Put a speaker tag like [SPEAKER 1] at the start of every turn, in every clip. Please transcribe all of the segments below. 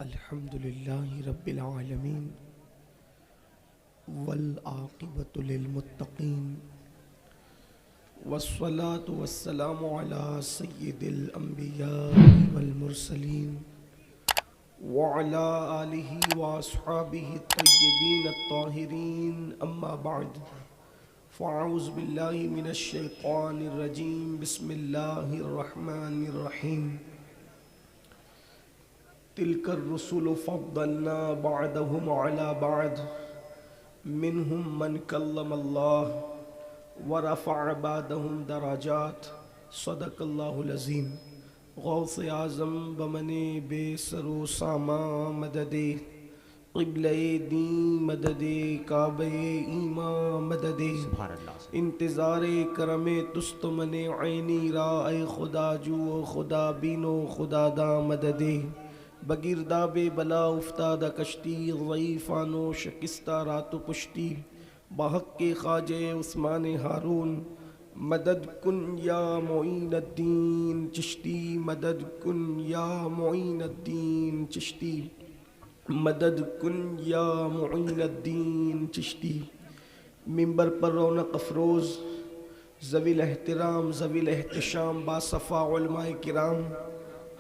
[SPEAKER 1] الحمدللہ رب العالمین والعاقبۃ للمتقین والصلاة والسلام علی سید الانبیاء والمرسلین وعلی آلہ واصحابہ الطیبین الطاہرین اما بعد فاعوذ باللہ من الشیطان الرجیم بسم اللہ الرحمن الرحیم تلک الرسل فضلنا بعدهم على بعد منهم من کلم اللہ ورفع بعدهم درجات صدق اللہ العظیم غوث اعظم بمن بے سر و ساما مدد قبلہ دین مدد کعبہ ایمان مدد انتظار کرم تست من عینی را اے خدا جو خدا بینو خدا دا مدد بگرداب بلا افتادہ کشتی ضعیفان و شکستہ رات و پشتی بحق کے خواجہ عثمان ہارون مدد کن یا معین الدین چشتی مدد کن یا معین الدین چشتی مدد کن یا معین الدین چشتی منبر پر رونق افروز ذوی الاحترام ذوی الاحتشام باصفا علماء کرام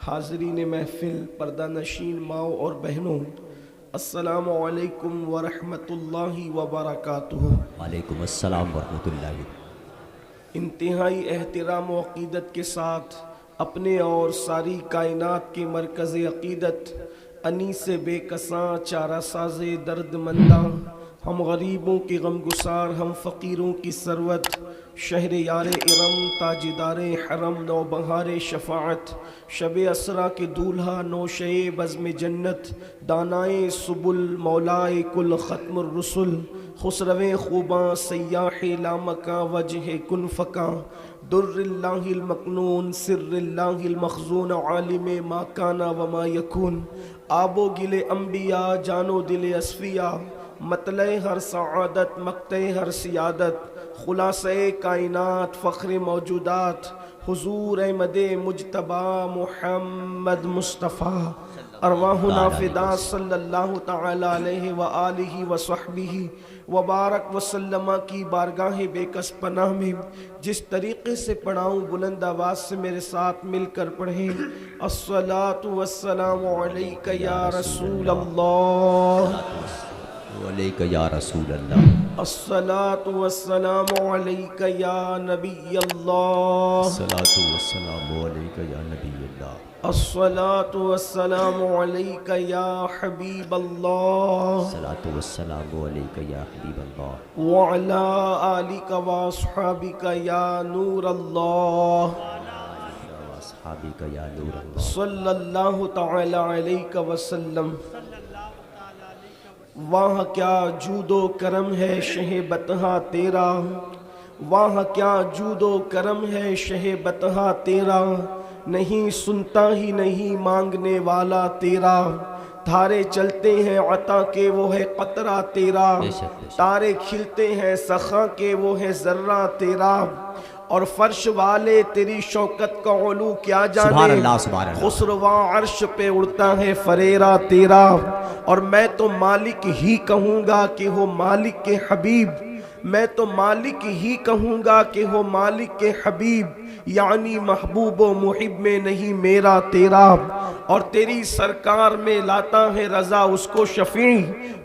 [SPEAKER 1] حاضرین محفل پردہ نشین ماؤں اور بہنوں السلام علیکم ورحمۃ اللہ وبرکاتہ۔
[SPEAKER 2] وعلیکم السلام ورحمۃ اللہ۔
[SPEAKER 1] انتہائی احترام و عقیدت کے ساتھ اپنے اور ساری کائنات کے مرکز عقیدت انیس بے کساں چارہ ساز درد منداں ہم غریبوں کی غم گسار ہم فقیروں کی ثروت شہر یار ارم تاجدار حرم نو بہار شفاعت شب اسرا کے دولہا نوشے بزم جنت دانائے سبل مولائے کل ختم الرسل خسرو خوباں سیاح لامکاں وجہ کن فکاں در اللہ المکنون سر اللہ المخزون عالم ما کانا وما یکون آب و گل انبیاء جان و دل اصفیاء مطلع ہر سعادت مقطع ہر سیادت خلاصہ کائنات فخر موجودات حضور احمد مجتبی محمد مصطفیٰ ارواحنا فدا صلی اللہ تعالی علیہ وآلہ وصحبہ وبارک وسلم کی بارگاہ بے کس پناہ میں جس طریقے سے پڑھاؤں بلند آواز سے میرے ساتھ مل کر پڑھیں الصلاۃ والسلام علیک یا رسول اللہ
[SPEAKER 2] علیک یا رسول اللہ
[SPEAKER 1] الصلاۃ والسلام علیک یا نبی اللہ
[SPEAKER 2] الصلاۃ والسلام علیک یا نبی اللہ
[SPEAKER 1] الصلاۃ والسلام علیک یا حبیب اللہ
[SPEAKER 2] الصلاۃ والسلام علیک یا حبیب اللہ
[SPEAKER 1] وعلی آلک واصحابک یا نور اللہ
[SPEAKER 2] واصحابک یا نور اللہ
[SPEAKER 1] صلی اللہ تعالی علیہ وسلم۔ وہاں کیا جود و کرم ہے شہ بطحہ تیرا وہاں کیا جود و کرم ہے شہ بطحہ تیرا نہیں سنتا ہی نہیں مانگنے والا تیرا دھارے چلتے ہیں عطا کے وہ ہے قطرہ تیرا تارے کھلتے ہیں سخا کے وہ ہے ذرہ تیرا اور فرش والے تیری شوکت کا علو کیا جانے خسروا عرش پہ اڑتا ہے فریرہ تیرا اور میں تو مالک ہی کہوں گا کہ ہو مالک کے حبیب میں تو مالک ہی کہوں گا کہ ہو مالک کے حبیب یعنی محبوب و محب میں نہیں میرا تیرا اور تیری سرکار میں لاتا ہے رضا اس کو شفیع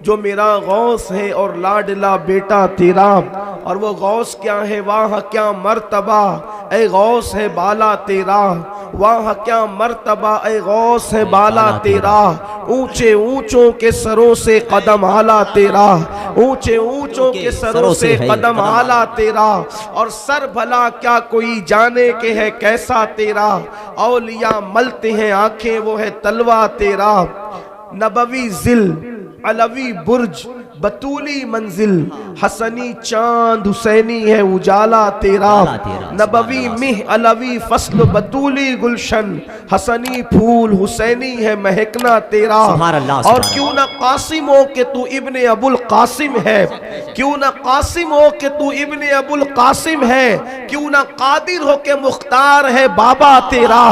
[SPEAKER 1] جو میرا غوث ہے اور لاڈلا بیٹا تیرا اور وہ غوث کیا ہے وہاں کیا مرتبہ اے غوث ہے بالا تیرا، وہاں کیا مرتبہ اے غوث ہے بالا تیرا، اونچے اونچوں کے سروں سے قدم اعلیٰ تیرا، اونچے اونچوں کے سروں سے قدم اعلیٰ تیرا، اور سر بھلا کیا کوئی جانے کہ ہے کیسا تیرا، اولیاء ملتے ہیں آنکھیں وہ ہے تلوہ تیرا، نبوی ذل علوی برج بطولی منزل، حسنی چاند حسینی ہے اجالا تیرا، نبوی مہ علوی فصل بطولی گلشن، حسنی پھول حسینی ہے مہکنا تیرا، اور کیوں نہ قاسم ہو کہ تو ابن ابو القاسم ہے، کیوں نہ قاسم ہو کہ تو ابن ابو القاسم ہے، کیوں نہ قادر ہو کہ مختار ہے بابا تیرا،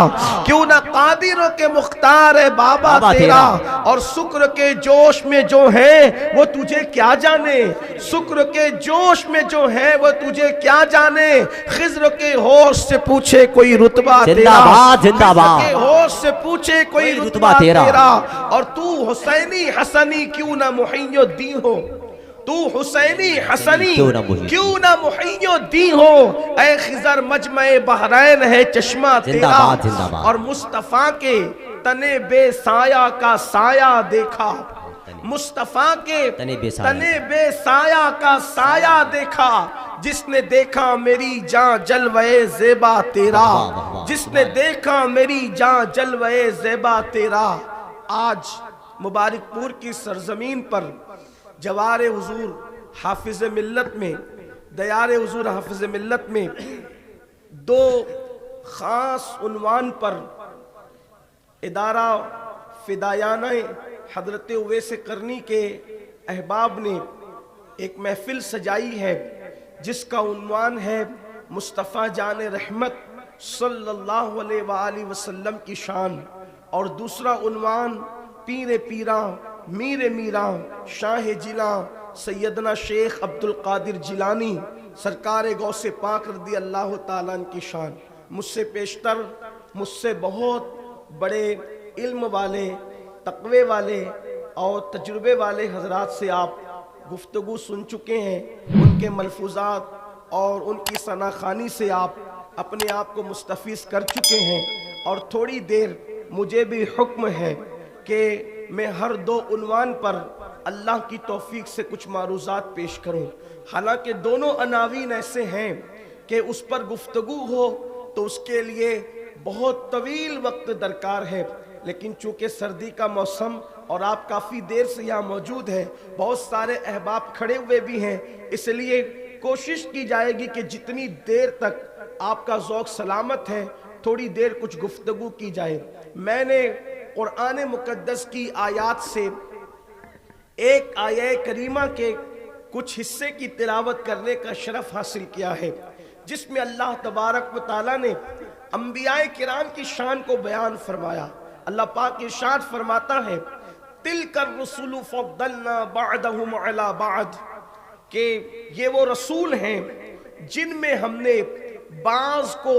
[SPEAKER 1] کیوں نہ قادر ہو کہ مختار ہے بابا تیرا، اور شکر کے جوش میں جو ہے وہ تجھے کیا جانے، شکر کے جوش میں جو ہے وہ تجھے کیا جانے، خضر کے ہوش سے پوچھے کوئی رتبہ تیرا، خضر کے ہوش سے پوچھے کوئی رتبہ تیرا، اور تو حسینی حسنی کیوں نہ محی الدین ہو، تو حسینی حسنی کیوں نہ محی الدین ہو، اے خضر مجمع بحرین ہے چشمہ تیرا، اور مصطفیٰ کے تنے بے سایہ کا سایہ دیکھا، مصطفیٰ کے تنے بے سایہ کا سایہ دیکھا، جس نے دیکھا میری جان جلوے زیبا تیرا، جس نے دیکھا میری جان جلوے زیبا تیرا۔ آج مبارک پور کی سرزمین پر جوار حضور حافظ ملت میں، دیار حضور حافظ ملت میں دو خاص عنوان پر ادارہ فدایانہ حضرت اویس قرنی کے احباب نے ایک محفل سجائی ہے جس کا عنوان ہے مصطفیٰ جان رحمت صلی اللہ علیہ وآلہ وسلم کی شان، اور دوسرا عنوان پیر پیراں میر میراں شاہ جیلاں سیدنا شیخ عبد القادر جیلانی سرکار غوث پاک رضی اللہ تعالیٰ عنہ کی شان۔ مجھ سے پیشتر، مجھ سے بہت بڑے علم والے، تقوی والے اور تجربے والے حضرات سے آپ گفتگو سن چکے ہیں، ان کے ملفوظات اور ان کی ثناخوانی سے آپ اپنے آپ کو مستفیض کر چکے ہیں، اور تھوڑی دیر مجھے بھی حکم ہے کہ میں ہر دو عنوان پر اللہ کی توفیق سے کچھ معروضات پیش کروں، حالانکہ دونوں عناوین ایسے ہیں کہ اس پر گفتگو ہو تو اس کے لیے بہت طویل وقت درکار ہے، لیکن چونکہ سردی کا موسم اور آپ کافی دیر سے یہاں موجود ہیں، بہت سارے احباب کھڑے ہوئے بھی ہیں، اس لیے کوشش کی جائے گی کہ جتنی دیر تک آپ کا ذوق سلامت ہے تھوڑی دیر کچھ گفتگو کی جائے۔ میں نے قرآن مقدس کی آیات سے ایک آیہ کریمہ کے کچھ حصے کی تلاوت کرنے کا شرف حاصل کیا ہے، جس میں اللہ تبارک و تعالیٰ نے انبیاء کرام کی شان کو بیان فرمایا۔ اللہ پاک ارشاد فرماتا ہے تِلْكَ الرُّسُلُ فَضَّلْنَا بَعْدَهُمْ عَلَى بَعْدٍ، کہ یہ وہ رسول ہیں جن میں ہم نے بعض کو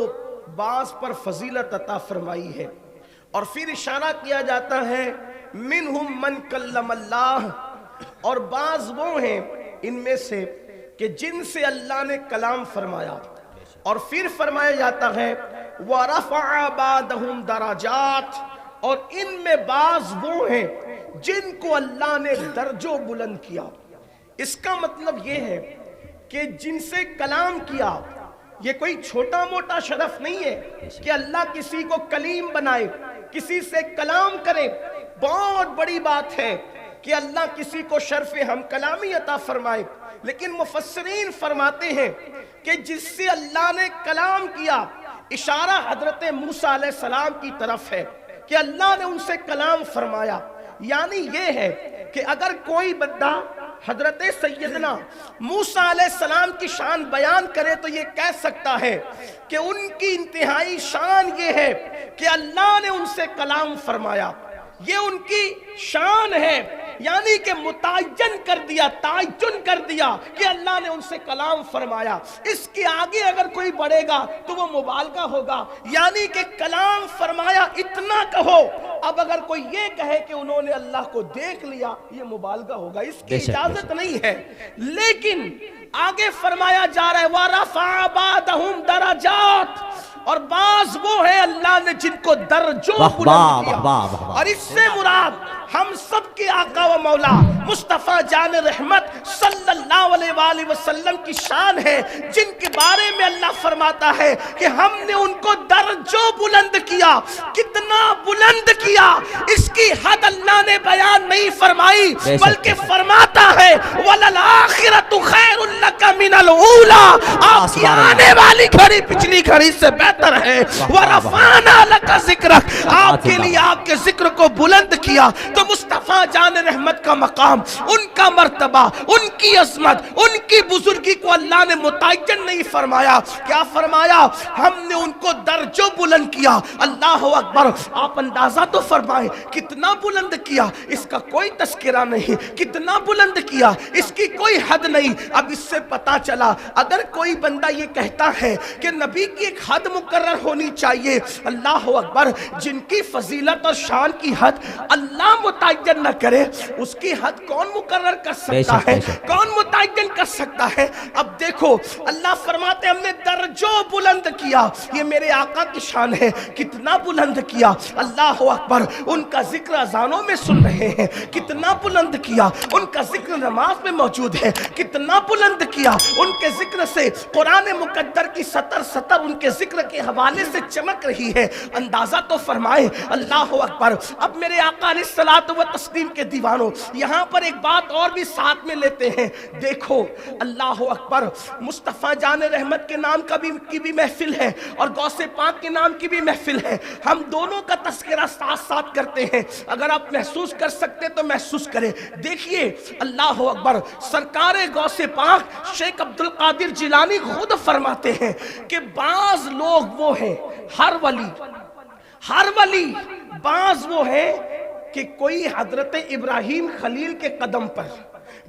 [SPEAKER 1] بعض پر فضیلت عطا فرمائی ہے، اور پھر اشارہ کیا جاتا ہے مِنْهُمْ مَنْ كَلَّمَ اللَّهُ، اور بعض وہ ہیں ان میں سے کہ جن سے اللہ نے کلام فرمایا، اور پھر فرمایا جاتا ہے وَرَفَعَ بَعْدَهُمْ دَرَجَاتٍ، اور ان میں بعض وہ ہیں جن کو اللہ نے درجوں بلند کیا۔ اس کا مطلب یہ ہے کہ جن سے کلام کیا، یہ کوئی چھوٹا موٹا شرف نہیں ہے کہ اللہ کسی کو کلیم بنائے، کسی سے کلام کرے، بہت بڑی بات ہے کہ اللہ کسی کو شرف ہم کلامی عطا فرمائے، لیکن مفسرین فرماتے ہیں کہ جس سے اللہ نے کلام کیا، اشارہ حضرت موسیٰ علیہ السلام کی طرف ہے کہ اللہ نے ان سے کلام فرمایا، یعنی یہ ہے کہ اگر کوئی بندہ حضرت سیدنا موسیٰ علیہ السلام کی شان بیان کرے تو یہ کہہ سکتا ہے کہ ان کی انتہائی شان یہ ہے کہ اللہ نے ان سے کلام فرمایا، یہ ان کی شان ہے، یعنی کہ متعین کر دیا، تعین کر دیا کہ اللہ نے ان سے کلام فرمایا۔ اس کے آگے اگر کوئی بڑھے گا تو وہ مبالغہ ہوگا، یعنی کہ کلام فرمایا اتنا کہو، اب اگر کوئی یہ کہے کہ انہوں نے اللہ کو دیکھ لیا، یہ مبالغہ ہوگا، اس کی
[SPEAKER 2] بے شک،
[SPEAKER 1] اجازت نہیں ہے۔ لیکن آگے فرمایا جا رہا ہے وَرَفَعَ بَعْضَهُمْ دَرَجَاتٍ، اور بعض وہ ہیں اللہ نے جن کو درجوں بلند کیا، اور اس سے مراد ہم سب کے آقا و مولا مصطفیٰ جان رحمت صلی اللہ علیہ وآلہ وسلم کی شان ہے، جن کے بارے میں اللہ فرماتا ہے کہ ہم نے ان کو درجوں بلند کیا۔ کتنا بلند کیا اس کی حد اللہ نے بیان نہیں فرمائی، بلکہ فرماتا ہے وَلَلْآخِرَةُ خَيْرٌ لَكَ مِنَ الْأُولَىٰ، آپ کی آنے والی گھڑی پچھلی گھڑی سے بہتر ہے۔ وَرَفَعْنَا لَكَ ذِكْرَكَ، آپ کے لیے آپ کے ذکر کو بلند کیا۔ تو مصطفیٰ جان رحمت کا مقام، ان کا مرتبہ، ان کی عظمت، ان کی بزرگی کو اللہ نے متعین نہیں فرمایا۔ کیا فرمایا؟ ہم نے ان کو درجوں بلند کیا۔ اللہ اکبر! آپ اندازہ تو فرمائیں کتنا بلند کیا، اس کا کوئی تذکرہ نہیں، کتنا بلند کیا، اس کی کوئی حد نہیں۔ اب اس سے پتا چلا اگر کوئی بندہ یہ کہتا ہے کہ نبی کی ایک حد مقرر ہونی چاہیے، اللہ اکبر! جن کی فضیلت اور شان کی حد اللہ متعین نہ کرے، اس کی حد کون مقرر کر سکتا ہے؟ کون متعین کر سکتا ہے؟ اب دیکھو اللہ فرماتے ہم نے درجوں بلند کیا۔ یہ میرے آقا کی شان ہے، کتنا بلند کیا، اللہ اکبر! ان کا ذکر اذانوں میں سن رہے ہیں، کتنا بلند کیا، ان کا ذکر نماز میں موجود ہے، کتنا بلند کیا، ان کے ذکر سے قرآن مقدر کی سطر سطر ان کے ذکر کے حوالے سے چمک رہی ہے۔ اندازہ تو فرمائے، اللہ اکبر! اب میرے آقا علیہ الصلوۃ والتسلیم کے دیوانوں، یہاں پر ایک بات اور بھی ساتھ میں لیتے ہیں۔ دیکھو اللہ اکبر! مصطفیٰ جان رحمت کے نام کی بھی محفل ہے اور غوث پاک کے نام کی بھی محفل ہے، ہم دونوں کا تذکرہ ساتھ ساتھ کرتے ہیں۔ اگر آپ محسوس کر سکتے تو محسوس کریں۔ دیکھیے اللہ اکبر! سرکار غوث پاک شیخ عبد القادر جیلانی خود فرماتے ہیں کہ بعض لوگ وہ ہیں، ہر ولی بعض وہ ہیں کہ کوئی حضرت ابراہیم خلیل کے قدم پر،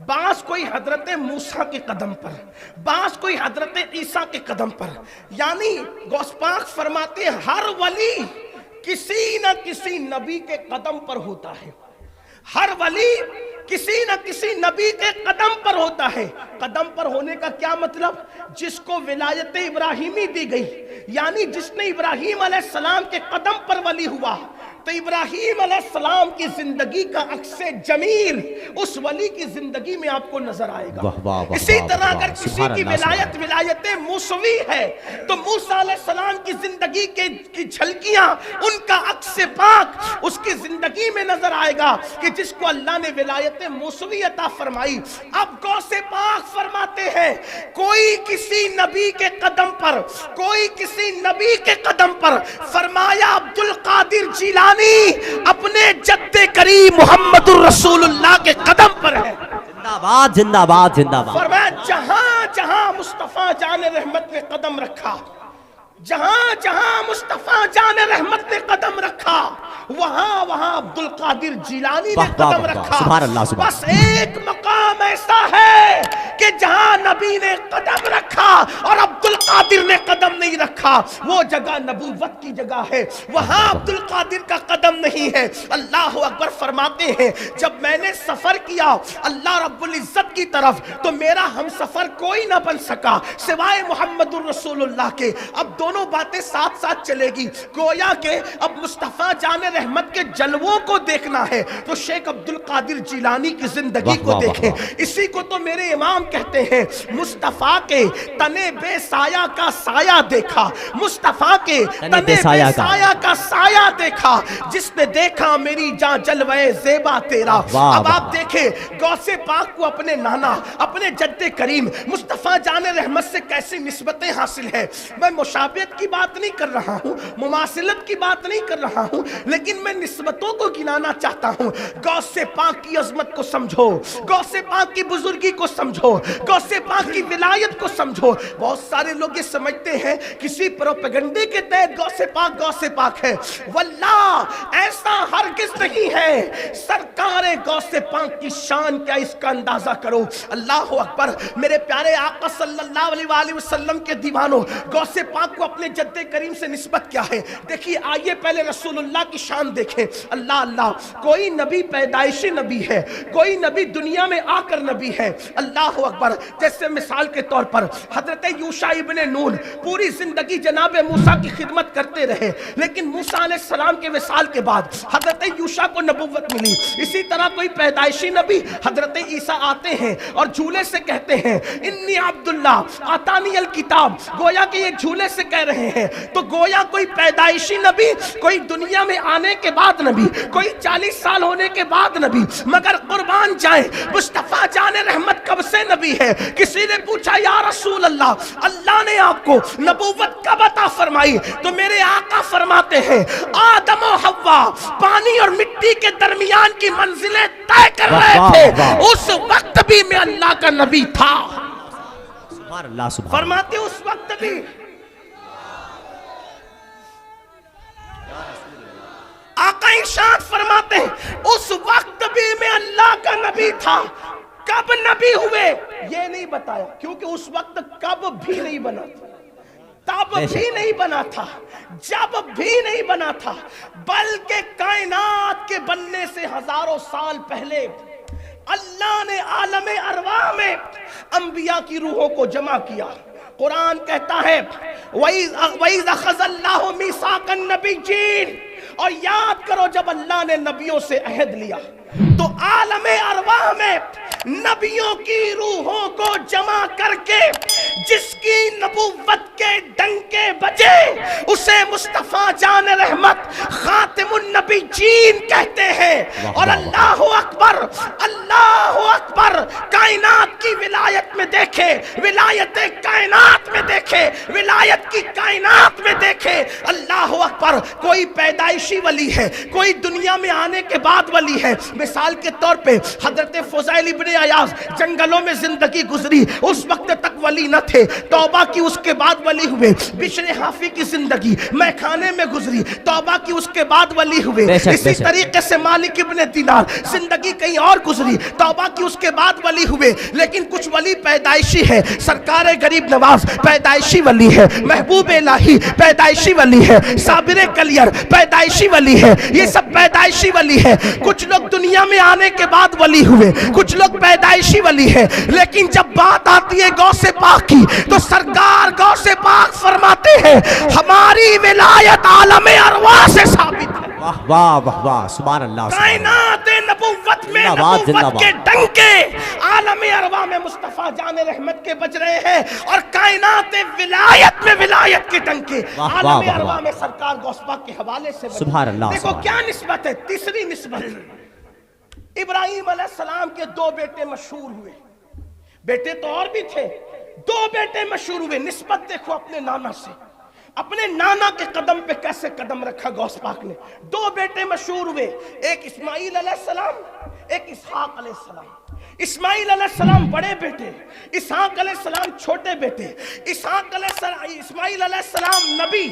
[SPEAKER 1] بعض کوئی حضرت موسیٰ کے قدم پر، بعض کوئی حضرت عیسیٰ کے قدم پر۔ یعنی غوث پاک فرماتے ہیں ہر ولی کسی نہ کسی نبی کے قدم پر ہوتا ہے، ہر ولی کسی نہ کسی نبی کے قدم پر ہوتا ہے۔ قدم پر ہونے کا کیا مطلب؟ جس کو ولایت ابراہیمی دی گئی، یعنی جس نے ابراہیم علیہ السلام کے قدم پر ولی ہوا، تو ابراہیم علیہ السلام کی زندگی کا عکس جمیل اس ولی کی زندگی میں آپ کو نظر آئے گا۔ اسی طرح اگر کسی کی ولایت موسوی ہے تو موسیٰ علیہ السلام کی زندگی کی جھلکیاں، ان کا عکس پاک اس کی زندگی میں نظر آئے گا کہ جس کو اللہ نے ولایت موسوی عطا فرمائی۔ اب غوث پاک فرماتے ہیں کوئی کسی نبی کے قدم پر، کوئی کسی نبی کے قدم پر، فرمایا عبد القادر جیلانی اپنے جد کریم محمد الرسول اللہ کے قدم پر ہے۔
[SPEAKER 2] زندہ باد، زندہ باد، زندہ باد!
[SPEAKER 1] فرمایا جہاں جہاں مصطفیٰ جان رحمت نے قدم رکھا، جہاں جہاں مصطفیٰ جان رحمت نے قدم رکھا، وہاں وہاں عبد القادر جیلانی نے قدم رکھا۔
[SPEAKER 2] سبحان اللہ، سبحان
[SPEAKER 1] بس ایک مقام ایسا ہے کہ جہاں نبی نے قدم رکھا اور عبد القادر نے قدم نہیں رکھا، وہ جگہ نبوت کی جگہ ہے، وہاں عبد القادر کا قدم نہیں ہے۔ اللہ اکبر! فرماتے ہیں جب میں نے سفر کیا اللہ رب العزت کی طرف تو میرا ہم سفر کوئی نہ بن سکا سوائے محمد الرسول اللہ کے۔ اب دونوں باتیں ساتھ ساتھ چلے گی، گویا کہ اب مصطفیٰ جان رحمت کے جلووں کو دیکھنا ہے تو شیخ عبد القادر جیلانی کی زندگی کو دیکھیں۔ اسی کو تو میرے امام کہتے ہیں مصطفیٰ کے تنے بے سایہ کا سایہ دیکھا، مصطفیٰ کے تنے بے سایہ کا سایہ دیکھا، جس نے دیکھا میری جاں جلوہ زیبا تیرا۔ اب آپ دیکھیں غوث پاک کو اپنے نانا، اپنے جد کریم مصطفیٰ جان رحمت سے کیسی نسبتیں حاصل ہیں۔ میں مشابہت کی بات نہیں کر رہا ہوں، مماثلت کی بات نہیں کر رہا ہوں، لیکن میں نسبتوں کو گنانا چاہتا ہوں۔ غوث پاک کی عظمت کو سمجھو، غوث پاک کی بزرگی کو سمجھو، غوث پاک کی ولایت کو سمجھو۔ بہت سارے سارے لوگ یہ سمجھتے ہیں کسی پروپیگنڈے کے تحت گو سے پاک ہے، واللہ ایسا ہرگز نہیں ہے۔ سرکار غو سے پاک کی شان کیا اس کا اندازہ کرو۔ اللہ اکبر۔ میرے پیارے آقا صلی اللہ علیہ وآلہ وسلم کے دیوانوں، غو سے پاک کو اپنے جد کریم سے نسبت کیا ہے؟ دیکھیے آئیے پہلے رسول اللہ کی شان دیکھیں۔ اللہ اللہ، کوئی نبی پیدائشی نبی ہے، کوئی نبی دنیا میں آ کر نبی ہے۔ اللہ اکبر۔ جیسے مثال کے طور پر حضرت یوشع ابن نون پوری زندگی جناب موسیٰ کی خدمت کرتے رہے، لیکن موسیٰ علیہ السلام کے وصال کے بعد حضرت یوشع کو نبوت ملی۔ اسی طرح کوئی پیدائشی نبی حضرت عیسیٰ آتے ہیں اور جھولے سے کہتے ہیں انی عبداللہ آتانی الکتاب، گویا کہ یہ جھولے سے کہہ رہے ہیں۔ تو گویا کوئی پیدائشی نبی، کوئی دنیا میں آنے کے بعد نبی، کوئی 40 سال ہونے کے بعد نبی، مگر قربان جائیں مصطفیٰ جان رحمت کب سے نبی ہے؟ کسی نے پوچھا یا رسول اللہ، اللہ نے آپ کو نبوت کب عطا فرمائی؟ تو میرے آقا فرماتے ہیں آدم و حوا پانی اور مٹی کے درمیان کی منزلیں طے کر رہے تھے، اس وقت بھی میں اللہ کا نبی تھا۔
[SPEAKER 2] سبحان اللہ، سبحان
[SPEAKER 1] فرماتے اس وقت بھی آقا ارشاد فرماتے ہیں اس وقت بھی میں اللہ کا نبی تھا۔ کب نبی ہوئے یہ نہیں بتایا، کیونکہ اس وقت کب بھی نہیں بنا تھا، تب بھی نہیں بنا تھا، جب بھی نہیں بنا تھا، بلکہ کائنات کے بننے سے ہزاروں سال پہلے اللہ نے عالم ارواح میں انبیاء کی روحوں کو جمع کیا۔ قرآن کہتا ہے وَإِذْ أَخَذَ اللَّهُ مِيثَاقَ النَّبِيِّينَ، اور یاد کرو جب اللہ نے نبیوں سے عہد لیا تو عالم ارواح میں نبیوں کی روحوں کو جمع کر کے جس کی نبوت کے ڈنکے بجے اسے مصطفیٰ جان رحمت خاتم النبیین کہتے ہیں۔ اور اللہ اکبر، اللہ اکبر، کائنات کی ولایت میں دیکھے، ولایت کائنات میں دیکھے، ولایت کی کائنات میں دیکھے۔ اللہ اکبر۔ کوئی پیدائشی ولی ہے، کوئی دنیا میں آنے کے بعد ولی ہے۔ مثال کے طور پہ حضرت فضیل ابن عیاض جنگلوں میں زندگی گزری، اس وقت تک ولی نہ تھے، توبہ کی اس کے بعد ولی ہوئے۔ بشر حافی کی زندگی میخانے میں گزری، توبہ کی اس کے بعد ولی ہوئے۔ اسی طریقے سے مالک ابن دینار زندگی کہیں اور گزری، توبہ کی اس کے بعد ولی ہوئے۔ لیکن کچھ ولی پیدائشی ہے، سرکار غریب نواز پیدائشی ولی ہے، محبوب الہی پیدائشی ولی ہے، صابر کلیر پیدائشی ولی ہے، یہ سب پیدائشی ولی ہے۔ کچھ لوگ دنیا میں آنے کے بعد ولی ہوئے، کچھ لوگ پیدائشی ولی ہے۔ لیکن جب بات آتی ہے غوث پاک کی تو سرکار غوث پاک فرماتے ہیں ہماری ولایت عالم ارواح سے ثابت ہے۔
[SPEAKER 2] واہ واہ واہ واہ، سبحان اللہ۔
[SPEAKER 1] کائنات نبوت میں نبوت کے ڈنکے عالم ارواح میں مصطفیٰ جان رحمت کے بج رہے ہیں، اور کائنات ولایت میں ولایت کے ڈنکے عالم ارواح میں سرکار غوث پاک کے حوالے سے بج رہے ہیں۔ دیکھو کیا نسبت ہے، تیسری نسبت۔ ابراہیم علیہ السلام کے 2 بیٹے مشہور ہوئے، بیٹے تو اور بھی تھے، 2 بیٹے مشہور ہوئے۔ نسبت دیکھو اپنے نانا سے، اپنے نانا کے قدم پہ کیسے قدم رکھا غوث پاک نے۔ 2 بیٹے مشہور ہوئے، ایک اسماعیل علیہ السلام، ایک اسحاق علیہ السلام۔ اسماعیل علیہ السلام بڑے بیٹے، اسحاق علیہ السلام چھوٹے بیٹے۔ اسماعیل علیہ السلام نبی،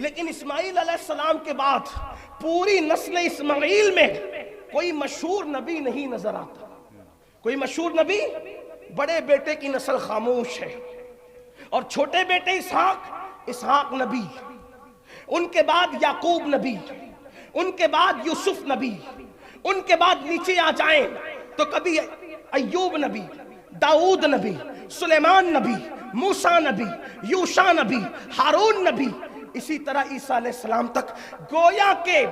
[SPEAKER 1] لیکن اسماعیل علیہ السلام کے بعد پوری نسل اسماعیل میں کوئی مشہور نبی نہیں نظر آتا، کوئی مشہور نبی۔ بڑے بیٹے کی نسل خاموش ہے، اور چھوٹے بیٹے اسحاق نبی، ان کے بعد یعقوب نبی، ان کے بعد یوسف نبی، ان کے بعد نیچے آ جائیں تو کبھی ایوب نبی، داؤد نبی، سلیمان نبی، موسیٰ نبی، یوشع نبی، ہارون نبی، اسی طرح عیسیٰ علیہ السلام تک۔ گویا کہ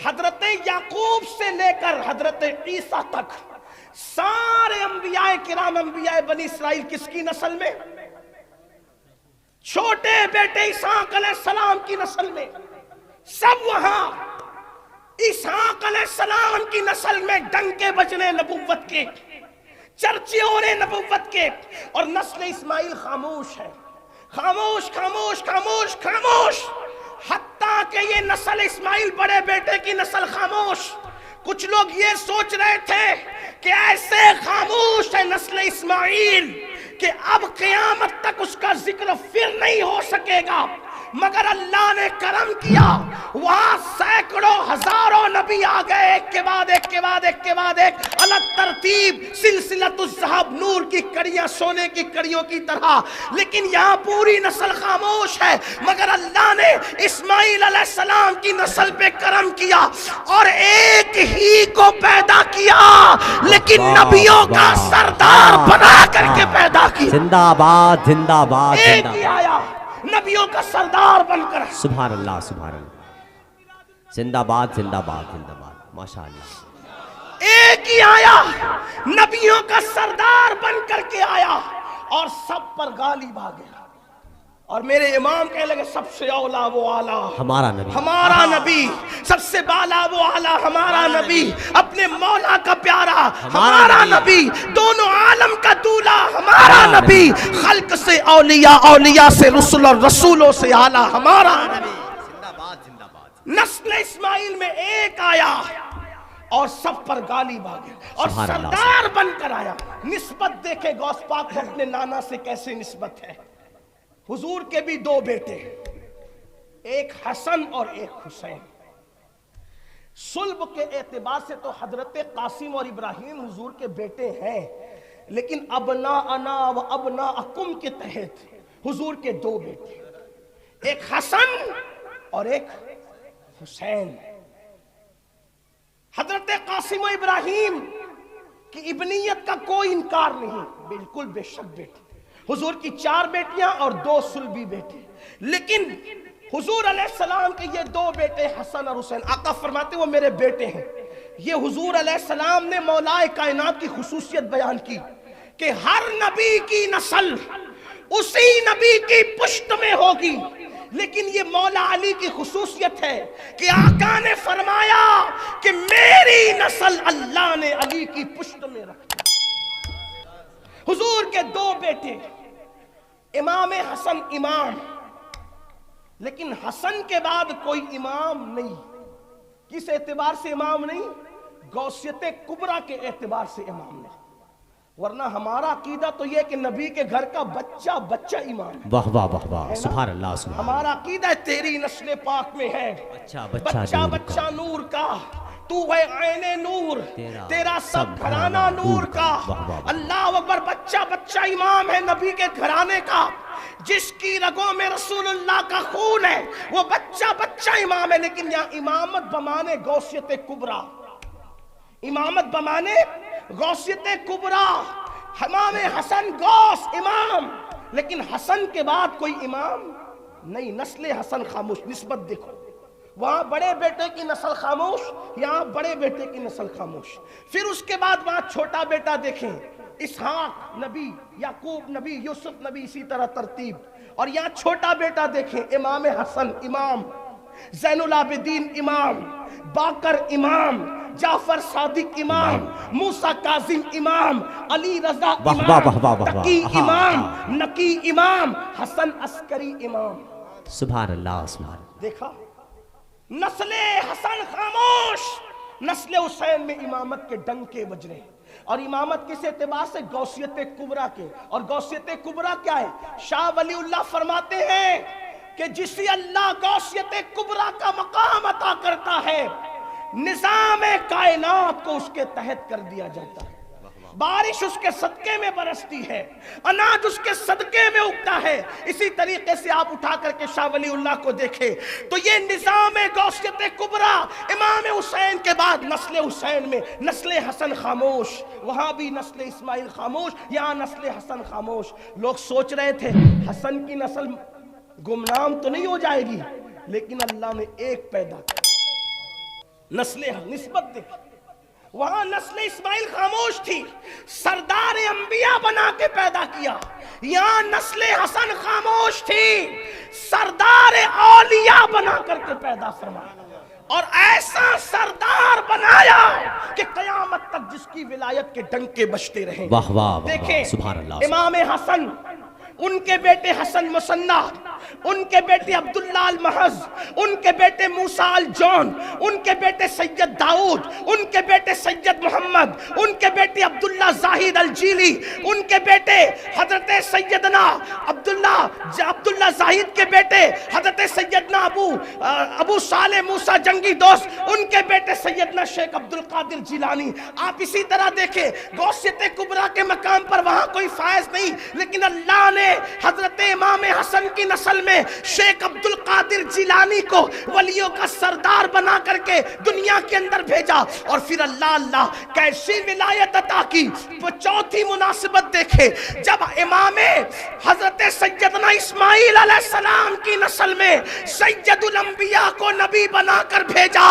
[SPEAKER 1] حضرت یعقوب سے لے کر حضرت عیسیٰ تک سارے انبیاء کرام، انبیاء بنی اسرائیل کس کی نسل میں؟ چھوٹے بیٹے اسحاق علیہ السلام کی نسل میں، سب وہاں اسحاق علیہ السلام کی نسل میں ڈنکے بجنے نبوت کے، چرچے ہو رہے نبوت کے، اور نسل اسماعیل خاموش ہے، خاموش خاموش خاموش خاموش، حتیٰ کہ یہ نسل اسماعیل بڑے بیٹے کی نسل خاموش۔ کچھ لوگ یہ سوچ رہے تھے کہ ایسے خاموش ہے نسل اسماعیل کہ کہ اب قیامت تک اس کا ذکر پھر نہیں ہو سکے گا، مگر اللہ نے کرم کیا، وہاں سینکڑوں ہزاروں نبی آ گئے، ایک کے بعد ایک کے بعد ایک کے بعد ایک، الگ ترتیب، سلسلۃ الذہب، نور کی کڑیاں سونے کی کڑیوں کی طرح، لیکن یہاں پوری نسل خاموش ہے، مگر اللہ نے اسماعیل علیہ السلام کی نسل پہ کرم کیا اور ایک ہی کو پیدا کیا، لیکن نبیوں کا سردار بنا کر کے پیدا کیا۔
[SPEAKER 3] زندہ آباد زندہ آباد
[SPEAKER 1] ایک
[SPEAKER 3] زندہ
[SPEAKER 1] ہی آیا نبیوں کا سردار بن کر۔
[SPEAKER 3] سبحان اللہ سبحان اللہ، زندہ باد زندہ باد زندہ باد، ماشاء اللہ۔
[SPEAKER 1] ایک ہی آیا نبیوں کا سردار بن کر کے آیا اور سب پر غالب آ گیا، اور میرے امام کہنے لگے سب سے اولا وہ اعلیٰ
[SPEAKER 3] ہمارا نبی،
[SPEAKER 1] ہمارا نبی، سب سے بالا وہ اعلیٰ ہمارا نبی، اپنے مولا کا پیارا ہمارا نبی، دونوں عالم کا دولہ ہمارا نبی، خلق سے اولیاء، اولیاء سے رسول اور رسولوں سے اعلیٰ ہمارا نبی۔ نسل اسماعیل میں ایک آیا اور سب پر غالب آ گیا اور سردار بن کر آیا۔ نسبت دیکھے غوث پاک کو اپنے نانا سے کیسے نسبت ہے۔ حضور کے بھی دو بیٹے، ایک حسن اور ایک حسین۔ صلب کے اعتبار سے تو حضرت قاسم اور ابراہیم حضور کے بیٹے ہیں، لیکن ابناءنا و ابناءکم کے تحت حضور کے دو بیٹے، ایک حسن اور ایک حسین۔ حضرت قاسم و ابراہیم کی ابنیت کا کوئی انکار نہیں، بالکل بے شک بیٹے، حضور کی 4 بیٹیاں اور 2 صلبی بیٹے، لیکن حضور علیہ السلام کے یہ 2 بیٹے حسن اور حسین، آقا فرماتے وہ میرے بیٹے ہیں۔ یہ حضور علیہ السلام نے مولا کائنات کی خصوصیت بیان کی کہ ہر نبی کی نسل اسی نبی کی پشت میں ہوگی، لیکن یہ مولا علی کی خصوصیت ہے کہ آقا نے فرمایا کہ میری نسل اللہ نے علی کی پشت میں رکھی۔ حضور کے 2 بیٹے، امام حسن امام، لیکن حسن کے بعد کوئی امام نہیں۔ کس اعتبار سے امام نہیں؟ غوثیت کبریٰ کے اعتبار سے امام نہیں، ورنہ ہمارا عقیدہ تو یہ کہ نبی کے گھر کا بچہ بچہ امام ہے۔
[SPEAKER 3] واہ واہ واہ واہ، سبحان اللہ سبحان اللہ۔
[SPEAKER 1] ہمارا عقیدہ ہے تیری نسل پاک میں ہے
[SPEAKER 3] بچہ
[SPEAKER 1] بچہ نور کا، تو ہے عین نور، تیرا سب گھرانہ نور کا۔ اللہ اکبر، بچہ بچہ امام ہے نبی کے گھرانے کا، جس کی رگوں میں رسول اللہ کا خون ہے وہ بچہ بچہ امام ہے۔ لیکن یہاں امامت بمانے غوثیت کبریٰ، امامت بمانے غوثیت کبریٰ، امام حسن غوث امام، لیکن حسن کے بعد کوئی امام نہیں۔ نسل حسن خاموش، نسبت دیکھو، وہاں بڑے بیٹے کی نسل خاموش، یہاں بڑے بیٹے کی نسل خاموش۔ پھر اس کے بعد وہاں چھوٹا بیٹا دیکھیں، اسحاق نبی، یعقوب نبی، یوسف نبی، اسی طرح ترتیب، اور یہاں چھوٹا بیٹا دیکھیں، امام حسن امام، زین العابدین امام، باقر امام، جعفر صادق امام، موسیٰ کاظم امام، علی رضا امام، تقی امام، نقی امام، حسن عسکری امام۔
[SPEAKER 3] سبحان اللہ سبحان اللہ۔
[SPEAKER 1] دیکھا، نسل حسن خاموش، نسل حسین میں امامت کے ڈنکے بج رہے ہیں، اور امامت کس اعتبار سے؟ غوثیت کبریٰ کے۔ اور غوثیت کبریٰ کیا ہے؟ شاہ ولی اللہ فرماتے ہیں کہ جسے اللہ غوثیت کبریٰ کا مقام عطا کرتا ہے، نظام کائنات کو اس کے تحت کر دیا جاتا ہے، بارش اس کے صدقے میں برستی ہے، اناج اس کے صدقے میں اگتا ہے۔ اسی طریقے سے آپ اٹھا کر کے شاہ ولی اللہ کو دیکھیں تو یہ نظام غوثیت کبریٰ، امام حسین کے بعد نسل حسین میں نسل حسن خاموش، وہاں بھی نسل اسماعیل خاموش، یہاں نسل حسن خاموش۔ لوگ سوچ رہے تھے حسن کی نسل گمنام تو نہیں ہو جائے گی، لیکن اللہ نے ایک پیدا کیا، نسل نسبت دیکھ، وہاں نسل اسماعیل خاموش تھی، سردار انبیاء بنا کے پیدا کیا، یہاں نسل حسن خاموش تھی، سردار اولیاء بنا کر کے پیدا فرمایا، اور ایسا سردار بنایا کہ قیامت تک جس کی ولایت کے ڈنکے بجتے رہیں۔
[SPEAKER 3] واہ واہ،
[SPEAKER 1] دیکھیں
[SPEAKER 3] سبحان اللہ۔
[SPEAKER 1] امام حسن، ان کے بیٹے حسن مثنیٰ، ان کے بیٹے عبداللہ المحض، ان کے بیٹے موسیٰ الجون، ان کے بیٹے سید داؤد، ان کے بیٹے سید محمد، ان کے بیٹے عبداللہ زاہد الجیلی، ان کے بیٹے حضرت سیدنا عبداللہ زاہد کے بیٹے حضرت سیدنا ابو صالح موسیٰ جنگی دوست، ان کے بیٹے سیدنا شیخ عبدالقادر جیلانی. آپ اسی طرح دیکھیں غوثیت کبریٰ کے مقام پر وہاں کوئی فائز نہیں، لیکن اللہ نے حضرت امام حسن کی نسل میں شیخ عبدالقادر جیلانی کو ولیوں کا سردار بنا کر کے دنیا کے اندر بھیجا. اور پھر اللہ کیسی ولایت عطا کی. وہ چوتھی مناسبت دیکھے، جب امام حضرت سیدنا اسماعیل علیہ السلام کی نسل میں سید الانبیاء کو نبی بنا کر بھیجا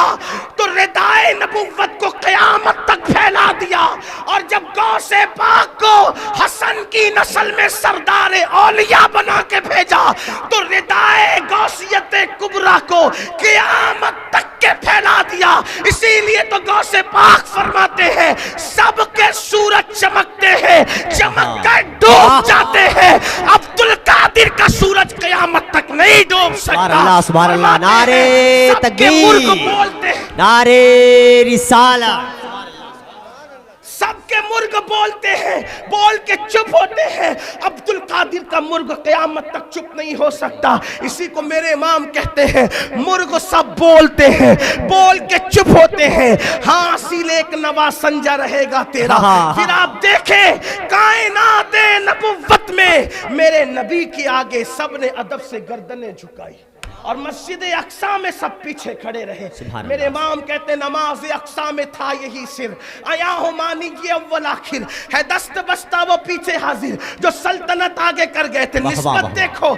[SPEAKER 1] تو ردائے نبوت کو قیامت تک پھیلا دیا. اور جب غوث پاک کو حسن کی نسل میں سردار اولیاء بنا کے بھیجا تو ردائے غوثیت کبریٰ کو قیامت تک کے پھیلا دیا. اسی لیے تو غوث پاک فرماتے ہیں سب کے سورج چمکتے ہیں، چمک کر ڈوب جاتے ہیں، عبدالقادر کا سورج قیامت تک نہیں ڈوب سکتا.
[SPEAKER 3] سبحان اللہ. نعرے تکبیر، نعرے رسالت.
[SPEAKER 1] سب کے مرغ بولتے ہیں، بول کے چپ ہوتے ہیں، عبدالقادر کا مرغ قیامت تک چپ نہیں ہو سکتا. اسی کو میرے امام کہتے ہیں مرغ سب بولتے ہیں، بول کے چپ ہوتے ہیں، ہاں اصیل ایک نوا سنجا رہے گا تیرا. پھر آپ دیکھیں کائنات نبوت میں میرے نبی کے آگے سب نے ادب سے گردنیں جھکائی اور مسجد اقصیٰ میں سب پیچھے کھڑے رہے. میرے امام کہتے ہیں نماز اقصیٰ میں تھا یہی سر، آیا ہو مانی یہ اول آخر ہے، دست بستہ وہ پیچھے حاضر جو سلطنت آگے کر گئے تھے. نسبت دیکھو،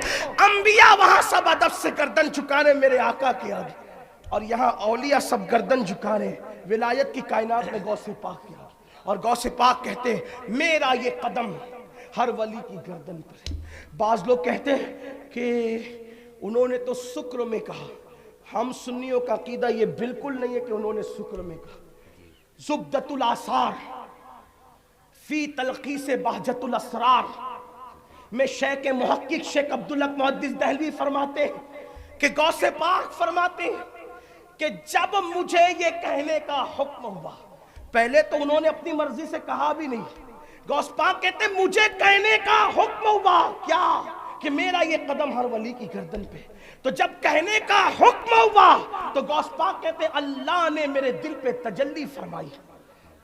[SPEAKER 1] انبیاء وہاں سب ادب سے گردن جھکا رہے میرے آقا کے آگے، اور یہاں اولیاء سب گردن جھکا رہے ولایت کی کائنات میں غوث پاک کے آگے. اور غوث پاک کہتے ہیں میرا یہ قدم ہر ولی کی گردن پر ہے. بعض لوگ کہتے ہیں کہ انہوں نے تو سکر میں کہا، ہم سنیوں کا عقیدہ یہ بالکل نہیں ہے کہ انہوں نے سکر میں کہا. زبدۃ الآثار فی تلخیص بہجۃ الاسرار میں شیخ محقق شیخ عبداللہ محدث دہلوی فرماتے ہیں کہ غوث پاک فرماتے ہیں کہ جب مجھے یہ کہنے کا حکم ہوا، پہلے تو انہوں نے اپنی مرضی سے کہا بھی نہیں. غوث پاک کہتے ہیں مجھے کہنے کا حکم ہوا کیا کہ میرا یہ قدم ہر ولی کی گردن پہ. تو جب کہنے کا حکم ہوا تو غوث پاک کہتے ہیں اللہ نے میرے دل پہ تجلی فرمائی.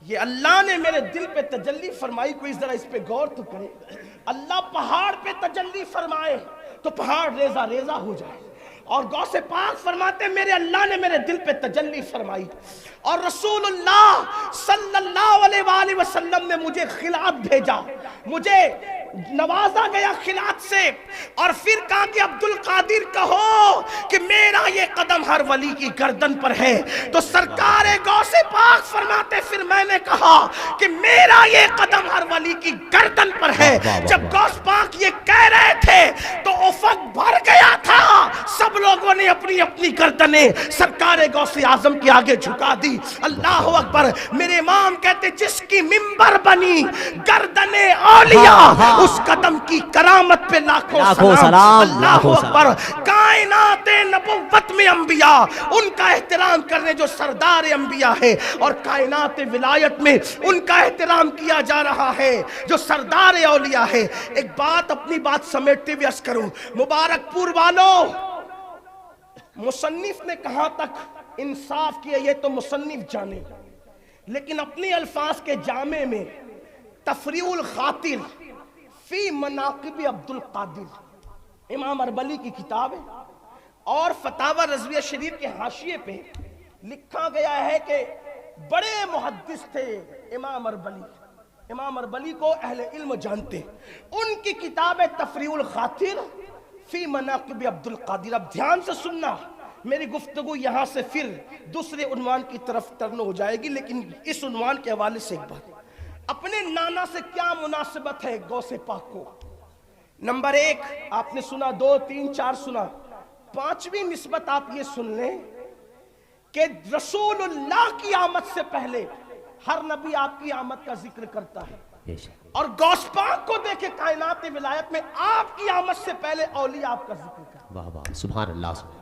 [SPEAKER 1] یہ اللہ نے میرے دل پہ تجلی فرمائی، کوئی ذرا اس پہ غور تو کرے. اللہ پہاڑ پہ تجلی فرمائے تو پہاڑ ریزہ ریزہ ہو جائے. اور غوث پاک فرماتے ہیں میرے اللہ نے میرے دل پہ تجلی فرمائی اور رسول اللہ صلی اللہ علیہ وآلہ وسلم نے مجھے خلعت بھیجا، مجھے نوازا گیا خلعت سے. اور پھر کہا کہ عبدالقادر کہو کہ میرا یہ قدم ہر ولی کی گردن پر ہے. تو سرکار غوث پاک فرماتے پھر میں نے کہا کہ میرا یہ قدم ہر ولی کی گردن پر ہے. جب غوث پاک یہ کہہ رہے تھے تو افق بھر گیا تھا، سب لوگوں نے اپنی اپنی گردنیں سرکار غوث اعظم کے آگے جھکا دی. اللہ اکبر. میرے امام کہتے جس کی منبر بنی گردن اولیاء اس قدم کی کرامت پہ لاکھوں سلام. اللہ اکبر. کائنات نبوت میں انبیاء ان کا احترام کرنے جو سردار انبیاء ہے، اور کائنات ولایت میں ان کا احترام کیا جا رہا ہے جو سردار اولیاء ہے. ایک بات اپنی بات سمیٹتے ہوئے عرض کروں، مبارک پور والوں، مصنف نے کہاں تک انصاف کیا یہ تو مصنف جانے، لیکن اپنے الفاظ کے جامع میں تفریع الخاطر فی مناقب عبدالقادر امام اربلی کی کتاب ہے، اور فتاوی رضویہ شریف کے حاشیے پہ لکھا گیا ہے کہ بڑے محدث تھے امام اربلی. امام اربلی کو اہل علم جانتے ہیں. ان کی کتاب ہے تفریع الخاطر فی مناقب عبدالقادر. اب دھیان سے سننا، میری گفتگو یہاں سے پھر دوسرے عنوان کی طرف ٹرن ہو جائے گی، لیکن اس عنوان کے حوالے سے ایک بات، اپنے نانا سے کیا مناسبت ہے غوث پاک کو. نمبر 1 آپ نے سنا، 2 3 4 سنا. 5ویں نسبت آپ یہ سن لیں کہ رسول اللہ کی آمد سے پہلے ہر نبی آپ کی آمد کا ذکر کرتا ہے،
[SPEAKER 3] بے شک
[SPEAKER 1] اور غوث پاک کو دیکھے کائنات ولایت میں آپ کی آمد سے پہلے اولیاء آپ کا ذکر کرتے ہیں۔
[SPEAKER 3] واہ واہ سبحان اللہ سبحان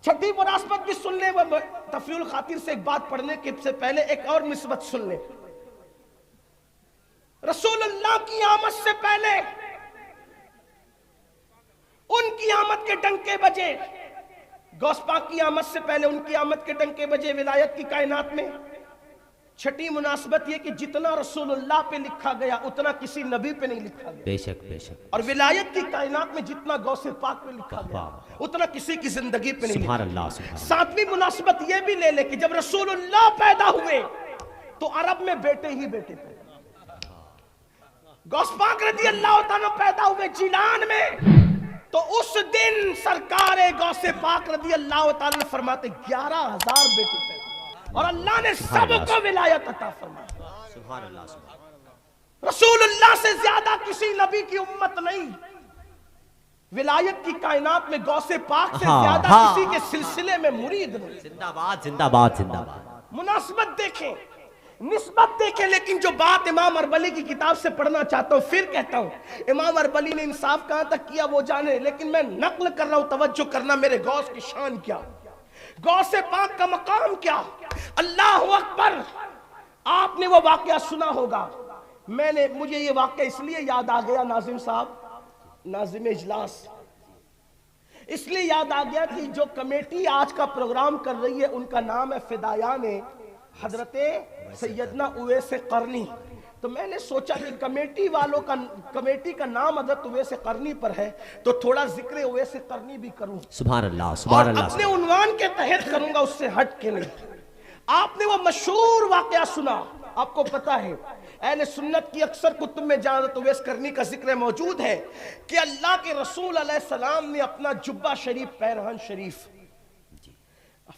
[SPEAKER 1] چھٹی مناسبت بھی سن لیں، وہ تفریح الخاطر سے ایک بات پڑھنے کے سے پہلے ایک اور نسبت سن لیں۔ رسول اللہ کی آمد سے پہلے ان کی آمد کے ڈنکے بجے، غوث پاک کی آمد سے پہلے ان کی آمد کے ڈنکے بجے ولایت کی کائنات میں۔ چھٹی مناسبت یہ کہ جتنا رسول اللہ پہ لکھا گیا اتنا کسی نبی پہ نہیں لکھا گیا،
[SPEAKER 3] بے شک بے شک
[SPEAKER 1] اور ولایت کی کائنات میں جتنا غوث پاک پہ لکھا گیا اتنا کسی کی زندگی پہ نہیں لکھا
[SPEAKER 3] سبحان
[SPEAKER 1] گیا۔
[SPEAKER 3] اللہ سبحان اللہ
[SPEAKER 1] ساتویں مناسبت یہ بھی لے لے کہ جب رسول اللہ پیدا ہوئے تو عرب میں بیٹے ہی بیٹے پیدا، غوث پاک رضی اللہ تعالیٰ پیدا ہوئے جیلان میں، تو اس دن سرکار غوث پاک رضی اللہ تعالیٰ فرماتے 11,000 بیٹے پیدا، اور اللہ نے سب کو ولایت عطا فرمایا۔
[SPEAKER 3] سبحان اللہ سبحان اللہ
[SPEAKER 1] رسول اللہ سے زیادہ کسی نبی کی امت نہیں، ولایت کی کائنات میں غوث پاک سے زیادہ کسی کے سلسلے میں مرید نہیں۔
[SPEAKER 3] زندہ باد زندہ باد زندہ باد
[SPEAKER 1] مناسبت دیکھیں، نسبت دیکھیں، لیکن جو بات امام اربلی کی کتاب سے پڑھنا چاہتا ہوں، پھر کہتا ہوں امام اربلی نے انصاف کہاں تک کیا وہ جانے، لیکن میں نقل کر رہا ہوں، توجہ کرنا، میرے غوث کی شان کیا، غوث پاک کا مقام کیا۔ اللہ اکبر، آپ نے وہ واقعہ سنا ہوگا، مجھے یہ واقعہ اس لیے یاد آ گیا ناظم صاحب، ناظم اجلاس، اس لیے یاد آ گیا کہ جو کمیٹی آج کا پروگرام کر رہی ہے ان کا نام ہے فدایان حضرت سیدنا اویس قرنی، تو میں نے سوچا کہ کمیٹی کا نام حضرت اویس قرنی پر ہے تو تھوڑا ذکر اویس قرنی بھی کروں،
[SPEAKER 3] سبحان اللہ
[SPEAKER 1] اور
[SPEAKER 3] سبحان اللہ
[SPEAKER 1] اپنے عنوان کے تحت کروں گا، اس سے ہٹ کے نہیں۔ آپ نے وہ مشہور واقعہ سنا، آپ کو پتا ہے اہل سنت کی اکثر کتب میں جہاں حضرت اویس قرنی کا ذکر موجود ہے کہ اللہ کے رسول علیہ السلام نے اپنا جبہ شریف، پیرہن شریف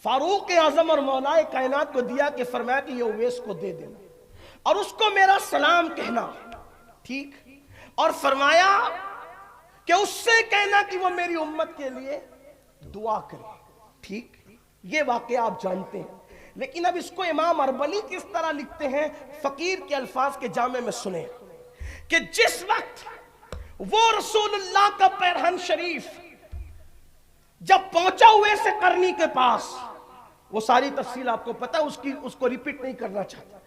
[SPEAKER 1] فاروق اعظم اور مولا کائنات کو دیا کہ فرمایا کہ یہ اویس کو دے دینا اور اس کو میرا سلام کہنا، ٹھیک، اور فرمایا کہ اس سے کہنا کہ وہ میری امت کے لیے دعا کرے، ٹھیک۔ یہ واقعہ آپ جانتے ہیں، لیکن اب اس کو امام اربلی کس طرح لکھتے ہیں، فقیر کے الفاظ کے جامع میں سنیں کہ جس وقت وہ رسول اللہ کا پیرہن شریف جب پہنچا اویس قرنی کے پاس، وہ ساری تفصیل آپ کو پتا، اس کو ریپیٹ نہیں کرنا چاہتا،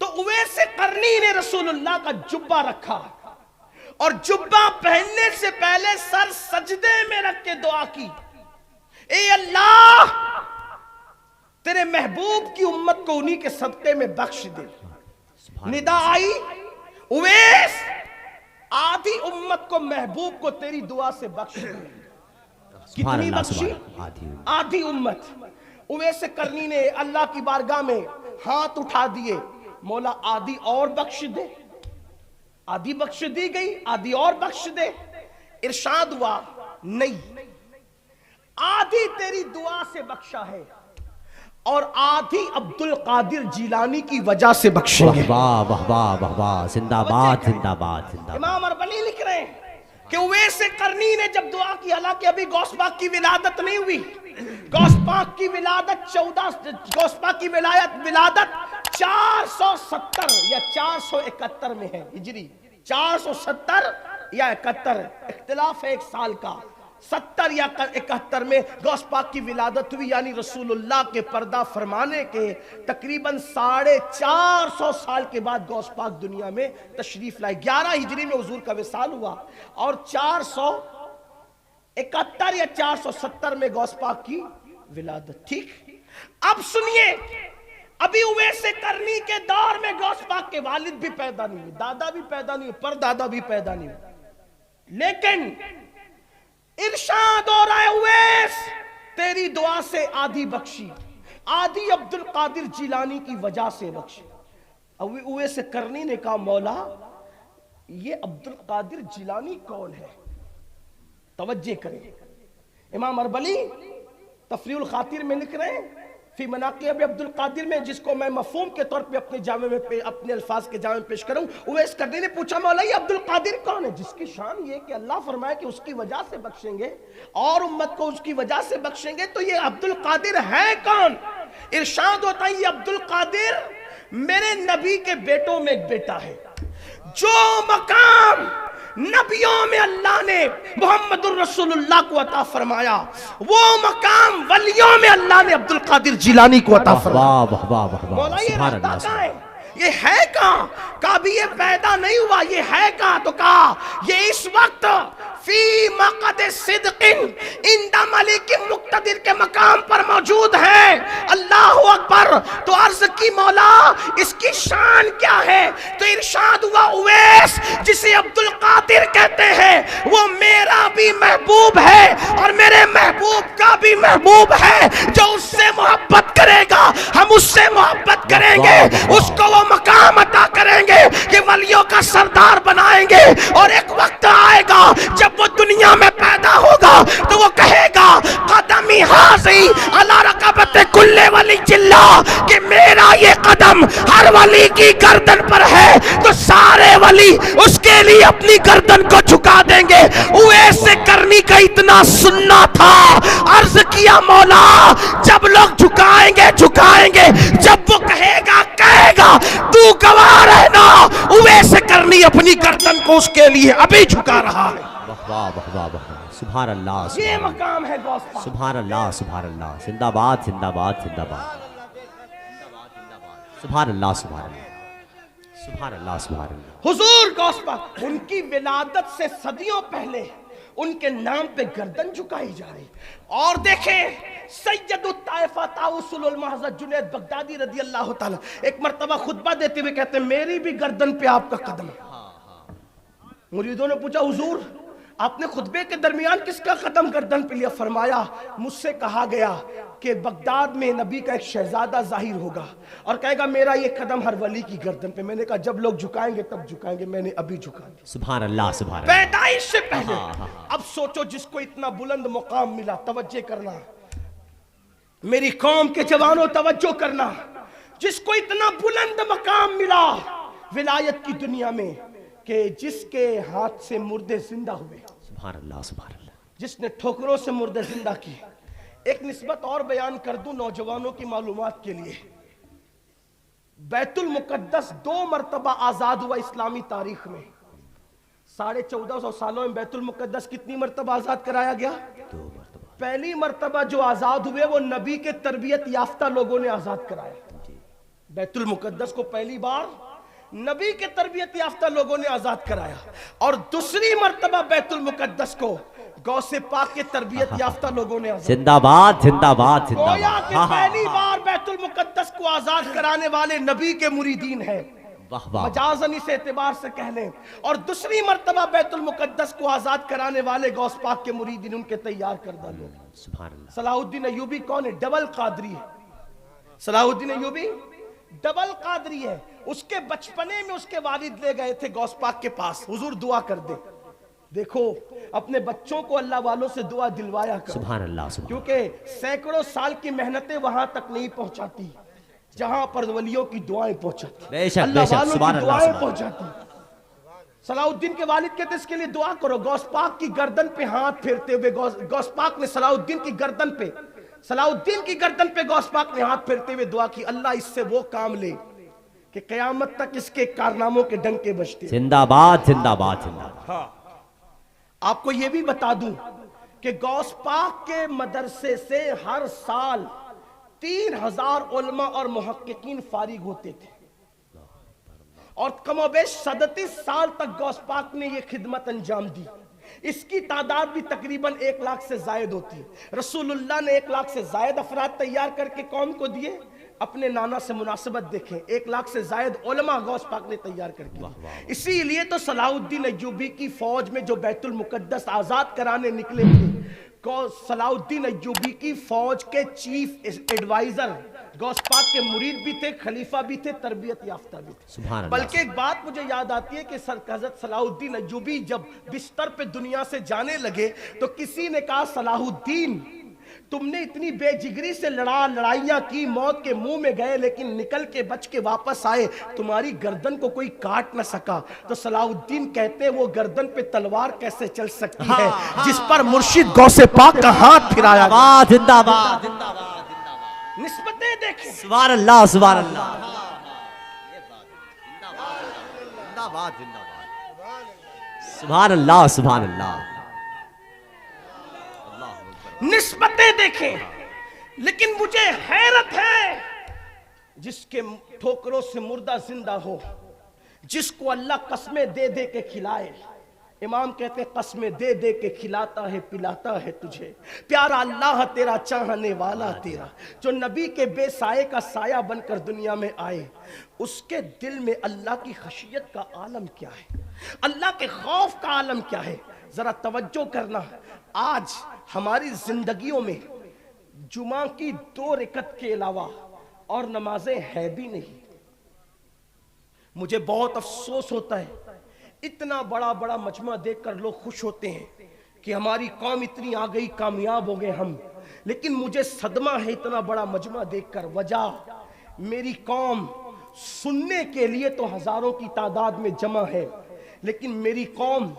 [SPEAKER 1] تو اویس قرنی نے رسول اللہ کا جبہ رکھا اور جبہ پہننے سے پہلے سر سجدے میں رکھ کے دعا کی، اے اللہ تیرے محبوب کی امت کو انہی کے صدقے میں بخش دے۔ ندا آئی، اویس آدھی امت کو محبوب کو تیری دعا سے بخش دے۔ کتنی بخشی؟ آدھی امت۔ اویس قرنی نے اللہ کی بارگاہ میں ہاتھ اٹھا دیے، مولا آدھی اور بخش دے۔ آدھی بخش دی گئی، آدھی اور بخش دے۔ ارشاد ہوا نہیں، آدھی تیری دعا سے بخشا ہے اور آدھی عبد القادر جیلانی کی وجہ سے بخشیں گے۔
[SPEAKER 3] واہ واہ واہ واہ واہ زندہ باد زندہ باد زندہ باد
[SPEAKER 1] امام اربلی لکھ رہے ہیں کہ اویس قرنی نے جب دعا کی، حالانکہ ابھی غوث پاک کی ولادت نہیں ہوئی، غوث پاک کی ولادت غوث پاک کی ولادت 470 یا 471 میں ہے ہجری، 470 یا 71، اختلاف ہے ایک سال کا، 70 یا 71 میں غوث پاک کی ولادت ہوئی، یعنی رسول اللہ کے پردہ فرمانے کے تقریباً 450 سال کے بعد غوث پاک دنیا میں تشریف لائے۔ 11 ہجری میں حضور کا وصال ہوا اور 471 یا 470 میں غوث پاک کی ولادت، ٹھیک۔ اب سنیے، ابھی اویس قرنی کے دور میں غوث پاک کے والد بھی پیدا نہیں ہوئے، دادا بھی پیدا نہیں ہوئے، پردادا بھی پیدا نہیں ہوئے، لیکن ارشاد ہو رہا ہے اویس تیری دعا سے آدھی بخشی، آدھی عبد القادر جیلانی کی وجہ سے بخشی۔ اویس قرنی نے کہا مولا یہ عبد القادر جیلانی کون ہے؟ توجہ کریں، امام اربلی تفریح الخاطر میں لکھ رہے ہیں فی مناقب عبد القادر میں، جس کو میں مفہوم کے طور پہ اپنے الفاظ کے جامع میں پیش کروں۔ اویس قرنی نے پوچھا مولا یہ عبد القادر کون ہے؟ جس کی شان یہ کہ اللہ فرمایا کہ اس کی وجہ سے بخشیں گے اور امت کو اس کی وجہ سے بخشیں گے، تو یہ عبد القادر ہے کون؟ ارشاد ہوتا ہے یہ عبد القادر میرے نبی کے بیٹوں میں ایک بیٹا ہے. جو مقام نبیوں میں اللہ نے محمد الرسول اللہ کو عطا فرمایا, وہ مقام ولیوں میں اللہ نے عبد القادر جیلانی کو عطا فرمایا.
[SPEAKER 3] واہ واہ واہ واہ,
[SPEAKER 1] مولا یہ
[SPEAKER 3] سبحان
[SPEAKER 1] رہتا
[SPEAKER 3] اللہ.
[SPEAKER 1] کہاں ہے؟ یہ ہے کہاں؟ کہا بھی یہ پیدا نہیں ہوا, یہ ہے کہاں؟ تو کہا یہ اس وقت فی مقعد صدق عند ملک مقتدر کے مقام پر موجود ہے. اللہ اکبر. تو عرض کی مولا اس کی شان کیا ہے؟ تو ارشاد ہوا اویس جسے عبد القادر کہتے ہیں وہ میرا بھی محبوب ہے اور میرے محبوب کا بھی محبوب ہے. جو اس سے محبت کرے گا ہم اس سے محبت کریں گے, اس کو وہ مقام عطا کریں گے کہ ولیوں کا سردار بنائیں گے. اور ایک وقت آئے گا جب وہ دنیا میں پیدا ہوگا تو وہ کہے گا قدمی حاضی علی رقبت کل ولی جلہ, کہ میرا یہ قدم ہر ولی کی گردن پر ہے تو سارے ولی اس کے لیے اپنی گردن کو جھکا دیں گے. اویس کرنی کا اتنا سننا تھا. عرض کیا مولا جب لوگ جھکائیں گے, جب وہ کہے گا تو گواہ رہنا اویس کرنی اپنی گردن کو اس کے لیے ابھی جھکا رہا ہے.
[SPEAKER 3] واہ واہ واہ واہ, سبحان اللہ.
[SPEAKER 1] یہ مقام ہے غوث پاک.
[SPEAKER 3] سبحان اللہ سبحان اللہ. زندہ باد زندہ باد زندہ باد. سبحان اللہ سبحان اللہ سبحان اللہ سبحان اللہ.
[SPEAKER 1] حضور غوث پاک ان کی ولادت سے صدیوں پہلے ان کے نام پہ گردن جھکائی جا رہی. اور دیکھیں سید الطائفہ طاؤس العلماء حضرت جنید بغدادی رضی اللہ تعالیٰ ایک مرتبہ خطبہ دیتے ہوئے کہتے ہیں میری بھی گردن پہ آپ کا قدم ہے. مریدوں نے پوچھا حضور آپ نے خطبے کے درمیان کس کا قدم گردن پہ لیا؟ فرمایا مجھ سے کہا گیا کہ بغداد میں نبی کا ایک شہزادہ ظاہر ہوگا اور کہے گا میرا یہ قدم ہر ولی کی گردن پہ. میں نے کہا جب لوگ جھکائیں گے تب جھکائیں گے, میں نے ابھی جھکا دیا.
[SPEAKER 3] سبحان اللہ سبحان اللہ.
[SPEAKER 1] پیدائش سے پہلے. اب سوچو جس کو اتنا بلند مقام ملا, توجہ کرنا میری قوم کے جوانوں, توجہ کرنا, جس کو اتنا بلند مقام ملا ولایت کی دنیا میں کہ جس کے ہاتھ سے مردے زندہ ہوئے,
[SPEAKER 3] سبحان اللہ سبحان اللہ,
[SPEAKER 1] جس نے ٹھوکروں سے مردے زندہ کی. ایک نسبت اور بیان کر دوں نوجوانوں کی معلومات کے لیے. بیت المقدس 2 مرتبہ آزاد ہوا اسلامی تاریخ میں. 1450 سالوں میں بیت المقدس کتنی مرتبہ آزاد کرایا گیا؟
[SPEAKER 3] 2 مرتبہ.
[SPEAKER 1] پہلی مرتبہ جو آزاد ہوئے وہ نبی کے تربیت یافتہ لوگوں نے آزاد کرایا. بیت المقدس کو پہلی بار نبی کے تربیت یافتہ لوگوں نے آزاد کرایا. اور دوسری مرتبہ بیت المقدس کو غوث پاک کے تربیت یافتہ لوگوں نے آزاد.
[SPEAKER 3] زندہ باد زندہ باد زندہ باد.
[SPEAKER 1] گویا کہ پہلی بار بیت المقدس کو آزاد کرانے والے نبی کے مریدین ہیں, مجازن اس اعتبار سے کہہ لیں. اور دوسری مرتبہ بیت المقدس کو آزاد کرانے والے غوث پاک کے مریدین ان کے تیار کردہ لوگ.
[SPEAKER 3] سبحان اللہ.
[SPEAKER 1] صلاح الدین ایوبی کون ہے؟ ڈبل قادری ہے. صلاح الدین ایوبی ڈبل قادری ہے. اس کے بچپنے میں اس کے والد لے گئے تھے غوث پاک کے پاس, حضور دعا کر دے. دیکھو اپنے بچوں کو اللہ والوں سے دعا دلوایا کرو,
[SPEAKER 3] سبحان اللہ سبحان.
[SPEAKER 1] کیونکہ سینکڑوں سال کی محنتیں وہاں تک نہیں پہنچاتی جہاں پر ولیوں کی دعائیں پہنچاتی,
[SPEAKER 3] بے شک
[SPEAKER 1] اللہ
[SPEAKER 3] بے شک,
[SPEAKER 1] والوں
[SPEAKER 3] سبحان
[SPEAKER 1] کی
[SPEAKER 3] اللہ
[SPEAKER 1] دعائیں
[SPEAKER 3] سبحان.
[SPEAKER 1] پہنچاتی. صلاح الدین کے والد کہتے اس کے لیے دعا کرو. غوث پاک کی گردن پہ ہاتھ پھیرتے ہوئے غوث پاک نے صلاح الدین کی گردن پہ غوث پاک نے ہاتھ پھیرتے ہوئے دعا کی, اللہ اس سے وہ کام لے کہ قیامت تک اس کے کارناموں کے ڈنکے بجتے.
[SPEAKER 3] زندہ باد زندہ باد زندہ باد.
[SPEAKER 1] ہاں آپ کو یہ بھی بتا دوں کہ غوث پاک کے مدرسے سے ہر سال 3000 علماء اور محققین فارغ ہوتے تھے, اور کم و بیش 37 سال تک غوث پاک نے یہ خدمت انجام دی. اس کی تعداد بھی تقریباً 1 لاکھ سے زائد ہوتی ہے. رسول اللہ نے 1 لاکھ سے زائد افراد تیار کر کے قوم کو دیے. اپنے نانا سے مناسبت دیکھیں, 1 لاکھ سے زائد علماء غوث پاک نے تیار کر کے. اسی لیے تو صلاح الدین ایوبی کی فوج میں جو بیت المقدس آزاد کرانے نکلے تھے, صلاح الدین ایوبی کی فوج کے چیف ایڈوائزر غوث پاک کے مرید بھی تھے, خلیفہ بھی تھے, تربیت یافتہ بھی تھے. بلکہ ایک بات مجھے یاد آتی ہے کہ حضرت صلاح الدین ایوبی جب بستر پہ دنیا سے جانے لگے تو کسی نے کہا صلاح الدین تم نے اتنی بے جگری سے لڑائیاں کی, موت کے منہ میں گئے لیکن نکل کے بچ کے واپس آئے, تمہاری گردن کو کوئی کاٹ نہ سکا. تو صلاح الدین کہتے ہیں وہ گردن پہ تلوار کیسے چل سکتی ہے جس پر مرشد غوث پاک کا ہاتھ پھرایا گیا.
[SPEAKER 3] زندہ باد.
[SPEAKER 1] نسبتیں دیکھیں,
[SPEAKER 3] سبحان اللہ سبحان اللہ. زندہ باد زندہ باد. سبحان اللہ سبحان اللہ.
[SPEAKER 1] نسبتیں دیکھیں. لیکن مجھے حیرت ہے جس کے ٹھوکروں سے مردہ زندہ ہو, جس کو اللہ قسمیں دے دے کے کھلائے. امام کہتے ہیں قسمیں دے دے کے کھلاتا ہے پلاتا ہے تجھے, پیارا اللہ تیرا چاہنے والا تیرا, جو نبی کے بے سائے کا سایہ بن کر دنیا میں آئے, اس کے دل میں اللہ کی خشیت کا عالم کیا ہے, اللہ کے خوف کا عالم کیا ہے. ذرا توجہ کرنا, آج ہماری زندگیوں میں جمعہ کی 2 رکعت کے علاوہ اور نمازیں ہے بھی نہیں. مجھے بہت افسوس ہوتا ہے, اتنا بڑا بڑا مجمع دیکھ کر لوگ خوش ہوتے ہیں کہ ہماری قوم اتنی آ گئی, کامیاب ہو گئے ہم, لیکن مجھے صدمہ ہے اتنا بڑا مجمع دیکھ کر. وجہ میری قوم سننے کے لیے تو ہزاروں کی تعداد میں جمع ہے, لیکن میری قوم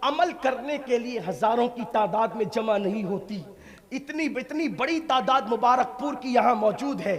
[SPEAKER 1] عمل کرنے کے لیے ہزاروں کی تعداد میں جمع نہیں ہوتی. اتنی بڑی تعداد مبارک پور کی یہاں موجود ہے.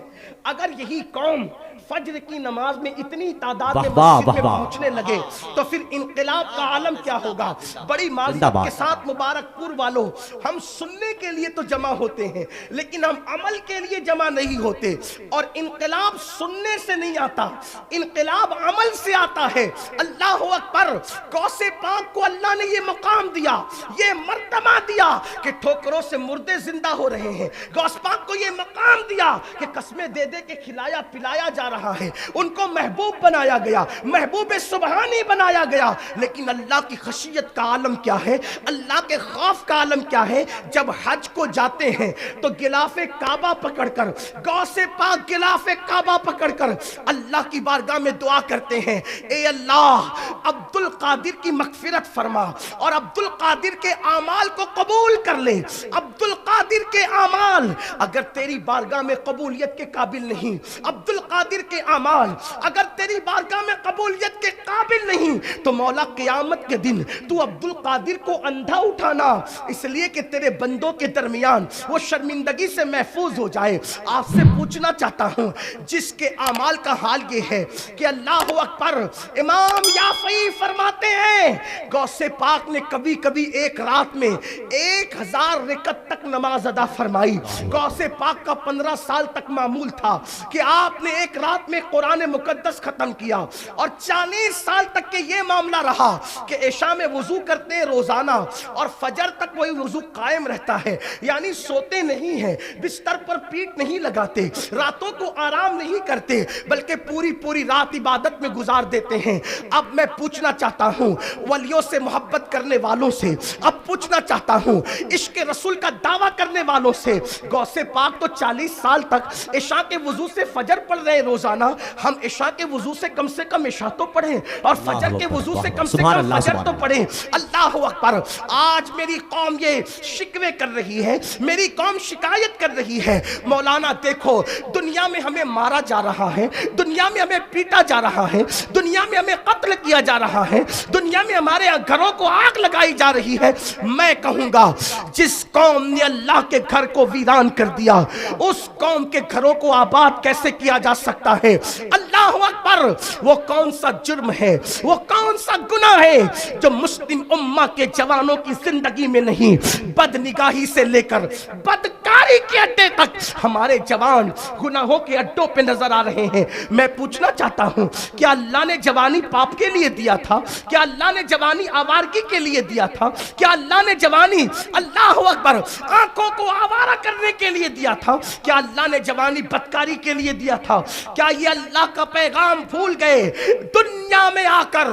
[SPEAKER 1] اگر یہی قوم فجر کی نماز میں اتنی تعداد میں مسجد میں پہنچنے لگے تو پھر انقلاب کا عالم کیا ہوگا. بڑی معذرت کے ساتھ مبارک پور والوں, ہم سننے کے لیے تو جمع ہوتے ہیں لیکن ہم عمل کے لیے جمع نہیں ہوتے. اور انقلاب سننے سے نہیں آتا, انقلاب عمل سے آتا ہے. اللہ اکبر. غوث پاک کو اللہ نے یہ مقام دیا, یہ مرتبہ دیا کہ ٹھوکروں سے مردے زندہ ہو رہے ہیں. غوث پاک کو یہ مقام دیا کہ قسمیں دے دے کے کھلایا پلایا جا رہا ہے. ان کو محبوب بنایا گیا, محبوب سبحانی بنایا گیا. لیکن اللہ کی خشیت کا عالم کیا ہے, اللہ کے خوف کا عالم کیا ہے. جب حج کو جاتے ہیں تو غلاف کعبہ پکڑ کر, غوث پاک غلاف کعبہ پکڑ کر اللہ کی بارگاہ میں دعا کرتے ہیں, اے اللہ عبد القادر کی مغفرت فرما اور عبد القادر کے اعمال کو قبول کر لے. عبد القادر کے اعمال اگر تیری بارگاہ میں قبولیت کے قابل نہیں, عبد القادر کے اعمال اگر تیری بارگاہ میں قبولیت کے قابل نہیں, تو مولا قیامت کے دن تو عبد القادر کو اندھا اٹھانا, اس لیے کہ تیرے بندوں کے درمیان وہ شرمندگی سے محفوظ ہو جائے. آپ سے پوچھنا چاہتا ہوں, جس کے اعمال کا حال یہ ہے کہ اللہ اکبر, امام یافعی فرماتے ہیں غوث پاک نے کبھی کبھی ایک رات میں 1000 رکعت تک نماز ادا فرمائی. غوث پاک کا 15 سال تک معمول تھا کہ آپ نے ایک رات میں قرآن مقدس ختم کیا, اور 40 سال تک کے یہ معاملہ رہا کہ عشاء میں وضو کرتے ہیں روزانہ اور فجر تک وہی وضو قائم رہتا ہے. یعنی سوتے نہیں ہیں, بستر پر پیٹ نہیں لگاتے, راتوں کو آرام نہیں کرتے, بلکہ پوری رات عبادت میں گزار دیتے ہیں. اب میں پوچھنا چاہتا ہوں ولیوں سے محبت کرنے والوں سے, اب پوچھنا چاہتا ہوں عشق رسول کا دعویٰ کرنے والوں سے, غوث پاک تو 40 سال تک عشاء کے وضو سے فجر پڑھ رہے روزانہ, ہم عشاء کے وضو سے کم عشاء تو پڑھیں اور فجر کے وضو سے کم فجر تو پڑھیں. اللہ اکبر. آج میری قوم یہ شکوے کر رہی ہے, میری قوم شکایت کر رہی ہے, مولانا دیکھو دنیا میں ہمیں مارا جا رہا ہے, دنیا میں ہمیں پیٹا جا رہا ہے, دنیا میں ہمیں قتل کیا جا رہا ہے, دنیا میں ہمارے گھروں کو آگ لگائی جا رہی ہے. میں کہوں گا جس قوم نے اللہ کے گھر کو ویران کر دیا, اس قوم کے گھروں کو آباد کیسے کیا جا سکتا ہے. اللہ اکبر. وہ کون سا جرم ہے, وہ کون سا گناہ ہے جو مسلم امہ کے جوانوں کی زندگی میں نہیں. بد نگاہی سے لے کر بدکاری کے اڈے تک ہمارے جوان گناہوں کے اڈوں پہ نظر آ رہے ہیں. میں پوچھنا چاہتا ہوں, کیا اللہ نے جوانی پاپ کے لیے دیا تھا, کیا اللہ نے جوانی آوارگی کے لیے دیا تھا, کیا اللہ نے جوانی اللہ اکبر آنکھوں کو آوارہ کرنے کے لیے دیا تھا, کیا اللہ نے جوانی بدکاری کے لیے دیا تھا. کیا یہ اللہ کا پیغام بھول گئے؟ دنیا میں آ کر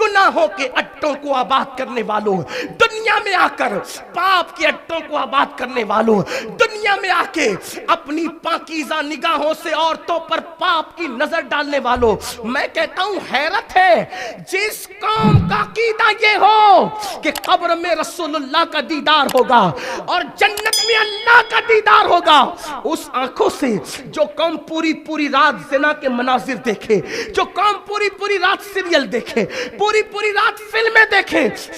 [SPEAKER 1] گناہوں کے اڈوں کو آباد کرنے والوں, دنیا میں آ کر پاپ کے اڈوں کو آباد کرنے والوں, دنیا میں آ کے اپنی پاکیزہ نگاہوں سے عورتوں پر پاپ کی نظر ڈالنے والوں, میں کہتا ہوں حیرت ہے جس قوم کا عقیدہ یہ ہو کہ قبر میں رسول اللہ کا دیدار ہوگا اور جنت میں اللہ کا دیدار ہوگا, اس آنکھوں سے جو قوم پوری رات زنا کے مناظر دیکھے, جو قوم پوری رات سیریل دیکھے, پوری رات فلمیں دیکھے,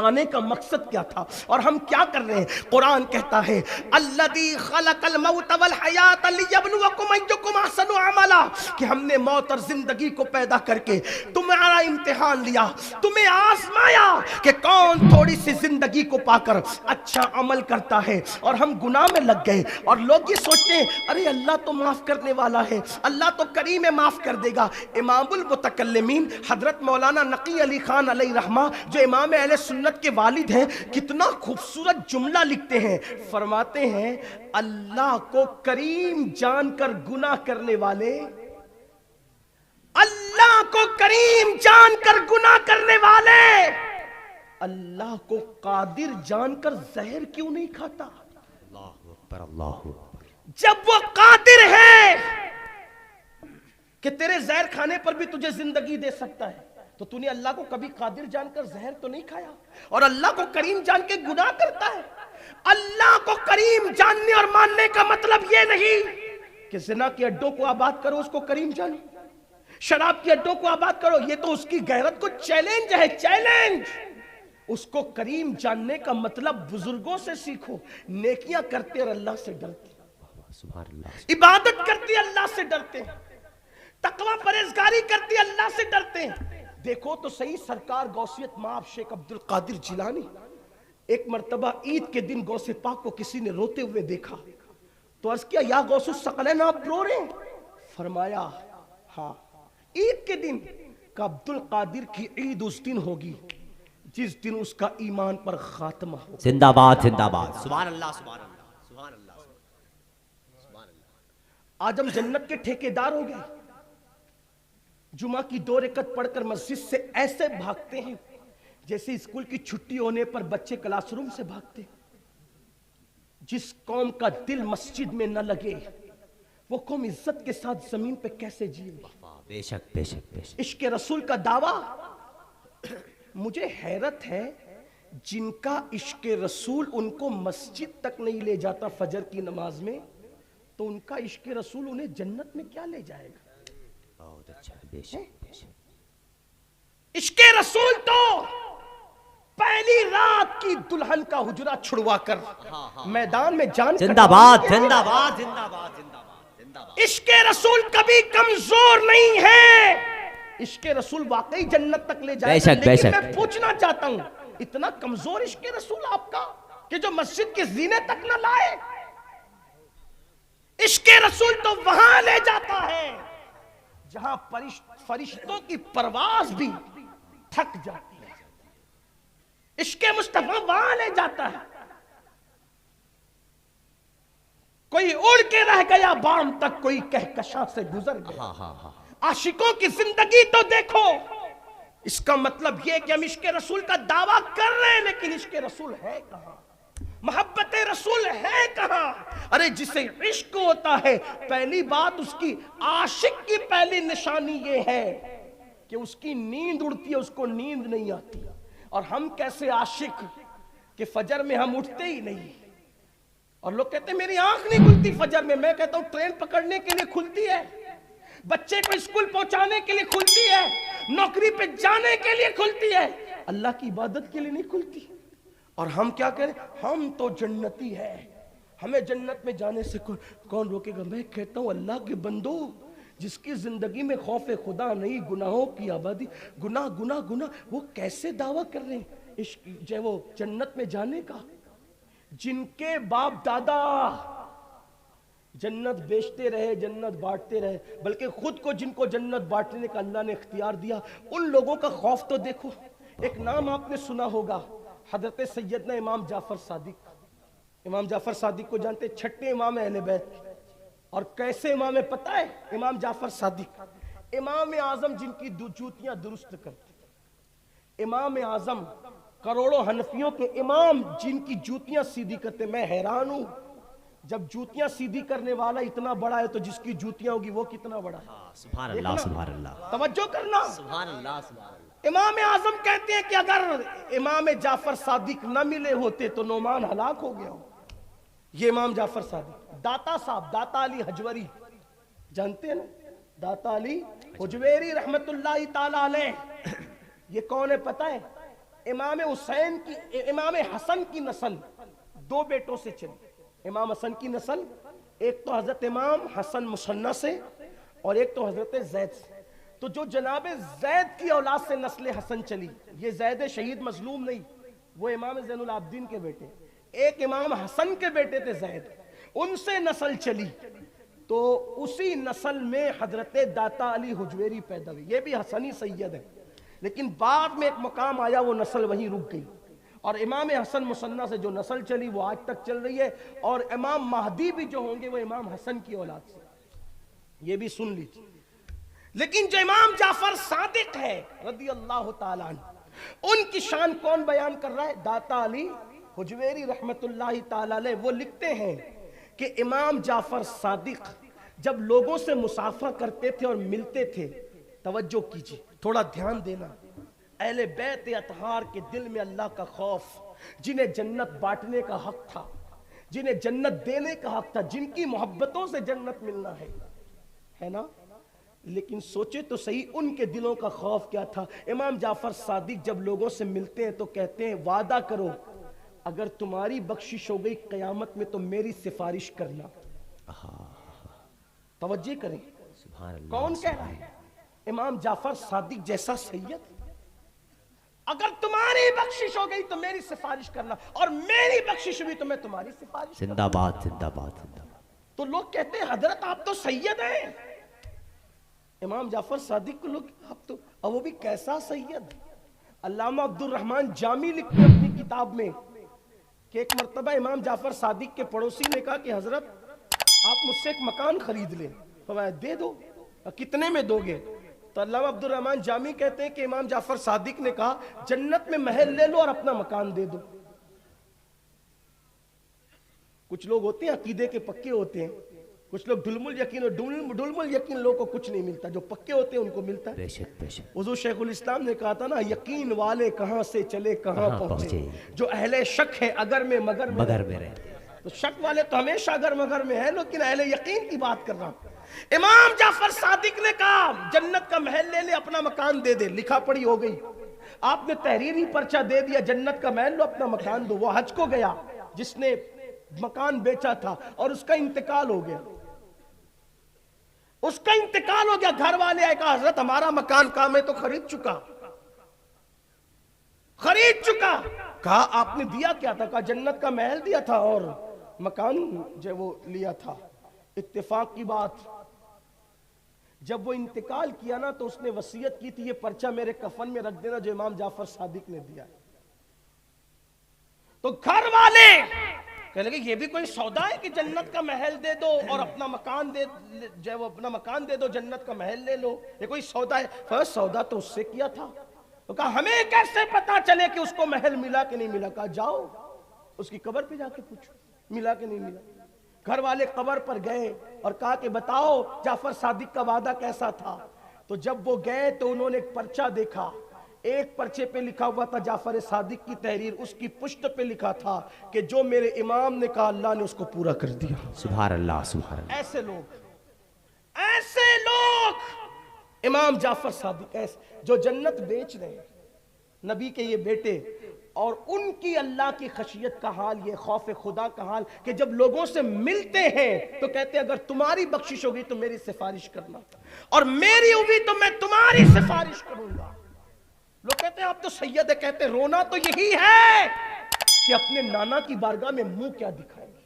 [SPEAKER 1] آنے کا مقصد کیا تھا اور ہم کیا کر رہے ہیں. قرآن کہتا ہے الذی خلق الموت والحیات لیبلوکم ایکم احسن عملا, کہ ہم نے موت اور زندگی کو پیدا کر کے تمہارا امتحان لیا, تمہیں آزمایا کہ کون تھوڑی سی زندگی کو پا کر اچھا عمل کرتا ہے. اور ہم گناہ میں لگ گئے اور لوگ یہ سوچتے ہیں ارے اللہ تو معاف کرنے والا ہے, اللہ تو کریم ہے, معاف کر دے گا. امام المتکلمین حضرت مولانا نقی علی خان علیہ رحمہ جو امام اہل سنت کے والد ہیں, کتنا خوبصورت جملہ لکھتے ہیں. فرماتے ہیں اللہ کو کریم جان کر گناہ کرنے والے, اللہ کو کریم جان کر گناہ کرنے والے اللہ کو قادر جان کر زہر کیوں نہیں کھاتا؟
[SPEAKER 3] اللہ اکبر, اللہ اکبر.
[SPEAKER 1] جب وہ قادر ہے کہ تیرے زہر کھانے پر بھی تجھے زندگی دے سکتا ہے, تو تو نے اللہ کو کبھی قادر جان کر زہر تو نہیں کھایا, اور اللہ کو کریم جان کے گناہ کرتا ہے. اللہ کو کریم جاننے اور ماننے کا مطلب یہ نہیں کہ زنا کے اڈوں کو آباد کرو اس کو کریم جانو, شراب کے اڈوں کو آباد کرو, یہ تو اس کی غیرت کو چیلنج ہے, چیلنج. اس کو کریم جاننے کا مطلب بزرگوں سے سیکھو, نیکیاں کرتے اور اللہ سے ڈرتے,
[SPEAKER 3] سبحان اللہ.
[SPEAKER 1] عبادت کرتے اللہ سے ڈرتے, تقوی پرہیزگاری کرتے اللہ سے ڈرتے. دیکھو تو صحیح سرکار غوثیت مآب شیخ عبد القادر جیلانی ایک مرتبہ عید کے دن غوث پاک کو کسی نے روتے ہوئے دیکھا تو عرض کیا یا غوث الثقلین آپ رو رہے ہیں؟ فرمایا ہاں, عید کے دن کہ عبد القادر کی عید اس دن ہوگی جس دن اس کا ایمان پر خاتمہ ہو.
[SPEAKER 3] زندہ باد, زندہ باد. سبحان اللہ, سبحان اللہ, سبحان اللہ, سبحان اللہ.
[SPEAKER 1] آج ہم جنت کے ٹھیکیدار ہو گئے. جمعہ کی 2 رکعت پڑھ کر مسجد سے ایسے بھاگتے ہیں جیسے اسکول کی چھٹی ہونے پر بچے کلاس روم سے بھاگتے. جس قوم کا دل مسجد میں نہ لگے وہ قوم عزت کے ساتھ زمین پہ کیسے جیے گی؟
[SPEAKER 3] بے شک, بے شک, بے شک.
[SPEAKER 1] عشق رسول کا دعویٰ. مجھے حیرت ہے جن کا عشق رسول ان کو مسجد تک نہیں لے جاتا فجر کی نماز میں, تو ان کا عشق رسول انہیں جنت میں کیا لے جائے گا؟
[SPEAKER 3] بہت اچھا, بے شک, بے شک.
[SPEAKER 1] عشق رسول تو پہلی رات کی دلہن کا حجرہ چھڑوا کر میدان میں جان
[SPEAKER 3] زندہ باد, زندہ باد, زندہ باد, زندہ باد, زندہ باد.
[SPEAKER 1] عشق رسول کبھی کمزور نہیں ہے, عشق رسول واقعی جنت تک لے جائے گا. لیکن میں پوچھنا چاہتا ہوں اتنا کمزور عشق رسول آپ کا کہ جو مسجد کے زینے تک نہ لائے. عشق رسول تو وہاں لے جاتا ہے جہاں فرشتوں کی پرواز بھی تھک جاتی ہے. عشق مصطفیٰ وہاں لے جاتا ہے. کوئی اڑ کے رہ گیا بام تک, کوئی کہکشاں سے گزر گیا. عاشقوں کی زندگی تو دیکھو. اس کا مطلب یہ کہ ہم عشق رسول کا دعویٰ کر رہے ہیں لیکن عشق رسول ہے کہاں, محبت رسول ہے کہاں؟ ارے جسے عشق ہوتا ہے پہلی بات اس کی عاشق کی پہلی نشانی یہ ہے کہ اس کی نیند اڑتی ہے, اس کو نیند نہیں آتی. اور ہم کیسے عاشق کہ فجر میں ہم اٹھتے ہی نہیں, اور لوگ کہتے ہیں میری آنکھ نہیں کھلتی فجر میں. میں کہتا ہوں ٹرین پکڑنے کے لیے کھلتی ہے, بچے کو اسکول پہنچانے کے لیے کھلتی ہے, نوکری پہ جانے کے لیے کھلتی ہے, اللہ کی عبادت کے لیے نہیں کھلتی. اور ہم کیا کہیں, ہم تو جنتی ہے, ہمیں جنت میں جانے سے کون روکے گا؟ میں کہتا ہوں اللہ کے بندو جس کی زندگی میں خوف خدا نہیں, گناہوں کی آبادی, گناہ گناہ گناہ, وہ کیسے دعویٰ کر رہے ہیں عشق جو وہ جنت میں جانے کا؟ جن کے باپ دادا جنت بیچتے رہے, جنت بانٹتے رہے, بلکہ خود کو جن کو جنت بانٹنے کا اللہ نے اختیار دیا, ان لوگوں کا خوف تو دیکھو. ایک نام آپ نے سنا ہوگا, حضرت سیدنا امام جعفر صادق. امام جعفر صادق کو جانتے, چھٹے امام اہل بیت. اور کیسے امام ہے پتہ ہے؟ امام جعفر صادق امام اعظم جن کی جوتیاں درست کرتے, امام اعظم کروڑوں حنفیوں کے امام جن کی جوتیاں سیدھی کرتے. میں حیران ہوں, جب جوتیاں سیدھی کرنے والا اتنا بڑا ہے تو جس کی جوتیاں ہوگی وہ کتنا بڑا ہے.
[SPEAKER 3] سبحان اللہ, سبحان اللہ,
[SPEAKER 1] توجہ کرنا.
[SPEAKER 3] سبحان اللہ, سبحان اللہ.
[SPEAKER 1] امام اعظم کہتے ہیں کہ اگر امام جعفر صادق نہ ملے ہوتے تو نعمان ہلاک ہو گیا ہو. یہ امام جعفر صادق. داتا صاحب, داتا علی حجوری جانتے ہیں نا, داتا علی حجویری رحمت اللہ تعالی علیہ, یہ کون ہے پتہ ہے؟ امام حسین کی امام حسن کی نسل دو بیٹوں سے چلی. امام حسن کی نسل ایک تو حضرت امام حسن مصنع سے اور ایک تو حضرت زید سے. تو جو جناب زید کی اولاد سے نسل حسن چلی, یہ زید شہید مظلوم نہیں, وہ امام زین العابدین کے بیٹے, ایک امام حسن کے بیٹے تھے زید, ان سے نسل چلی. تو اسی نسل میں حضرت داتا علی حجویری پیدا ہوئی. یہ بھی حسنی سید ہے, لیکن بعد میں ایک مقام آیا وہ نسل وہیں رک گئی. اور امام حسن مصنع سے جو نسل چلی وہ آج تک چل رہی ہے. اور امام مہدی بھی جو ہوں گے وہ امام حسن کی اولاد سے. یہ بھی سن لیجیے. لیکن جو امام جعفر صادق ہے رضی اللہ تعالیٰ عنہ, ان کی شان کون بیان کر رہا ہے؟ داتا علی حجویری رحمت اللہ تعالیٰ علیہ. وہ لکھتے ہیں کہ امام جعفر صادق جب لوگوں سے مصافحہ کرتے تھے اور ملتے تھے, توجہ کیجیے, تھوڑا دھیان دینا, اہل بیت اطہار کے دل میں اللہ کا خوف, جنہیں جنت بانٹنے کا حق تھا, جنہیں جنت دینے کا حق تھا, جن کی محبتوں سے جنت ملنا ہے نا. لیکن سوچے تو صحیح ان کے دلوں کا خوف کیا تھا. امام جعفر صادق جب لوگوں سے ملتے ہیں تو کہتے ہیں وعدہ کرو اگر تمہاری بخشش ہو گئی قیامت میں تو میری سفارش کرنا. توجہ کریں, کون کہہ رہا ہے؟ امام جعفر صادق جیسا سید. اگر تمہاری بخشش ہو گئی تو میری سفارش کرنا, اور میری بخشش ہوئی تو میں تمہاری سفارش کرنا.
[SPEAKER 3] زندہ باد زندہ باد زندہ باد.
[SPEAKER 1] تو لوگ کہتے ہیں حضرت آپ تو سید ہیں. امام جعفر صادق کو لوگ آپ تو, اور وہ بھی کیسا سید. علامہ عبد الرحمن جامی لکھتے ہیں اپنی کتاب میں کہ ایک مرتبہ امام جعفر صادق کے پڑوسی نے کہا کہ حضرت آپ مجھ سے ایک مکان خرید لیں. فرمایا دے دو. کتنے میں دو گے؟ تو علامہ عبد الرحمن جامی کہتے ہیں کہ امام جعفر صادق نے کہا جنت میں محل لے لو اور اپنا مکان دے دو. کچھ لوگ ہوتے ہیں عقیدے کے پکے ہوتے ہیں, کچھ لوگ ڈلمل یقین, اور ڈلمل یقین لوگوں کو کچھ نہیں ملتا, جو پکے ہوتے ہیں ان کو ملتا ہے.
[SPEAKER 3] بے شک بے شک.
[SPEAKER 1] حضور شیخ الاسلام نے کہا تھا نا, یقین والے کہاں سے چلے کہاں پہنچے, جو اہل شک ہے اگر میں مگر
[SPEAKER 3] میں رہے.
[SPEAKER 1] تو شک والے تو ہمیشہ اگر مگر میں ہیں, لیکن اہل یقین کی بات کر رہا ہوں. امام جعفر صادق نے کہا جنت کا محل لے لے, اپنا مکان دے دے. لکھا پڑھی ہو گئی, آپ نے تحریری پرچہ دے دیا, جنت کا محل لو اپنا مکان دو. وہ حج کو گیا جس نے مکان بیچا تھا اور اس کا انتقال ہو گیا. اس کا انتقال ہو گیا, گھر والے آئے, کہا حضرت ہمارا مکان کہاں, میں تو خرید چکا. کہا آپ نے دیا کیا تھا؟ کہا جنت کا محل دیا تھا اور مکان جو وہ لیا تھا. اتفاق کی بات, جب وہ انتقال کیا نا تو اس نے وصیت کی تھی یہ پرچہ میرے کفن میں رکھ دینا جو امام جعفر صادق نے دیا ہے. تو گھر والے کہنے لگے یہ بھی کوئی سودا ہے کہ جنت کا محل دے دو اور اپنا مکان دے, جو وہ اپنا مکان دے دو, جنت کا محل لے لو, یہ کوئی سودا ہے؟ فرض سودا تو اس سے کیا تھا. تو کہا ہمیں کیسے پتا چلے کہ اس کو محل ملا کہ نہیں ملا؟ کہا جاؤ اس کی قبر پہ جا کے پوچھو ملا کہ نہیں ملا. گھر والے قبر پر گئے اور کہا کہ بتاؤ جعفر صادق کا وعدہ کیسا تھا. تو جب وہ گئے تو انہوں نے ایک پرچہ دیکھا, ایک پرچے پہ لکھا ہوا تھا جعفر صادق کی تحریر, اس کی پشت پہ لکھا تھا کہ جو میرے امام نے کہا اللہ نے اس کو پورا کر دیا.
[SPEAKER 3] سبحان اللہ سبحان اللہ.
[SPEAKER 1] ایسے لوگ امام جعفر صادق ایسے جو جنت بیچ رہے ہیں, نبی کے یہ بیٹے, اور ان کی اللہ کی خشیت کا حال, یہ خوف خدا کا حال کہ جب لوگوں سے ملتے ہیں تو کہتے ہیں اگر تمہاری بخشش ہوگی تو میری سفارش کرنا, اور میری ہوگی تو میں تمہاری سفارش کروں گا. لوگ کہتے ہیں آپ تو سید ہے, کہتے ہیں رونا تو یہی ہے کہ اپنے نانا کی بارگاہ میں منہ کیا دکھائیں گے,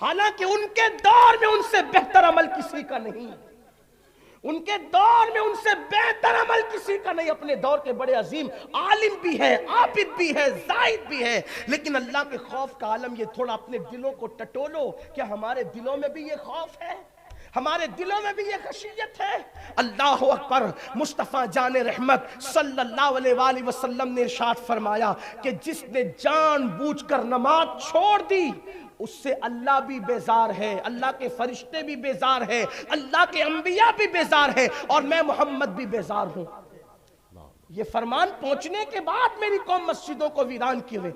[SPEAKER 1] حالانکہ ان کے دور میں ان سے بہتر عمل کسی کا نہیں, ان کے دور میں ان سے بہتر عمل کسی کا نہیں. اپنے دور کے بڑے عظیم عالم بھی ہے, عابد بھی ہے, زاہد بھی ہے, لیکن اللہ کے خوف کا عالم. یہ تھوڑا اپنے دلوں کو ٹٹولو, کیا ہمارے دلوں میں بھی یہ خوف ہے؟ ہمارے دلوں میں بھی یہ خشیت ہے؟ اللہ اکبر. مصطفیٰ جان رحمت صلی اللہ علیہ وآلہ وسلم نے ارشاد فرمایا کہ جس نے جان بوجھ کر نماز چھوڑ دی اس سے اللہ بھی بیزار ہے, اللہ کے فرشتے بھی بیزار ہے, اللہ کے انبیاء بھی بیزار ہے, اور میں محمد بھی بیزار ہوں. یہ فرمان پہنچنے کے بعد میری قوم مسجدوں کو ویران کیے ہوئے،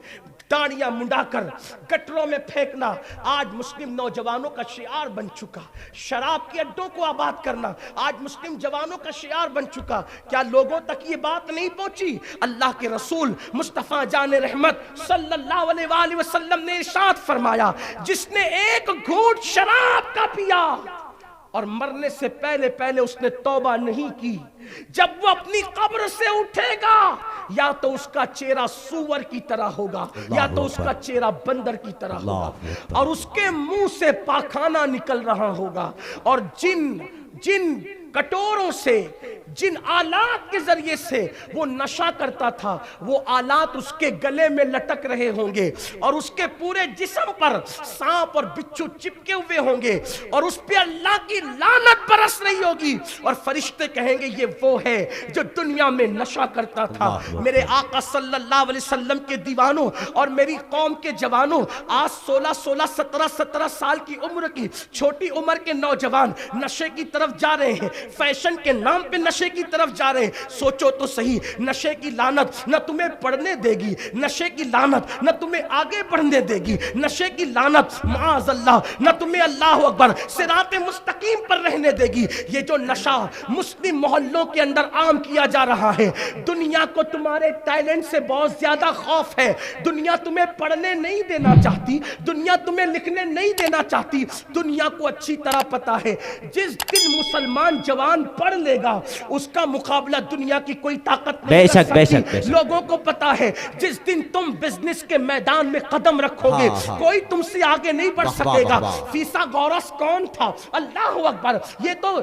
[SPEAKER 1] داڑیاں منڈا کر گٹروں میں پھینکنا آج مسلم نوجوانوں کا شعار بن چکا، شراب کے اڈوں کو آباد کرنا آج مسلم جوانوں کا شعار بن چکا۔ کیا لوگوں تک یہ بات نہیں پہنچی؟ اللہ کے رسول مصطفیٰ جان رحمت صلی اللہ علیہ وآلہ وسلم نے ارشاد فرمایا، جس نے ایک گھونٹ شراب کا پیا اور مرنے سے پہلے پہلے اس نے توبہ نہیں کی، جب وہ اپنی قبر سے اٹھے گا یا تو اس کا چہرہ سور کی طرح ہوگا یا تو اس کا چہرہ بندر کی طرح ہوگا، اور اس کے منہ سے پاخانہ نکل رہا ہوگا، اور جن کٹوروں سے، جن آلات کے ذریعے سے وہ نشہ کرتا تھا، وہ آلات اس کے گلے میں لٹک رہے ہوں گے، اور اس کے پورے جسم پر سانپ اور بچھو چپکے ہوئے ہوں گے، اور اس پہ اللہ کی لعنت برس رہی ہوگی، اور فرشتے کہیں گے یہ وہ ہے جو دنیا میں نشہ کرتا تھا۔ میرے آقا صلی اللہ علیہ وسلم کے دیوانوں اور میری قوم کے جوانوں، آج 16 سال کی عمر کی چھوٹی عمر کے نوجوان نشے کی طرف جا رہے ہیں، فیشن کے نام پہ نشے کی طرف جا رہے ہیں۔ سوچو تو صحیح، نشے کی لعنت نہ تمہیں پڑھنے دے گی، نشے کی لعنت نہ تمہیں آگے بڑھنے دے گی، نشے کی لعنت معاذ اللہ نہ تمہیں اللہ اکبر صراط مستقیم پر رہنے دے گی۔ یہ جو نشہ مسلم محلوں کے اندر عام کیا جا رہا ہے، دنیا کو تمہارے ٹیلنٹ سے بہت زیادہ خوف ہے، دنیا تمہیں پڑھنے نہیں دینا چاہتی، دنیا تمہیں لکھنے نہیں دینا چاہتی۔ دنیا کو اچھی طرح پتا ہے جس دن مسلمان جوان پڑھ لے گا اس کا مقابلہ دنیا کی کوئی طاقت نہیں کر سکتی۔ لوگوں کو پتا ہے جس دن تم بزنس کے میدان میں قدم رکھو گے کوئی تم سے آگے نہیں بڑھ سکے گا۔ فیثاغورس کون تھا؟ اللہ اکبر، یہ تو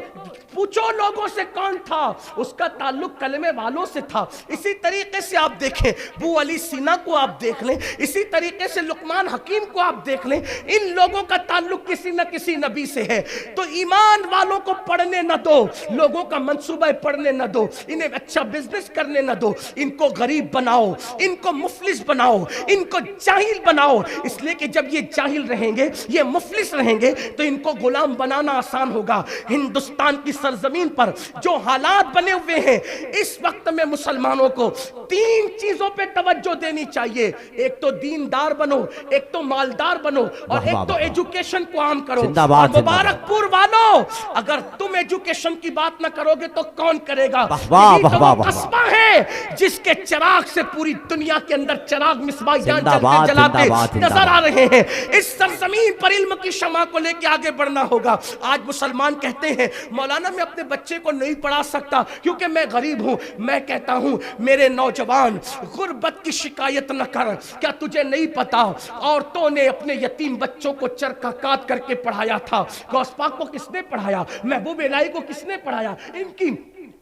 [SPEAKER 1] پوچھو لوگوں سے کون تھا، اس کا تعلق کلمے والوں سے تھا۔ اسی طریقے سے آپ دیکھیں ابو علی سینا کو آپ دیکھ لیں، اسی طریقے سے لقمان حکیم کو آپ دیکھ لیں، ان لوگوں کا تعلق کسی نہ کسی نبی سے ہے۔ تو ایمان والوں کو پڑھنے نہ دو، لوگوں کا منصوبہ پڑھنے نہ دو، انہیں اچھا بزنس کرنے نہ دو، ان کو غریب بناؤ، ان کو مفلس بناؤ، ان کو جاہل بناؤ، اس لیے کہ جب یہ جاہل رہیں گے، یہ مفلس رہیں گے تو ان کو غلام بنانا آسان ہوگا۔ ہندوستان کی سرزمین پر جو حالات بنے ہوئے ہیں اس وقت میں مسلمانوں کو 3 چیزوں پہ توجہ دینی چاہیے، ایک تو دیندار بنو، ایک تو مالدار بنو، اور ایک تو ایجوکیشن کو عام کرو۔ اور مبارک پور والو، اگر تم ایجوکیشن کی بات نہ کرو گے تو کون کرے گا؟ یہی تو وہ قصبہ ہے جس کے چراغ سے پوری دنیا کے اندر چراغ مصباح جان جلتے جلاتے نظر آ رہے ہیں۔ اس سرزمین پر علم کی شمع کو لے کے آگے بڑھنا ہوگا۔ آج مسلمان کہتے ہیں مولانا میں اپنے بچے کو نہیں پڑھا سکتا کیونکہ میں غریب ہوں۔ میں کہتا ہوں میرے نوجوان، غربت کی شکایت نہ کر۔ کیا تجھے نہیں پتا عورتوں نے اپنے یتیم بچوں کو چرخہ کاٹ کر کے پڑھایا تھا؟ غوث پاک کو کس نے پڑھایا؟ محبوب الہی کو کس نے پڑھایا؟ ان کی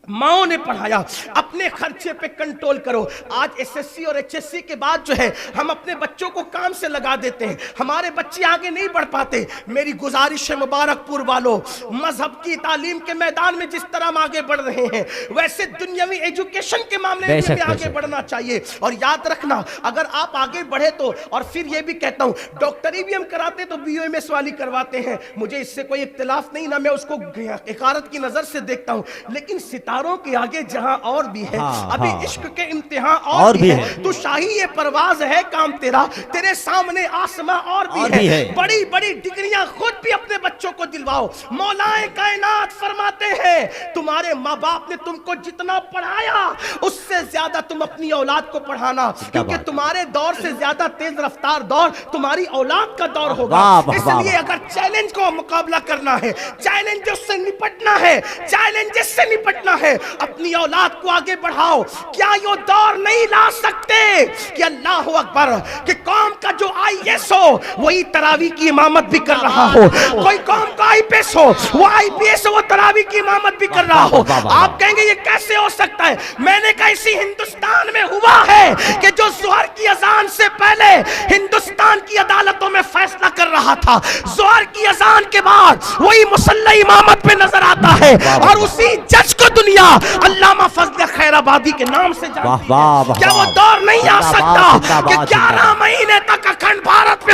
[SPEAKER 1] ماؤں نے پڑھایا۔ اپنے خرچے پہ کنٹرول کرو۔ آج ایس ایس سی اور ایچ ایس سی کے بعد جو ہے ہم اپنے بچوں کو کام سے لگا دیتے ہیں، ہمارے بچے آگے نہیں بڑھ پاتے۔ میری گزارش ہے مبارک پور والوں، مذہب کی تعلیم کے میدان میں جس طرح ہم آگے بڑھ رہے ہیں ویسے دنیاوی ایجوکیشن کے معاملے میں بھی آگے بڑھنا چاہیے۔ اور یاد رکھنا اگر آپ آگے بڑھے تو، اور پھر یہ بھی کہتا ہوں ڈاکٹری بھی ہم کراتے تو بی او ایم ایس والی کرواتے ہیں، مجھے اس سے کوئی اختلاف نہیں، نہ میں اس کو حقارت کی نظر سے دیکھتا ہوں، لیکن ستاروں کے آگے جہاں اور بھی ہے، ابھی عشق کے امتحان اور بھی ہے، تو شاہی یہ پرواز ہے کام تیرا، تیرے سامنے آسماں اور بھی ہے۔ بڑی بڑی ڈگریاں خود بھی اپنے بچوں کو دلواؤ۔ مولا کائنات فرماتے ہیں تمہارے ماں باپ نے تم کو جتنا پڑھایا اس سے زیادہ تم اپنی اولاد کو پڑھانا، کیونکہ تمہارے دور سے زیادہ تیز رفتار دور تمہاری اولاد کا دور ہوگا۔ اس لیے اگر چیلنج کو مقابلہ کرنا ہے، چیلنج سے نپٹنا ہے، چیلنج سے نپٹنا ہے، اپنی اولاد کو آگے بڑھاؤ۔ کیا یہ دور نہیں لا سکتے کہ اللہ اکبر کہ قوم کا جو آئی ایس ہو وہی تراویح کی امامت بھی کر رہا ہو، کوئی قوم کا آئی پی ایس ہو وہ آئی پی ایس وہ تراویح کی امامت بھی کر رہا ہو؟ آپ کہیں گے یہ کیسے ہو سکتا ہے؟ میں نے کہا اسی ہندوستان میں ہوا ہے کہ جو ظہر کی اذان سے پہلے ہندوستان کی عدالتوں میں فیصلہ کر رہا تھا، ظہر کی اذان کے بعد وہی مسلح امامت پہ نظر آتا ہے، اور اسی جج کو دنیا علامہ فضل خیر آبادی کے نام سے جانتی ہے۔ کیا وہ دور نہیں آ سکتا کہ 11 مہینے تک اکھنڈ بھارت میں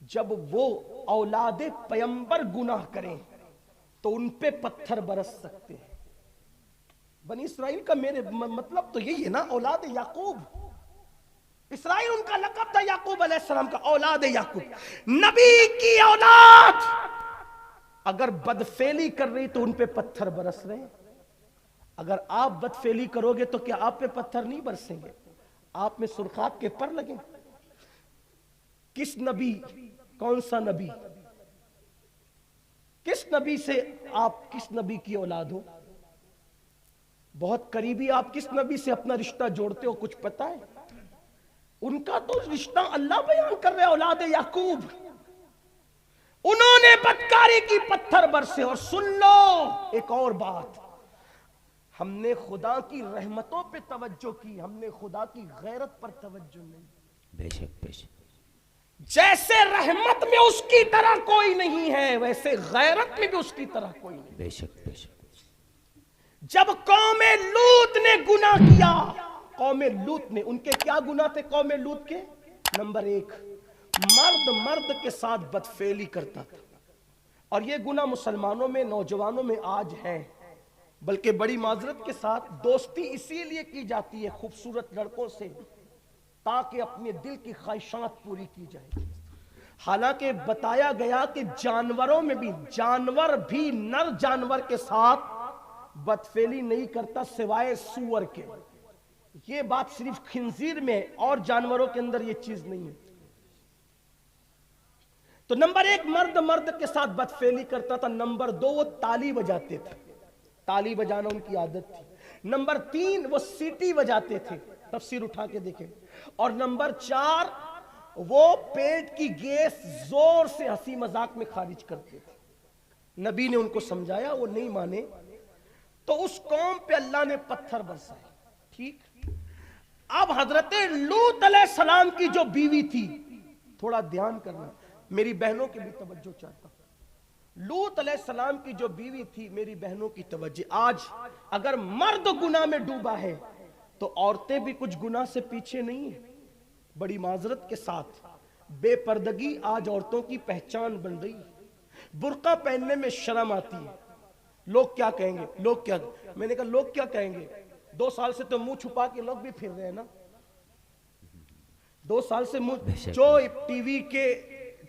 [SPEAKER 1] جب وہ اولاد پیغمبر گناہ کریں تو ان پہ پتھر برس سکتے ہیں. بنی اسرائیل کا میرے مطلب تو یہی ہے نا، اولاد یعقوب. اسرائیل ان کا لقب تھا یعقوب علیہ السلام کا، اولاد یعقوب. نبی کی اولاد اگر بدفعلی کر رہی تو ان پہ پتھر برس رہے ہیں. اگر آپ بدفعلی کرو گے تو کیا آپ پہ پتھر نہیں برسیں گے؟ آپ میں سرخاب کے پر لگیں. کس نبی، کون سا نبی، کس نبی سے آپ کس نبی کی اولاد ہو؟ بہت قریبی آپ کس نبی سے اپنا رشتہ جوڑتے ہو کچھ پتا ہے؟ ان کا تو رشتہ اللہ بیان کر رہے، اولاد یعقوب. انہوں نے بدکاری کی، پتھر برسے. اور سن لو ایک اور بات، ہم نے خدا کی رحمتوں پہ توجہ کی، ہم نے خدا کی غیرت پر توجہ نہیں.
[SPEAKER 3] بے شک بے شک.
[SPEAKER 1] جیسے رحمت میں اس کی طرح کوئی نہیں ہے، ویسے غیرت میں بھی اس کی طرح کوئی نہیں.
[SPEAKER 3] بے شک بے شک.
[SPEAKER 1] جب قوم لوط نے گناہ کیا، قوم لوط نے، ان کے کیا گناہ تھے قوم لوط کے؟ نمبر 1، مرد کے ساتھ بدفعلی کرتا تھا. اور یہ گناہ مسلمانوں میں، نوجوانوں میں آج ہے. بلکہ بڑی معذرت کے ساتھ دوستی اسی لیے کی جاتی ہے خوبصورت لڑکوں سے تاکہ اپنے دل کی خواہشات پوری کی جائے. حالانکہ بتایا گیا کہ جانوروں میں بھی، جانور بھی نر جانور کے ساتھ بدفعلی نہیں کرتا سوائے سور کے. یہ بات صرف خنزیر میں، اور جانوروں کے اندر یہ چیز نہیں ہے. تو نمبر 1 مرد کے ساتھ بدفعلی کرتا تھا. نمبر 2 وہ تالی بجاتے تھے، تالی بجانا ان کی عادت تھی. نمبر 3 وہ سیٹی بجاتے تھے، تفسیر اٹھا کے دیکھیں. اور نمبر 4 وہ پیٹ کی گیس زور سے ہنسی مذاق میں خارج کرتے تھے. نبی نے ان کو سمجھایا، وہ نہیں مانے تو اس قوم پہ اللہ نے پتھر برسائے. ٹھیک. اب حضرت لوط علیہ السلام کی جو بیوی تھی، تھوڑا دھیان کرنا، میری بہنوں کی بھی توجہ چاہتا ہوں. لوط علیہ السلام کی جو بیوی تھی، میری بہنوں کی توجہ. آج اگر مرد گناہ میں ڈوبا ہے تو عورتیں بھی کچھ گناہ سے پیچھے نہیں ہیں. بڑی معذرت کے ساتھ بے پردگی آج عورتوں کی پہچان بن رہی ہے. برقع پہننے میں شرم آتی ہے. لوگ کیا کہیں گے، لوگ کیا، میں نے کہا لوگ کیا کہیں گے؟ 2 سال سے تو منہ چھپا کے لوگ بھی پھر رہے ہیں نا. 2 سال سے منہ، جو ٹی وی کے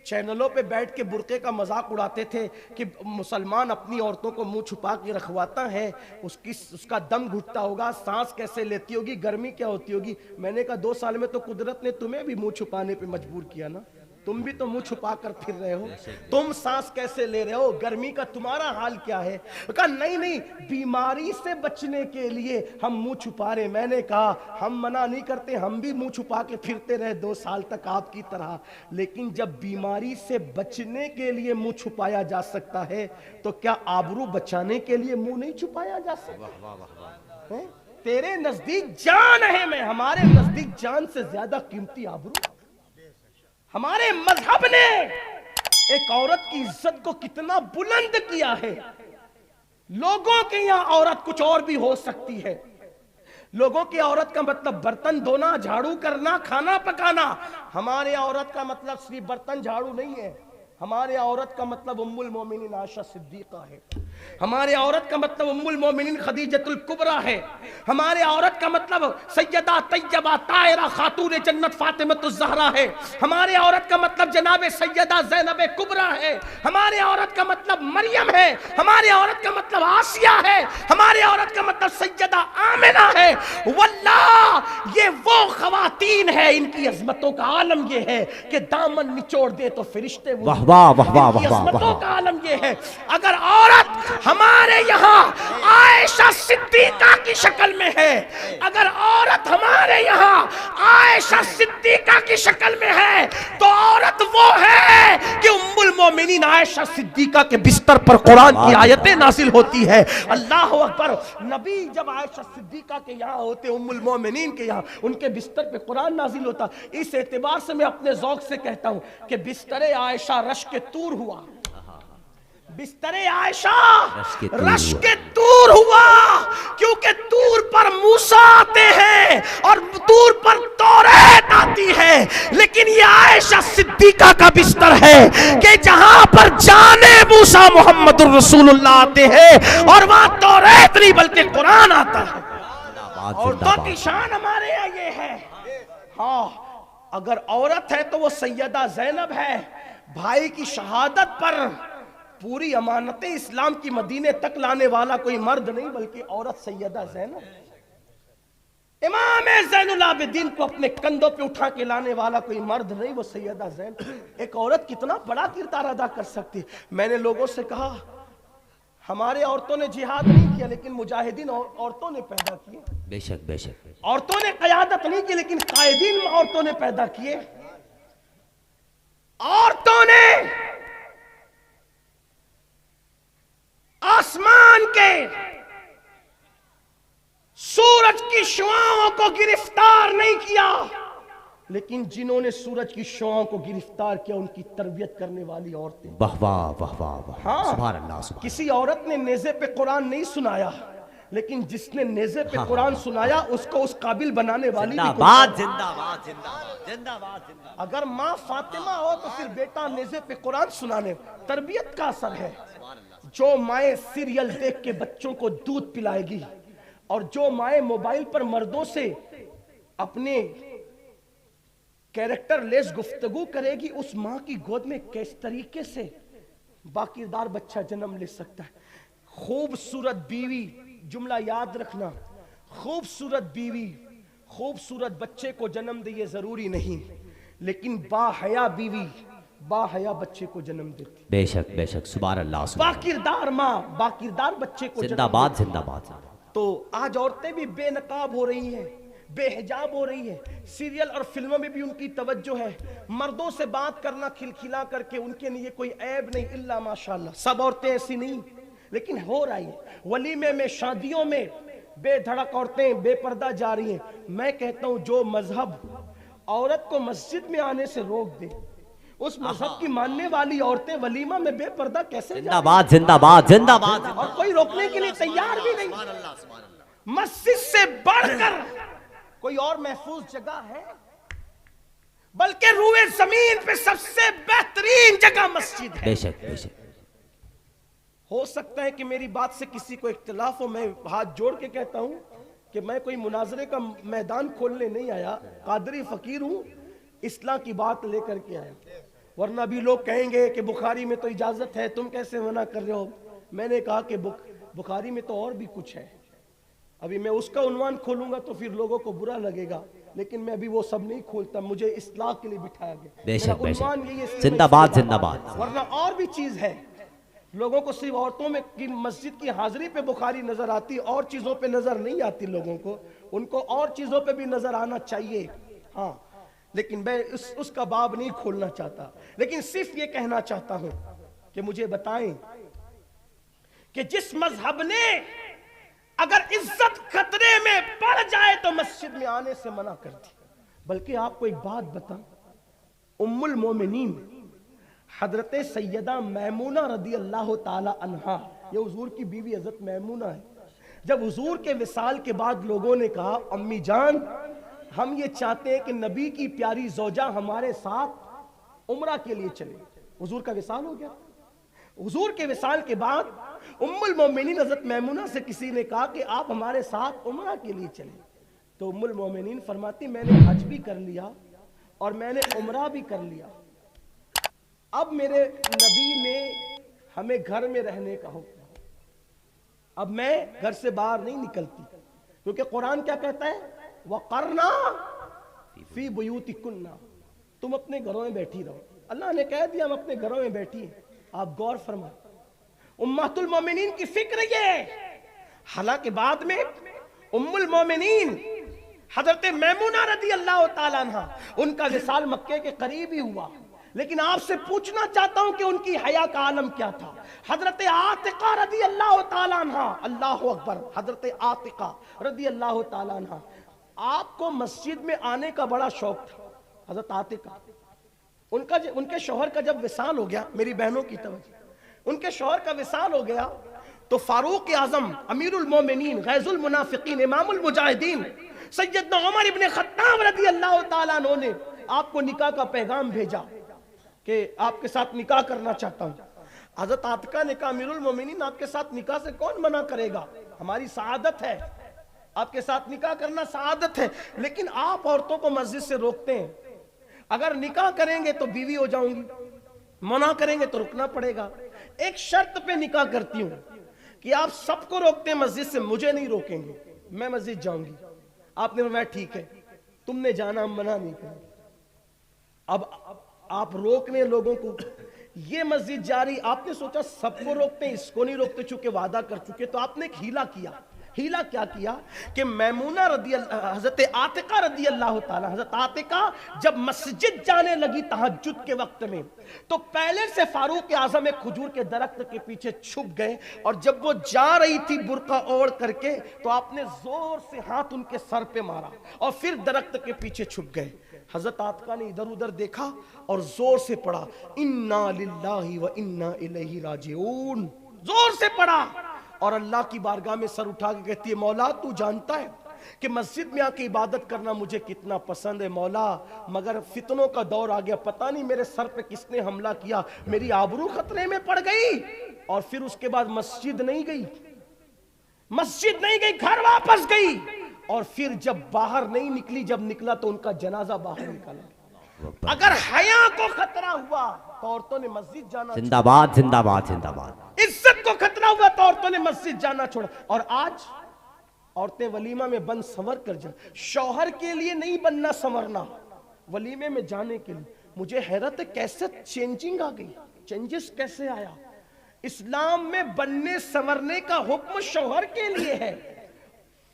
[SPEAKER 1] چینلوں پہ بیٹھ کے برقعے کا مذاق اڑاتے تھے کہ مسلمان اپنی عورتوں کو منہ چھپا کے رکھواتا ہے، اس کا دم گھٹتا ہوگا، سانس کیسے لیتی ہوگی، گرمی کیا ہوتی ہوگی. میں نے کہا 2 سال میں تو قدرت نے تمہیں بھی منہ چھپانے پہ مجبور کیا نا. تم بھی تو منہ چھپا کر پھر رہے ہو، تم سانس کیسے لے رہے ہو، گرمی کا تمہارا حال کیا ہے؟ کہا نہیں، بیماری سے بچنے کے لیے ہم منہ چھپا رہے. میں نے کہا ہم منع نہیں کرتے، ہم بھی منہ چھپا کے پھرتے رہے 2 سال تک آپ کی طرح، لیکن جب بیماری سے بچنے کے لیے منہ چھپایا جا سکتا ہے تو کیا آبرو بچانے کے لیے منہ نہیں چھپایا جا سکتا؟ تیرے نزدیک جان ہے، میں ہمارے نزدیک جان سے زیادہ قیمتی آبرو. ہمارے مذہب نے ایک عورت کی عزت کو کتنا بلند کیا ہے. لوگوں کے یہاں عورت کچھ اور بھی ہو سکتی ہے. لوگوں کی عورت کا مطلب برتن دھونا، جھاڑو کرنا، کھانا پکانا. ہمارے عورت کا مطلب صرف برتن جھاڑو نہیں ہے. ہمارے عورت کا مطلب ام المومنین عائشہ صدیقہ ہے. ہمارے عورت کا مطلب ام المومنین خدیجۃ الکبریٰ ہے. ہمارے عورت کا مطلب سیدہ طیبہ طاہرہ خاتون جنت فاطمۃ الزہرا ہے. ہمارے عورت کا مطلب جناب سیدہ زینب کبریٰ ہے. ہمارے عورت کا مطلب مریم ہے. ہمارے عورت کا مطلب آسیہ ہے. ہمارے عورت کا مطلب سیدہ آمنہ ہے. واللہ یہ وہ خواتین ہیں، ان کی عظمتوں کا عالم یہ ہے کہ دامن نچوڑ دے تو فرشتے وہ. ان کی عظمتوں کا عالم یہ ہے. اگر عورت ہمارے یہاں عائشہ صدیقہ کی شکل میں ہے، اگر عورت ہمارے یہاں عائشہ صدیقہ کی شکل میں ہے تو عورت وہ ہے کہ ام المومنین عائشہ صدیقہ کے بستر پر قرآن کی آیتیں نازل ہوتی ہے. اللہ اکبر. نبی جب عائشہ صدیقہ کے یہاں ہوتے، ام المومنین کے یہاں، ان کے بستر پہ قرآن نازل ہوتا. اس اعتبار سے میں اپنے ذوق سے کہتا ہوں کہ بستر عائشہ رش کے طور ہوا. بستر عائشہ رش کے طور ہوا، کیونکہ طور پر موسیٰ آتے ہیں اور طور پر توریت آتی ہے. ہے، لیکن یہ عائشہ صدیقہ کا بستر ہے کہ جہاں پر جانے موسیٰ محمد الرسول اللہ آتے ہیں اور وہاں توریت نہیں بلکہ قرآن آتا ہے۔ عورتوں کی شان ہمارے یہاں یہ ہے، ہاں اگر عورت ہے تو وہ سیدہ زینب ہے۔ بھائی کی شہادت پر پوری امانت اسلام کی مدینے تک لانے والا کوئی مرد نہیں بلکہ عورت سیدہ زینب۔ امام زین العابدین کو اپنے کندھوں پہ اٹھا کے لانے والا کوئی مرد نہیں، وہ سیدہ زینب۔ ایک عورت کتنا بڑا کردار ادا کر سکتی۔ میں نے لوگوں سے کہا ہمارے عورتوں نے جہاد نہیں کیا لیکن مجاہدین عورتوں نے پیدا کیے۔
[SPEAKER 3] بے شک بے شک۔
[SPEAKER 1] عورتوں نے قیادت نہیں کی لیکن قائدین عورتوں نے پیدا کیے۔ عورتوں نے آسمان کے سورج کی شعاعوں کو گرفتار نہیں کیا لیکن جنہوں نے سورج کی شعاعوں کو گرفتار کیا ان کی تربیت کرنے والی عورتیں۔
[SPEAKER 3] واہ واہ واہ واہ واہ،
[SPEAKER 1] ہاں
[SPEAKER 3] سبحان اللہ سبحان۔
[SPEAKER 1] کسی عورت نے نیزے پہ قرآن نہیں سنایا لیکن جس نے نیزے پہ قرآن سنایا اس کو اس قابل بنانے والی بھی
[SPEAKER 3] زندہ باد زندہ باد زندہ باد زندہ باد زندہ باد۔
[SPEAKER 1] اگر ماں فاطمہ ہو تو پھر بیٹا نیزے پہ قرآن سنانے، تربیت کا اثر ہے۔ جو مائیں سیریل دیکھ کے بچوں کو دودھ پلائے گی اور جو مائیں موبائل پر مردوں سے اپنے کیریکٹر لیس گفتگو کرے گی، اس ماں کی گود میں کس طریقے سے باکردار بچہ جنم لے سکتا ہے۔ خوبصورت بیوی، جملہ یاد رکھنا، خوبصورت بیوی خوبصورت بچے کو جنم دے یہ ضروری نہیں، لیکن باحیا بیوی باحیا بچے کو جنم دیتی۔
[SPEAKER 3] بے شک بے شک، سبحان اللہ سبحان اللہ۔
[SPEAKER 1] باکردار ماں باکردار بچے کو
[SPEAKER 3] زندہ
[SPEAKER 1] جنم
[SPEAKER 3] باد
[SPEAKER 1] دیتی۔
[SPEAKER 3] زندہ باد زندہ باد۔
[SPEAKER 1] تو آج عورتیں بھی بے نقاب ہو رہی ہیں، بے حجاب ہو رہی ہیں، سیریل اور فلموں میں بھی ان کی توجہ ہے، مردوں سے بات کرنا کھلکھلا کر کے، ان کے لیے کوئی عیب نہیں الا ماشاءاللہ۔ سب عورتیں ایسی نہیں لیکن ہو رہی ہیں، ولیمے میں شادیوں میں بے دھڑک عورتیں بے پردہ جا رہی ہیں۔ میں کہتا ہوں جو مذہب عورت کو مسجد میں آنے سے روک دے، اس مذہب کی ماننے والی عورتیں ولیمہ میں بے پردہ کیسے
[SPEAKER 3] زندہ
[SPEAKER 1] جائیں؟
[SPEAKER 3] باد زندہ باد زندہ باد۔
[SPEAKER 1] اور کوئی روکنے کے لیے تیار بھی نہیں۔ مسجد سے بڑھ کر کوئی اور محفوظ جگہ ہے؟ بلکہ روئے زمین پہ سب سے بہترین جگہ مسجد ہے۔
[SPEAKER 3] بے شک بے شک۔
[SPEAKER 1] ہو سکتا ہے کہ میری بات سے کسی کو اختلاف ہو، میں ہاتھ جوڑ کے کہتا ہوں کہ میں کوئی مناظرے کا میدان کھولنے نہیں آیا، قادری فقیر ہوں، اصلاح کی بات لے کر کے آیا۔ ورنہ بھی لوگ کہیں گے کہ بخاری میں تو اجازت ہے، تم کیسے منع کر رہے ہو؟ میں نے کہا کہ بخاری میں تو اور بھی کچھ ہے، ابھی میں اس کا عنوان کھولوں گا تو پھر لوگوں کو برا لگے گا، لیکن میں ابھی وہ سب نہیں کھولتا، مجھے اصلاح کے لیے بٹھایا گیا۔
[SPEAKER 3] بے شک بے
[SPEAKER 1] عنوان
[SPEAKER 3] شک،
[SPEAKER 1] یہی ہے، اس لیے
[SPEAKER 3] زندہ
[SPEAKER 1] میں اس
[SPEAKER 3] باد
[SPEAKER 1] کے
[SPEAKER 3] زندہ باد۔
[SPEAKER 1] ورنہ اور بھی چیز ہے۔ لوگوں کو صرف عورتوں میں کی مسجد کی حاضری پہ بخاری نظر آتی، اور چیزوں پہ نظر نہیں آتی لوگوں کو، ان کو اور چیزوں پہ بھی نظر آنا چاہیے، ہاں، لیکن میں اس کا باب نہیں کھولنا چاہتا، لیکن صرف یہ کہنا چاہتا ہوں کہ مجھے بتائیں کہ جس مذہب نے اگر عزت خطرے میں پڑ جائے تو مسجد میں آنے سے منع کر دی۔ بلکہ آپ کو ایک بات بتاؤں، ام المومنین حضرت سیدہ میمونہ رضی اللہ تعالی عنہا، یہ حضور کی بیوی حضرت میمونہ ہے، جب حضور کے وصال کے بعد لوگوں نے کہا امی جان ہم یہ چاہتے ہیں کہ نبی کی پیاری زوجہ ہمارے ساتھ عمرہ کے لیے چلے، حضور کا وصال ہو گیا۔ حضور کے وصال کے بعد ام المومنین حضرت میمونہ سے کسی نے کہا کہ آپ ہمارے ساتھ عمرہ کے لیے چلیں، تو ام المومنین فرماتی میں نے حج بھی کر لیا اور میں نے عمرہ بھی کر لیا، اب میرے نبی نے ہمیں گھر میں رہنے کا حکم، اب میں گھر سے باہر نہیں نکلتی، کیونکہ قرآن کیا کہتا ہے وَقَرْنَا فِي بُيُوتِكُنَّا، تم اپنے گھروں میں بیٹھی رہو۔ اللہ نے کہہ دیا ہم اپنے گھروں میں بیٹھی ہیں، آپ غور فرمائیں۔ امہات المومنین کی فکر یہ ہے، حالانکہ بعد میں ام المومنین حضرت میمونہ رضی اللہ تعالیٰ عنہ ان کا وصال مکے کے قریب ہی ہوا، لیکن آپ سے پوچھنا چاہتا ہوں کہ ان کی حیا کا عالم کیا تھا۔ حضرت عاتقہ رضی اللہ تعالیٰ عنہ، اللہ اکبر، حضرت عاتقہ رضی اللہ تعالیٰ عنہ، آپ کو مسجد میں آنے کا بڑا شوق تھا۔ حضرت عاتقہ ان کے شوہر کا جب وصال ہو گیا، میری بہنوں کی توجہ، ان کے شوہر کا وصال ہو گیا تو فاروق اعظم امیر المومنین غیظ المنافقین امام المجاہدین سیدنا عمر ابن خطاب رضی اللہ تعالیٰ عنہ نے آپ کو نکاح کا پیغام بھیجا کہ آپ کے ساتھ نکاح کرنا چاہتا ہوں. حضرت عاتقہ نے کہا امیر المومنین آپ کے ساتھ نکاح سے کون منع کرے گا, ہماری سعادت ہے, آپ کے ساتھ نکاح کرنا سعادت ہے, لیکن آپ عورتوں کو مسجد سے روکتے ہیں. اگر نکاح کریں گے تو بیوی ہو جاؤں گی, منع کریں گے تو رکنا پڑے گا. ایک شرط پہ نکاح کرتی ہوں کہ آپ سب کو روکتے ہیں مسجد سے, مجھے نہیں روکیں گے, میں مسجد جاؤں گی. آپ نے فرمایا ٹھیک ہے, تم نے جانا, ہم منع نہیں کریں گے. اب آپ روکنے لوگوں کو, یہ مسجد جاری, آپ نے سوچا سب کو روکتے ہیں, اس کو نہیں روکتے چونکہ وعدہ کر چکے, تو آپ نے ایک ہیلا کیا. ہیلا کیا کیا کہ میمونہ رضی اللہ, حضرت عاتقہ رضی اللہ تعالی, حضرت عاتقہ جب مسجد جانے لگی تہجد کے وقت میں, تو پہلے سے فاروق اعظم ایک کھجور کے درخت کے پیچھے چھپ گئے, اور جب وہ جا رہی تھی برقع اوڑھ کر کے, تو آپ نے زور سے ہاتھ ان کے سر پہ مارا اور پھر درخت کے پیچھے چھپ گئے. حضرت عاتقہ نے ادھر ادھر دیکھا اور زور سے پڑھا انا للہ و انا الیہ راجعون, زور سے پڑھا, اور اللہ کی بارگاہ میں سر اٹھا کے کہتی ہے مولا تو جانتا ہے کہ مسجد میں آ کے عبادت کرنا مجھے کتنا پسند ہے مولا, مگر فتنوں کا دور آ گیا, پتہ نہیں میرے سر پہ کس نے حملہ کیا, میری آبرو خطرے میں پڑ گئی. اور پھر اس کے بعد مسجد نہیں گئی, مسجد نہیں گئی, گھر واپس گئی, اور پھر جب باہر نہیں نکلی, جب نکلا تو ان کا جنازہ باہر نکلا. اگر حیا کو خطرہ ہوا تو عورتوں نے مسجد جانا,
[SPEAKER 3] زندہ باد زندہ باد زندہ باد.
[SPEAKER 1] عزت کو خطرہ ہوا تو عورتوں نے مسجد جانا چھوڑا. اور آج عورتیں ولیمہ میں بن سنور کر جائیں, شوہر کے لیے نہیں بننا سنورنا, ولیمے میں جانے کے لیے. مجھے حیرت ہے کیسے چینجنگ آ گئی, چینجز کیسے آیا. اسلام میں بننے سنورنے کا حکم شوہر کے لیے ہے,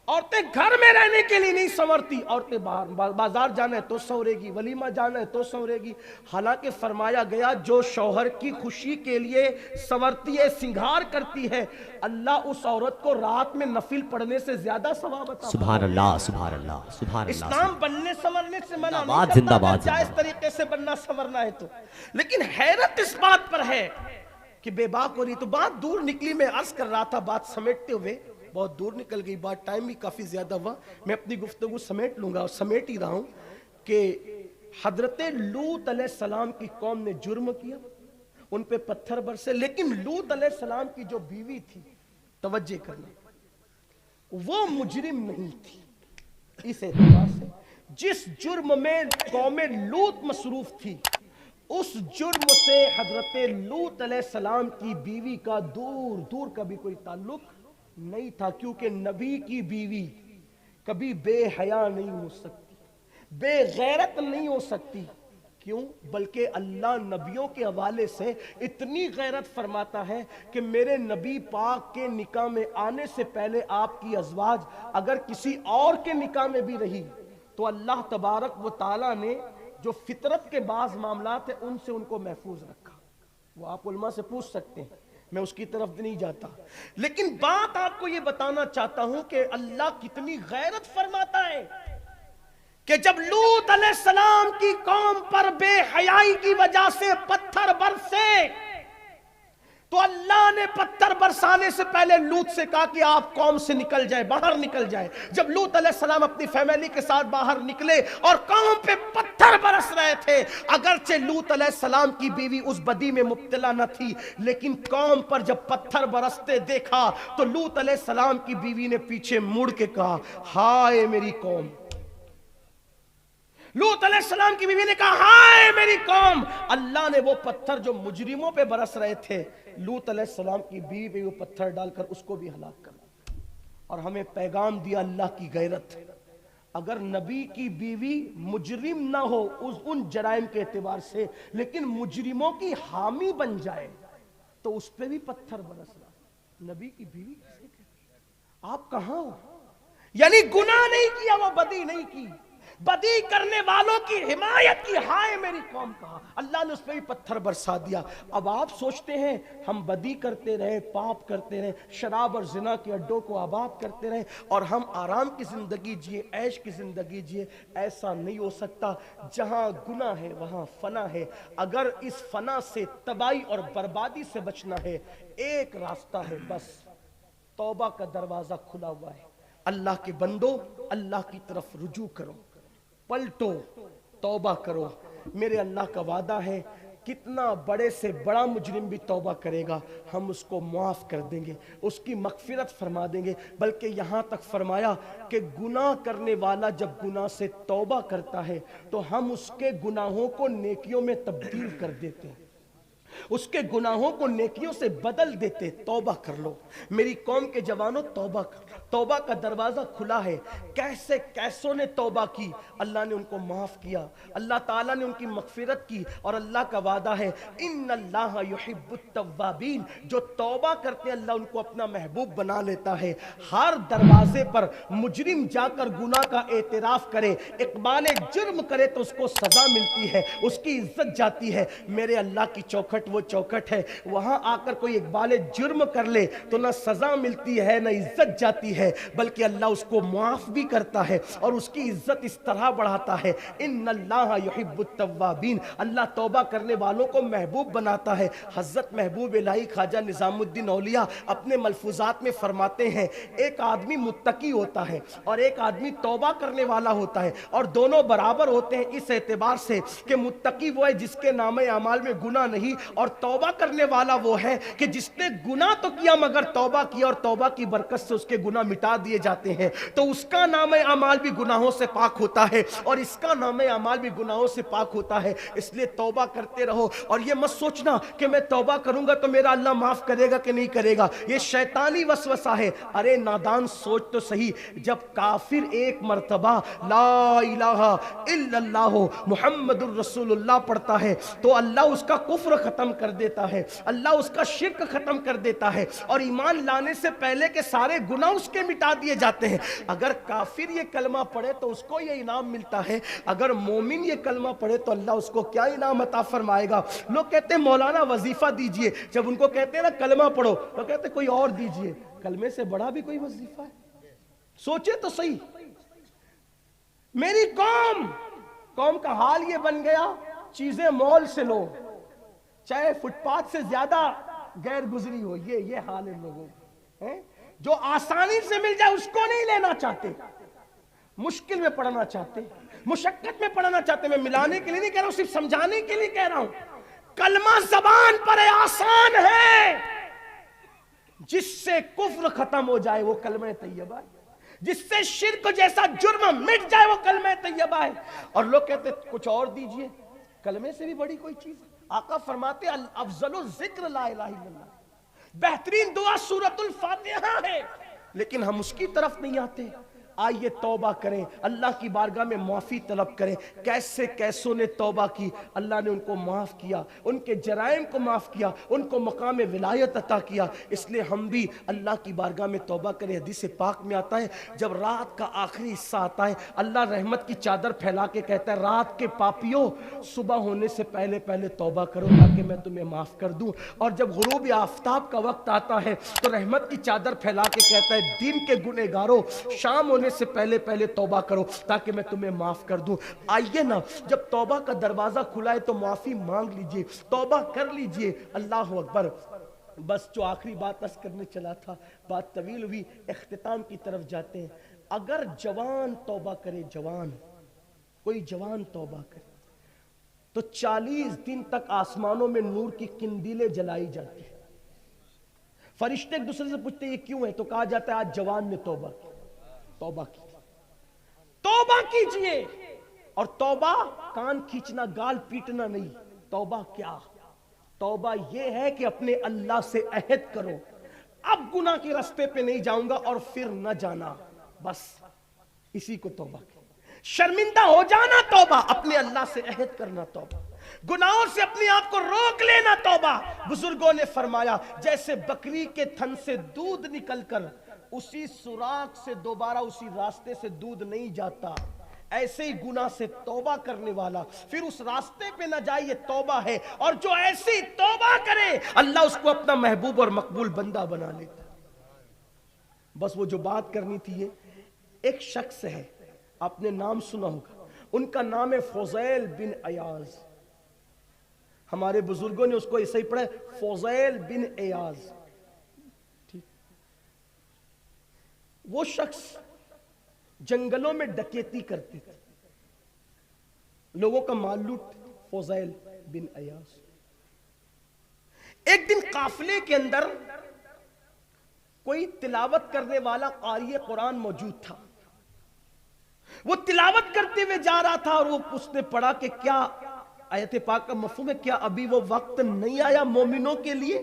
[SPEAKER 1] عورتیں گھر میں رہنے کے لیے نہیں سنورتی. عورتیں باہر بازار جانا ہے تو سنورے گی, ولیمہ جانا ہے تو سنورے گی. حالانکہ فرمایا گیا جو شوہر کی خوشی کے لیے سنورتی ہے, سنگھار کرتی ہے, اللہ اس عورت کو رات میں نفل پڑھنے سے زیادہ ثواب عطا.
[SPEAKER 3] سبحان اللہ سبحان اللہ سبحان اللہ.
[SPEAKER 1] اسلام بننے سنورنے سے منع
[SPEAKER 3] زندہ باد،
[SPEAKER 1] نہیں
[SPEAKER 3] زندہ
[SPEAKER 1] کرتا
[SPEAKER 3] باد،
[SPEAKER 1] اگر جائز طریقے سے بننا سنورنا ہے تو. لیکن حیرت اس بات پر ہے کہ بے باک ہو رہی. تو بات دور نکلی, میں عرض کر رہا تھا بات سمیٹتے ہوئے, بہت دور نکل گئی بات, ٹائم بھی کافی زیادہ ہوا, میں اپنی گفتگو سمیٹ لوں گا, اور سمیٹ ہی رہا ہوں کہ حضرت لوط علیہ السلام کی قوم نے جرم کیا, ان پہ پتھر برسے, لیکن لوط علیہ السلام کی جو بیوی تھی, توجہ کرنا, وہ مجرم نہیں تھی. اس اعتبار سے جس جرم میں قوم لوط مصروف تھی, اس جرم سے حضرت لوط علیہ السلام کی بیوی کا دور دور کا بھی کوئی تعلق نہیں تھا, کیونکہ نبی کی بیوی کبھی بے حیا نہیں ہو سکتی, بے غیرت نہیں ہو سکتی. کیوں؟ بلکہ اللہ نبیوں کے حوالے سے اتنی غیرت فرماتا ہے کہ میرے نبی پاک کے نکاح میں آنے سے پہلے آپ کی ازواج اگر کسی اور کے نکاح میں بھی رہی تو اللہ تبارک و تعالی نے جو فطرت کے بعض معاملات ہیں ان سے ان کو محفوظ رکھا. وہ آپ علماء سے پوچھ سکتے ہیں, میں اس کی طرف نہیں جاتا, لیکن بات آپ کو یہ بتانا چاہتا ہوں کہ اللہ کتنی غیرت فرماتا ہے کہ جب لوط علیہ السلام کی قوم پر بے حیائی کی وجہ سے پتھر برسے, تو اللہ نے پتھر برسانے سے پہلے لوط سے کہا کہ آپ قوم سے نکل جائے, باہر نکل جائے. جب لوط علیہ السلام اپنی فیملی کے ساتھ باہر نکلے اور قوم پہ پتھر برس رہے تھے, اگرچہ لوط علیہ السلام کی بیوی اس بدی میں مبتلا نہ تھی, لیکن قوم پر جب پتھر برستے دیکھا تو لوط علیہ السلام کی بیوی نے پیچھے مڑ کے کہا ہائے میری قوم. لوط علیہ السلام کی بیوی نے کہا ہائے میری قوم. اللہ نے وہ پتھر جو مجرموں پہ برس رہے تھے, لوط علیہ السلام کی بیوی پہ وہ پتھر ڈال کر اس کو بھی ہلاک کر دیا. اور ہمیں پیغام دیا اللہ کی غیرت, اگر نبی کی بیوی مجرم نہ ہو ان جرائم کے اعتبار سے, لیکن مجرموں کی حامی بن جائے تو اس پہ بھی پتھر برس رہا. نبی کی بیوی کسے کہتے ہیں؟ آپ کہاں ہو؟ یعنی گناہ نہیں کیا, وہ بدی نہیں کی, بدی کرنے والوں کی حمایت کی, ہائے میری قوم کہا. اللہ نے اس پہ بھی پتھر برسا دیا. اب آپ سوچتے ہیں ہم بدی کرتے رہے, پاپ کرتے رہے, شراب اور زنا کے اڈوں کو آباد کرتے رہے اور ہم آرام کی زندگی جیے, عیش کی زندگی جیے. ایسا نہیں ہو سکتا. جہاں گناہ ہے وہاں فنا ہے. اگر اس فنا سے, تباہی اور بربادی سے بچنا ہے, ایک راستہ ہے بس, توبہ کا دروازہ کھلا ہوا ہے. اللہ کے بندو, اللہ کی طرف رجوع کرو, پلٹو, توبہ کرو. میرے اللہ کا وعدہ ہے کتنا بڑے سے بڑا مجرم بھی توبہ کرے گا ہم اس کو معاف کر دیں گے, اس کی مغفرت فرما دیں گے. بلکہ یہاں تک فرمایا کہ گناہ کرنے والا جب گناہ سے توبہ کرتا ہے تو ہم اس کے گناہوں کو نیکیوں میں تبدیل کر دیتے ہیں, اس کے گناہوں کو نیکیوں سے بدل دیتے. توبہ کر لو میری قوم کے جوانوں, توبہ کر. توبہ کا دروازہ کھلا ہے. کیسے کیسوں نے توبہ کی, اللہ نے ان کو معاف کیا, اللہ تعالیٰ نے ان کی مغفرت کی. اور اللہ کا وعدہ ہے ان اللہ یحب التوابین, جو توبہ کرتے ہیں اللہ ان کو اپنا محبوب بنا لیتا ہے. ہر دروازے پر مجرم جا کر گناہ کا اعتراف کرے, اقبال جرم کرے تو اس کو سزا ملتی ہے, اس کی عزت جاتی ہے. میرے اللہ کی چوکھٹ وہ چوکھٹ ہے, وہاں آ کر کوئی اقبال جرم کر لے تو نہ سزا ملتی ہے نہ عزت جاتی ہے, بلکہ اللہ اس کو معاف بھی کرتا ہے اور اس کی عزت اس طرح بڑھاتا ہے. ان اللہ یحب التوابین, اللہ توبہ کرنے والوں کو محبوب بناتا ہے. حضرت محبوب الہی خواجہ نظام الدین اولیاء اپنے ملفوظات میں فرماتے ہیں ایک آدمی متقی ہوتا ہے اور ایک آدمی توبہ کرنے والا ہوتا ہے, اور دونوں برابر ہوتے ہیں اس اعتبار سے کہ متقی وہ ہے جس کے نام اعمال میں گناہ نہیں, اور توبہ کرنے والا وہ ہے کہ جس نے گناہ تو کیا مگر توبہ کیا اور توبہ کی برکت سے اس کے گناہ مٹا دیے جاتے ہیں. تو اس کا نام اعمال بھی گناہوں سے پاک ہوتا ہے اور اس کا نام اعمال بھی گناہوں سے پاک ہوتا ہے. اس لیے توبہ کرتے رہو, اور یہ مت سوچنا کہ میں توبہ کروں گا تو میرا اللہ معاف کرے گا کہ نہیں کرے گا, یہ شیطانی وسوسہ ہے. ارے نادان سوچ تو صحیح, جب کافر ایک مرتبہ لا الہ الا اللہ محمد الرسول اللہ پڑھتا ہے تو اللہ اس کا کفر ختم کر دیتا ہے, اللہ اس کا شرک ختم کر دیتا ہے, اور ایمان لانے سے پہلے کے سارے گناہ اس کے مٹا دیے جاتے ہیں. اگر کافر یہ کلمہ پڑھے تو اس کو یہ انعام ملتا ہے, اگر مومن یہ کلمہ پڑھے تو اللہ اس کو کیا انعام عطا فرمائے گا. لوگ کہتے ہیں مولانا وظیفہ دیجئے, جب ان کو کہتے ہیں نا کلمہ پڑھو تو کہتے ہیں کوئی اور دیجئے. کلمے سے بڑا بھی کوئی وظیفہ ہے؟ سوچے تو صحیح. میری قوم کا حال یہ بن گیا چیزیں مول سے لو, چاہے فٹ پاتھ سے زیادہ غیر گزری ہو. یہ حال ہے لوگوں کا, جو آسانی سے مل جائے اس کو نہیں لینا چاہتے, مشکل میں پڑھنا چاہتے, مشقت میں پڑھنا چاہتے. میں ملانے کے لیے نہیں کہہ رہا ہوں, صرف سمجھانے کے لیے کہہ رہا ہوں. کلمہ زبان پر آسان ہے, جس سے کفر ختم ہو جائے وہ کلمہ طیبہ ہے, جس سے شرک جیسا جرم مٹ جائے وہ کلمہ طیبہ ہے. اور لوگ کہتے کچھ اور دیجئے, کلمے سے بھی بڑی کوئی چیز. آقا فرماتے افضل الذکر لا الہ الا اللہ, بہترین دعا سورۃ الفاتحہ ہے, لیکن ہم اس کی طرف نہیں آتے. آئیے توبہ کریں, اللہ کی بارگاہ میں معافی طلب کریں. کیسے کیسوں نے توبہ کی, اللہ نے ان کو معاف کیا, ان کے جرائم کو معاف کیا, ان کو مقام ولایت عطا کیا. اس لیے ہم بھی اللہ کی بارگاہ میں توبہ کریں. حدیث پاک میں آتا ہے جب رات کا آخری حصہ آتا ہے اللہ رحمت کی چادر پھیلا کے کہتا ہے رات کے پاپیوں صبح ہونے سے پہلے پہلے توبہ کرو تاکہ میں تمہیں معاف کر دوں. اور جب غروب آفتاب کا وقت آتا ہے تو رحمت کی چادر پھیلا کے کہتا ہے دن کے گنہگاروں شام ہونے سے پہلے پہلے توبہ کرو تاکہ میں تمہیں معاف کر دوں. آئیے نا, جب توبہ کا دروازہ کھلا ہے تو معافی مانگ لیجئے, توبہ کر لیجئے. اللہ اکبر. بس جو آخری بات عرض کرنے چلا تھا, بات طویل ہوئی, اختتام کی طرف جاتے ہیں. اگر جوان توبہ کرے, کوئی جوان توبہ کرے تو 40 دن تک آسمانوں میں نور کی قندیلیں جلائی جاتی ہیں. فرشتے ایک دوسرے سے پوچھتے یہ کیوں ہے, تو کہا جاتا ہے آج جوان نے توبہ کی. توبہ کیجئے. اور توبہ کان کھینچنا, گال پیٹنا نہیں. توبہ کیا؟ توبہ یہ ہے کہ اپنے اللہ سے عہد کرو اب گناہ کے راستے پہ نہیں جاؤں گا اور پھر نہ جانا, بس اسی کو توبہ کہ. شرمندہ ہو جانا توبہ, اپنے اللہ سے عہد کرنا توبہ, گناہوں سے اپنے آپ کو روک لینا توبہ. بزرگوں نے فرمایا جیسے بکری کے تھن سے دودھ نکل کر اسی سوراخ سے دوبارہ اسی راستے سے دودھ نہیں جاتا, ایسے ہی گناہ سے توبہ کرنے والا پھر اس راستے پہ نہ جائے, یہ توبہ ہے. اور جو ایسی توبہ کرے اللہ اس کو اپنا محبوب اور مقبول بندہ بنا لیتا. بس وہ جو بات کرنی تھی, یہ ایک شخص ہے, آپ نے نام سنا ہوگا, ان کا نام ہے فضیل بن ایاز. ہمارے بزرگوں نے اس کو ایسے ہی پڑھا فضیل بن ایاز. وہ شخص جنگلوں میں ڈکیتی کرتے تھے, لوگوں کا مال لوٹ فضیل بن عیاض. ایک دن قافلے کے اندر کوئی تلاوت کرنے والا قاری قرآن موجود تھا. وہ تلاوت کرتے ہوئے جا رہا تھا اور اس نے پڑھا کہ کیا آیت پاک کا مفہوم ہے, کیا ابھی وہ وقت نہیں آیا مومنوں کے لیے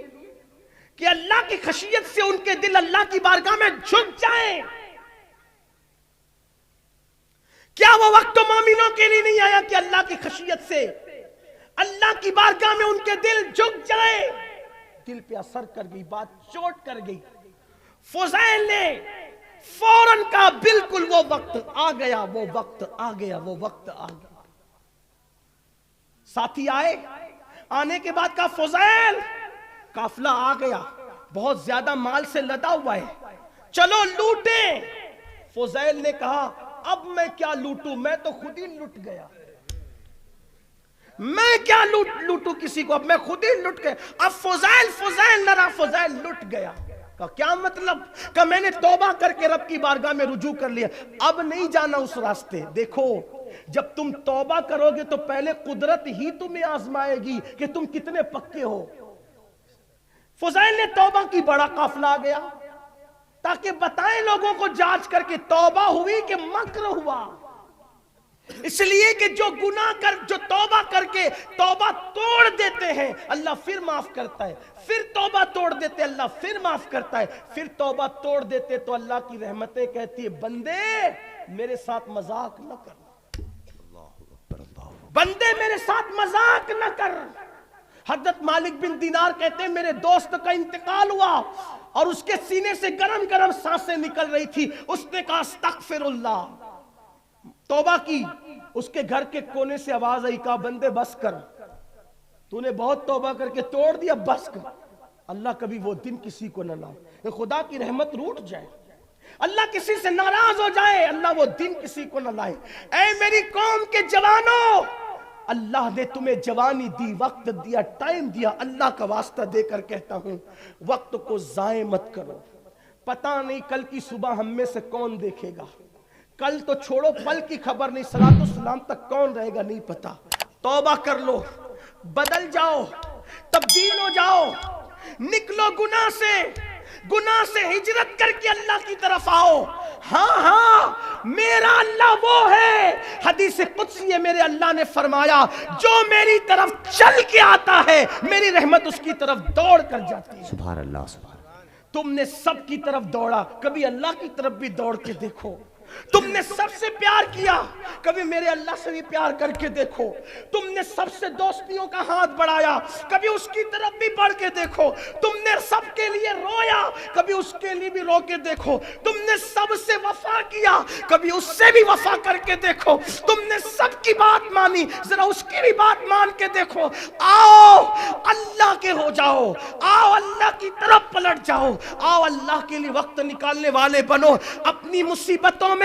[SPEAKER 1] کہ اللہ کی خشیت سے ان کے دل اللہ کی بارگاہ میں جھک جائیں؟ کیا وہ وقت تو مومنوں کے لیے نہیں آیا کہ اللہ کی خشیت سے اللہ کی بارگاہ میں ان کے دل جھک جائیں؟ دل پہ اثر کر گئی, بات چوٹ کر گئی. فضیل نے فوراً کہا بالکل وہ وقت آ گیا, وہ وقت آ گیا, وہ وقت آ گیا. ساتھی آئے, آنے کے بعد کہا فضیل قافلہ آ گیا, بہت زیادہ مال سے لدا ہوا ہے, چلو لوٹیں. فضیل نے کہا اب میں کیا لوٹوں, میں تو خود ہی لٹ گیا. میں کیا لوٹوں کسی کو, اب میں خود ہی لٹ گیا. اب فضیل نہ رہا, فضیل لٹ گیا. کیا مطلب؟ کہ میں نے توبہ کر کے رب کی بارگاہ میں رجوع کر لیا, اب نہیں جانا اس راستے. دیکھو جب تم توبہ کرو گے تو پہلے قدرت ہی تمہیں آزمائے گی کہ تم کتنے پکے ہو. فضیل نے توبہ کی, بڑا قافلہ آ گیا تاکہ بتائیں لوگوں کو جانچ کر کے توبہ ہوئی کہ مکر ہوا. اس لیے کہ جو گناہ کر, جو توبہ کر کے توبہ توڑ دیتے ہیں اللہ پھر معاف کرتا ہے, پھر توبہ توڑ دیتے اللہ پھر معاف کرتا ہے, پھر توبہ توڑ دیتے تو اللہ کی رحمتیں کہتی ہے بندے میرے ساتھ مذاق نہ کر, بندے میرے ساتھ مذاق نہ کر. حضرت مالک بن دینار کہتے ہیں میرے دوست کا انتقال ہوا اور اس کے سینے سے گرم گرم سانسیں نکل رہی تھی. اس نے کہا استغفر اللہ, توبہ کی. اس کے گھر کے کونے سے آواز آئی, کہا بندے بس کر, تو نے بہت توبہ کر کے توڑ دیا, بس کر. اللہ کبھی وہ دن کسی کو نہ لائے خدا کی رحمت روٹ جائے, اللہ کسی سے ناراض ہو جائے, اللہ وہ دن کسی کو نہ لائے. اے میری قوم کے جوانوں, اللہ نے تمہیں جوانی دی, وقت دیا, ٹائم دیا. اللہ کا واسطہ دے کر کہتا ہوں وقت کو ضائع مت کرو. پتہ نہیں کل کی صبح ہم میں سے کون دیکھے گا, کل تو چھوڑو پل کی خبر نہیں, صلاۃ السلام تک کون رہے گا نہیں پتا. توبہ کر لو, بدل جاؤ, تبدیل ہو جاؤ, نکلو گناہ سے ہجرت کر کے اللہ کی طرف آؤ. ہاں میرا اللہ وہ ہے, حدیث قدسی ہے, میرے اللہ نے فرمایا جو میری طرف چل کے آتا ہے میری رحمت اس کی طرف دوڑ کر جاتی ہے.
[SPEAKER 3] سبحان اللہ, سبحان.
[SPEAKER 1] تم نے سب کی طرف دوڑا, کبھی اللہ کی طرف بھی دوڑ کے دیکھو. تم نے سب سے پیار کیا, کبھی میرے اللہ سے بھی پیار کر کے دیکھو. تم نے سب سے دوستیوں کا ہاتھ بڑھایا, کبھی اس کی طرف بھی بڑھ کے دیکھو. تم نے سب کے لیے رویا, کبھی اس کے لیے بھی رو کے دیکھو. تم نے سب سے وفا کیا, کبھی اس سے بھی وفا کر کے دیکھو. تم نے سب کی بات مانی, ذرا اس کی بھی بات مان کے دیکھو. آؤ اللہ کے ہو جاؤ, آؤ اللہ کی طرف پلٹ جاؤ, آؤ اللہ کے لیے وقت نکالنے والے بنو. اپنی مصیبتوں میں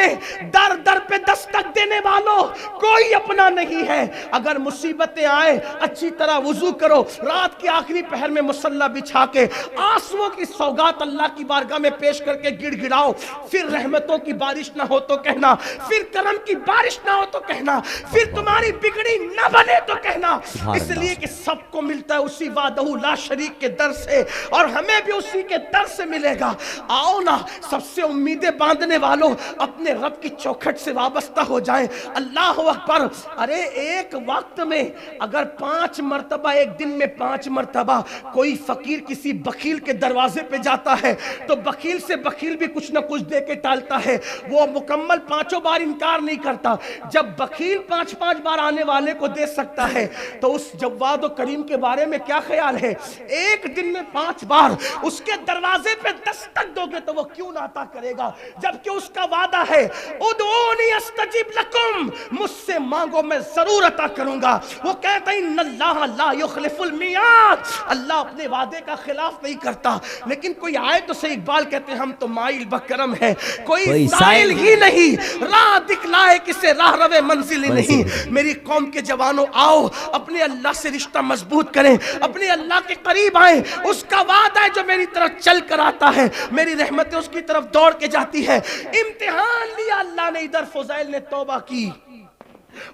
[SPEAKER 1] در در پہ دستک دینے والوں کوئی اپنا نہیں ہے. اگر مصیبتیں آئیں اچھی طرح وضو کرو, رات کی آخری پہر میں مصلی بچھا کے آنسوؤں کی سوگات اللہ کی بارگاہ میں پیش کر کے گڑ گڑاؤ. پھر رحمتوں کی بارش نہ ہو تو کہنا, پھر کرم کی بارش نہ ہو تو کہنا, پھر تمہاری بگڑی نہ بنے تو کہنا. اس لیے کہ سب کو ملتا ہے اسی وحدہ لا شریک کے در سے, اور ہمیں بھی اسی کے در سے ملے گا. آؤ نا سب سے امیدیں باندھنے والوں اپنے رب کی چوکھٹ سے وابستہ ہو جائیں. اللہ اکبر. ارے ایک وقت میں اگر 5 مرتبہ, ایک دن میں 5 مرتبہ کوئی فقیر کسی بخیل کے دروازے پہ جاتا ہے تو بخیل سے بخیل بھی کچھ نہ کچھ دے کے ٹالتا ہے, وہ مکمل 5 بار انکار نہیں کرتا. جب بخیل 5 بار آنے والے کو دے سکتا ہے تو اس جواد و کریم کے بارے میں کیا خیال ہے؟ ایک دن میں 5 بار اس کے دروازے پہ دستک دو گے تو وہ کیوں نہ عطا کرے گا, جبکہ اس کا وعدہ ہے ادعونی استجب لکم, مجھ سے مانگو میں ضرور عطا کروں گا. وہ کہتا ہے ان اللہ لا یخلف المیعاد, اللہ اپنے وعدے کا خلاف نہیں کرتا. لیکن کوئی آئے تو صحیح, اقبال کہتے ہیں ہم تو مائل بکرم ہے, کوئی سائل ہی نہیں, راہ دکھلائے کسے راہ روے منزل ہی نہیں. میری قوم کے جوانوں آؤ اپنے اللہ سے رشتہ مضبوط کریں, اپنے اللہ کے قریب آئیں. اس کا وعدہ ہے جو میری طرف چل کر آتا ہے میری رحمتیں اس کی طرف دوڑ کے جاتی ہے. امتحان لیا اللہ نے, ادھر فضیل نے توبہ کی,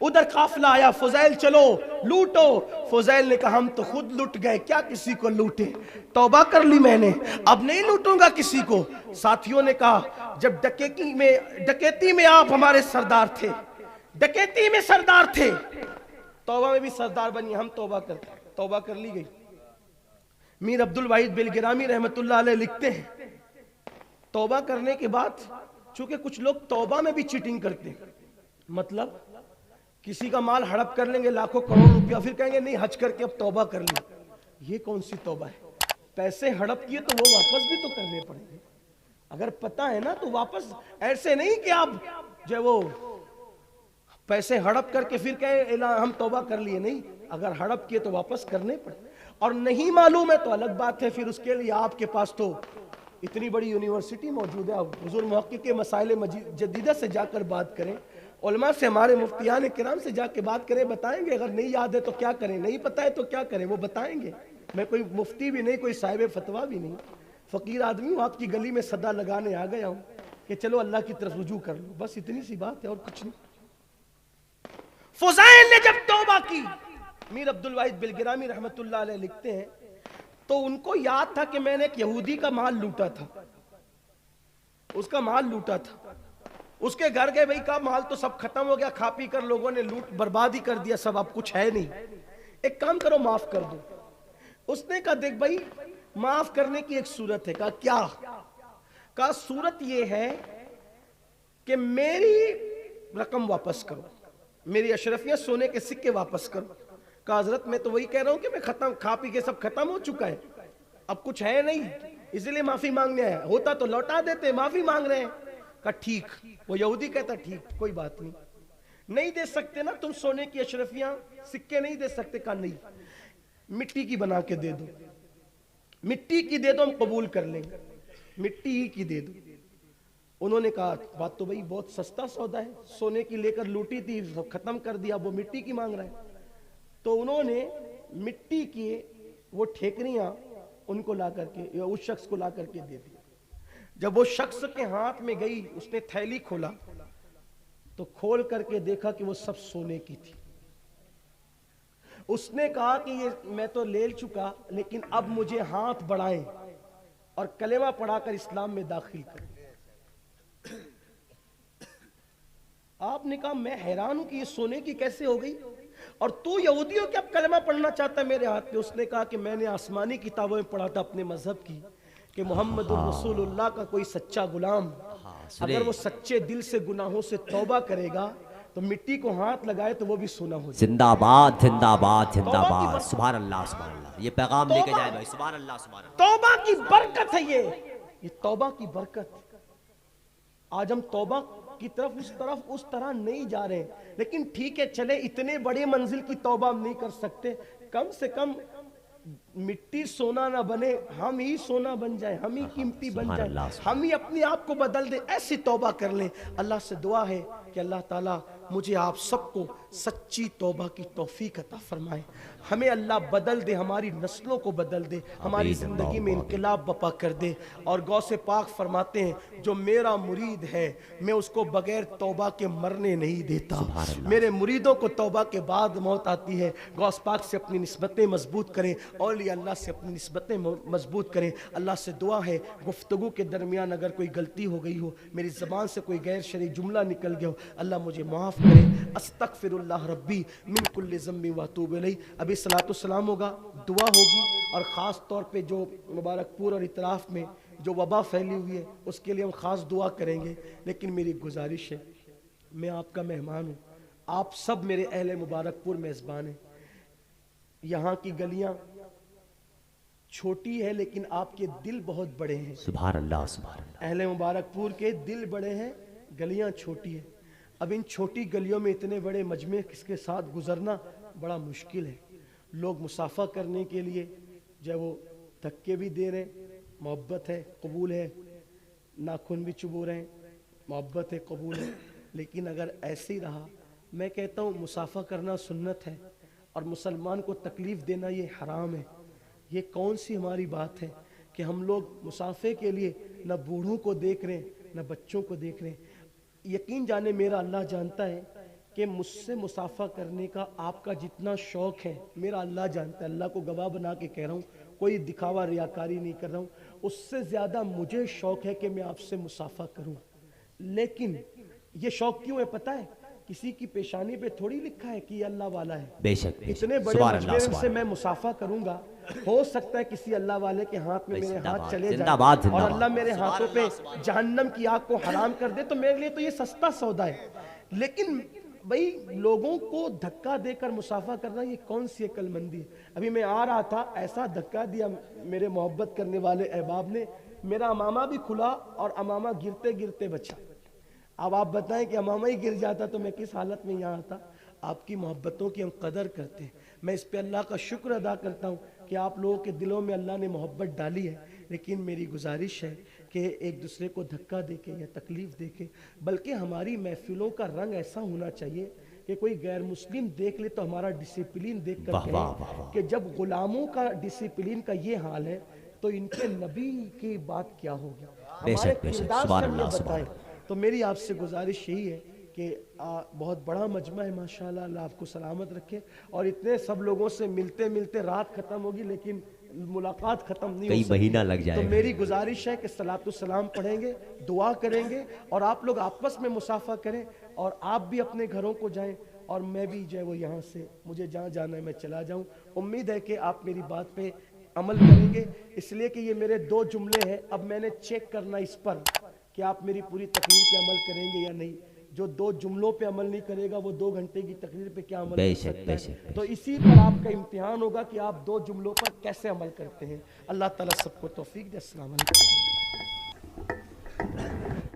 [SPEAKER 1] ادھر قافلہ آیا، فضیل چلو لوٹو، فضیل نے کہا ہم تو خود لٹ گئے، کیا کسی کو لوٹے، توبہ کر لی میں نے، اب نہیں لوٹوں گا کسی کو۔ ساتھیوں نے کہا جب ڈکیتی میں آپ ہمارے سردار تھے، ڈکیتی میں سردار تھے، توبہ میں بھی سردار بنی، ہم توبہ کر لی گئی۔ میر عبد الواحد بلگرامی رحمت اللہ علیہ لکھتے ہیں توبہ کرنے کے بعد، چونکہ کچھ لوگ توبہ میں بھی چیٹنگ کرتے ہیں، مطلب کسی کا مال ہڑپ کر لیں گے لاکھوں کروڑ روپیہ، پھر کہیں گے نہیں حج کر کے اب توبہ کر لی۔ یہ کون سی توبہ ہے؟ پیسے ہڑپ کیے تو وہ واپس بھی تو کرنے پڑیں گے، اگر پتہ ہے نا تو واپس، ایسے نہیں کہ آپ جو وہ پیسے ہڑپ کر کے پھر کہیں ہم توبہ کر لیے، نہیں، اگر ہڑپ کیے تو واپس کرنے پڑے، اور نہیں معلوم ہے تو الگ بات ہے، پھر اس کے لیے آپ کے پاس تو اتنی بڑی یونیورسٹی موجود ہے، آپ حضور محقق کے مسائل جدیدہ سے جا کر بات کریں، علماء سے، ہمارے مفتیان کرام سے جا کے بات کریں، بتائیں گے، اگر نہیں یاد ہے تو کیا کریں، نہیں پتہ ہے تو کیا کریں، وہ بتائیں گے۔ میں کوئی مفتی بھی نہیں، کوئی صاحب فتویٰ بھی نہیں، فقیر آدمی ہوں، آپ کی گلی میں صدا لگانے آ گیا ہوں کہ چلو اللہ کی طرف رجوع کر لو، بس اتنی سی بات ہے اور کچھ نہیں۔ فضیل نے جب توبہ کی، میر عبد الواحد بلگرامی رحمت اللہ علیہ لکھتے ہیں تو ان کو یاد تھا کہ میں نے ایک یہودی کا مال لوٹا تھا، اس کا مال لوٹا تھا، اس کے گھر گئے، بھئی کا مال تو سب ختم ہو گیا، کھا پی کر لوگوں نے لوٹ بربادی کر دیا سب، اب کچھ ہے نہیں، ایک کام کرو معاف کر دو۔ اس نے کہا دیکھ بھائی معاف کرنے کی ایک صورت ہے۔ کہا کیا؟ کہا صورت یہ ہے کہ میری رقم واپس کرو، میری اشرفیہ سونے کے سکے واپس کرو۔ کہا حضرت میں تو وہی کہہ رہا ہوں کہ میں کھا پی کے سب ختم ہو چکا ہے، اب کچھ ہے نہیں، اس لیے معافی مانگنے آیا، ہوتا تو لوٹا دیتے، معافی مانگ رہے ہیں۔ کہا ٹھیک، وہ یہودی کہتا ٹھیک، کوئی بات نہیں، نہیں دے سکتے نا تم سونے کی اشرفیاں، سکے نہیں دے سکتے؟ کہا نہیں، مٹی کی بنا کے دے دو، مٹی کی دے دو، ہم قبول کر لیں گے، مٹی ہی کی دے دو۔ انہوں نے کہا بات تو بھئی بہت سستا سودا ہے، سونے کی لے کر لوٹی تھی، ختم کر دیا، وہ مٹی کی مانگ رہا ہے۔ تو انہوں نے مٹی کی وہ ٹھیکریاں ان کو لا کر کے، اس شخص کو لا کر کے دے دیا۔ جب وہ شخص کے ہاتھ میں گئی، اس نے تھیلی کھولا تو کھول کر کے دیکھا کہ وہ سب سونے کی تھی۔ اس نے کہا کہ یہ میں تو لے چکا، لیکن اب مجھے ہاتھ بڑھائیں اور کلمہ پڑھا کر اسلام میں داخل کریں۔ آپ نے کہا میں حیران ہوں کہ یہ سونے کی کیسے ہو گئی، اور تو یہودی ہو کہ اب کلمہ پڑھنا چاہتا ہے میرے ہاتھ پہ؟ اس نے کہا کہ میں نے آسمانی کتابوں میں پڑھا تھا اپنے مذہب کی کہ محمد الرسول اللہ کا کوئی سچا غلام اگر وہ سچے دل سے گناہوں سے توبہ کرے گا تو مٹی کو ہاتھ لگائے تو وہ بھی سونا ہو جائے۔
[SPEAKER 3] زندہ باد، زندہ باد، زندہ باد، سبحان اللہ، سبحان اللہ، یہ پیغام لے کے جائے بھائی، سبحان اللہ، سبحان اللہ۔
[SPEAKER 1] توبہ کی برکت ہے یہ توبہ کی برکت۔ آج ہم توبہ کی طرف اس طرح نہیں جا رہے ہیں، لیکن ٹھیک ہے چلے، اتنے بڑے منزل کی توبہ ہم نہیں کر سکتے، کم سے کم مٹی سونا نہ بنے، ہم ہی سونا بن جائیں، ہم ہی قیمتی بن جائیں، ہم ہی اپنے آپ کو بدل دیں، ایسی توبہ کر لیں۔ اللہ سے دعا ہے کہ اللہ تعالیٰ مجھے آپ سب کو سچی توبہ کی توفیق عطا فرمائے، ہمیں اللہ بدل دے، ہماری نسلوں کو بدل دے، ہماری زندگی میں انقلاب بپا کر دے۔ اور غوث پاک فرماتے ہیں جو میرا مرید ہے میں اس کو بغیر توبہ کے مرنے نہیں دیتا، میرے مریدوں کو توبہ کے بعد موت آتی ہے۔ غوث پاک سے اپنی نسبتیں مضبوط کریں، اولیاء اللہ سے اپنی نسبتیں مضبوط کریں۔ اللہ سے دعا ہے گفتگو کے درمیان اگر کوئی غلطی ہو گئی ہو، میری زبان سے کوئی غیر شرعی جملہ نکل گیا ہو، اللہ مجھے معاف کرے۔ استغفر اللہ ربی من کل ذنب واتوب الیہ۔ ابھی صلاۃ السلام ہوگا، دعا ہوگی، اور خاص طور پہ جو مبارک پور اور اطراف میں جو وبا پھیلی ہوئی ہے اس کے لیے ہم خاص دعا کریں گے۔ لیکن میری گزارش ہے، میں آپ کا مہمان ہوں، آپ سب میرے اہل مبارک پور میزبان ہیں۔ یہاں کی گلیاں چھوٹی ہے لیکن آپ کے دل بہت بڑے ہیں،
[SPEAKER 3] سبحان اللہ، سبحان اللہ۔
[SPEAKER 1] اہل مبارک پور کے دل بڑے ہیں، گلیاں چھوٹی ہیں۔ اب ان چھوٹی گلیوں میں اتنے بڑے مجمع کس کے ساتھ گزرنا بڑا مشکل ہے۔ لوگ مصافحہ کرنے کے لیے جو وہ دھکے بھی دے رہے ہیں، محبت ہے، قبول ہے، ناخن بھی چبو رہے ہیں، محبت ہے، قبول ہے۔ لیکن اگر ایسے ہی رہا، میں کہتا ہوں مصافحہ کرنا سنت ہے اور مسلمان کو تکلیف دینا یہ حرام ہے۔ یہ کون سی ہماری بات ہے کہ ہم لوگ مصافحے کے لیے نہ بوڑھوں کو دیکھ رہے ہیں نہ بچوں کو دیکھ رہے ہیں۔ یقین جانے میرا اللہ جانتا ہے کہ مجھ سے مسافہ کرنے کا آپ کا جتنا شوق ہے میرا اللہ جانتا ہے، اللہ کو گواہ بنا کے کہہ رہا ہوں، کوئی دکھاوا ریاکاری نہیں کر رہا ہوں، اس سے زیادہ مجھے شوق ہے کہ میں آپ سے مسافہ کروں۔ لیکن یہ شوق کیوں ہے پتہ ہے؟ کسی کی پیشانی پہ تھوڑی لکھا ہے کہ یہ اللہ والا ہے۔
[SPEAKER 3] بے شک بے شک،
[SPEAKER 1] اتنے بڑے
[SPEAKER 3] سبحان اللہ
[SPEAKER 1] مجمع سے
[SPEAKER 3] سبحان
[SPEAKER 1] میں مسافہ کروں گا، ہو سکتا ہے کسی اللہ والے کے ہاتھ میں میرے ہاتھ چلے
[SPEAKER 3] زندہ
[SPEAKER 1] جائیں
[SPEAKER 3] باد، زندہ
[SPEAKER 1] اور
[SPEAKER 3] باد۔
[SPEAKER 1] اللہ میرے ہاتھوں پہ جہنم کی آگ کو حرام کر دے تو میرے لیے تو یہ سستا سودا ہے۔ لیکن بھئی لوگوں کو دھکا دے کر مسافہ کرنا یہ کون سی عقل مندی ہے؟ ابھی میں آ رہا تھا، ایسا دھکا دیا میرے محبت کرنے والے احباب نے، میرا امامہ بھی کھلا اور امامہ گرتے گرتے بچا۔ اب آپ بتائیں کہ امامہ ہی گر جاتا تو میں کس حالت میں یہاں آتا؟ آپ کی محبتوں کی ہم قدر کرتے ہیں، میں اس پہ اللہ کا شکر ادا کرتا ہوں کہ آپ لوگوں کے دلوں میں اللہ نے محبت ڈالی ہے۔ لیکن میری گزارش ہے کہ ایک دوسرے کو دھکا دے کے یا تکلیف دے کے، بلکہ ہماری محفلوں کا رنگ ایسا ہونا چاہیے کہ کوئی غیر مسلم دیکھ لے تو ہمارا ڈسپلین دیکھ کر کہے کہ جب غلاموں کا ڈسپلین کا یہ حال ہے تو ان کے نبی کی بات کیا ہوگی، ہمارے کردار سے ہم یہ بتائیں۔ تو میری آپ سے گزارش یہی ہے کہ بہت بڑا مجمع ہے ماشاءاللہ، اللہ آپ کو سلامت رکھے، اور اتنے سب لوگوں سے ملتے ملتے رات ختم ہوگی لیکن ملاقات ختم نہیں ہو
[SPEAKER 3] کئی
[SPEAKER 1] سکتی۔
[SPEAKER 3] مہینہ لگ جائے
[SPEAKER 1] تو
[SPEAKER 3] گا۔
[SPEAKER 1] میری گزارش ہے کہ صلاۃ السلام پڑھیں گے، دعا کریں گے، اور آپ لوگ آپس میں مسافہ کریں، اور آپ بھی اپنے گھروں کو جائیں اور میں بھی جو ہے وہ یہاں سے مجھے جہاں جانا ہے میں چلا جاؤں۔ امید ہے کہ آپ میری بات پہ عمل کریں گے، اس لیے کہ یہ میرے 2 جملے ہیں، اب میں نے چیک کرنا اس پر کہ آپ میری پوری تقریر پہ عمل کریں گے یا نہیں۔ جو 2 جملوں پہ عمل نہیں کرے گا وہ 2 گھنٹے کی تقریر پہ کیا عمل کر سکتا ہے؟ تو اسی پر آپ کا امتحان ہوگا کہ آپ 2 جملوں پر کیسے عمل کرتے ہیں۔ اللہ تعالیٰ سب کو توفیق دے۔ السلام علیکم۔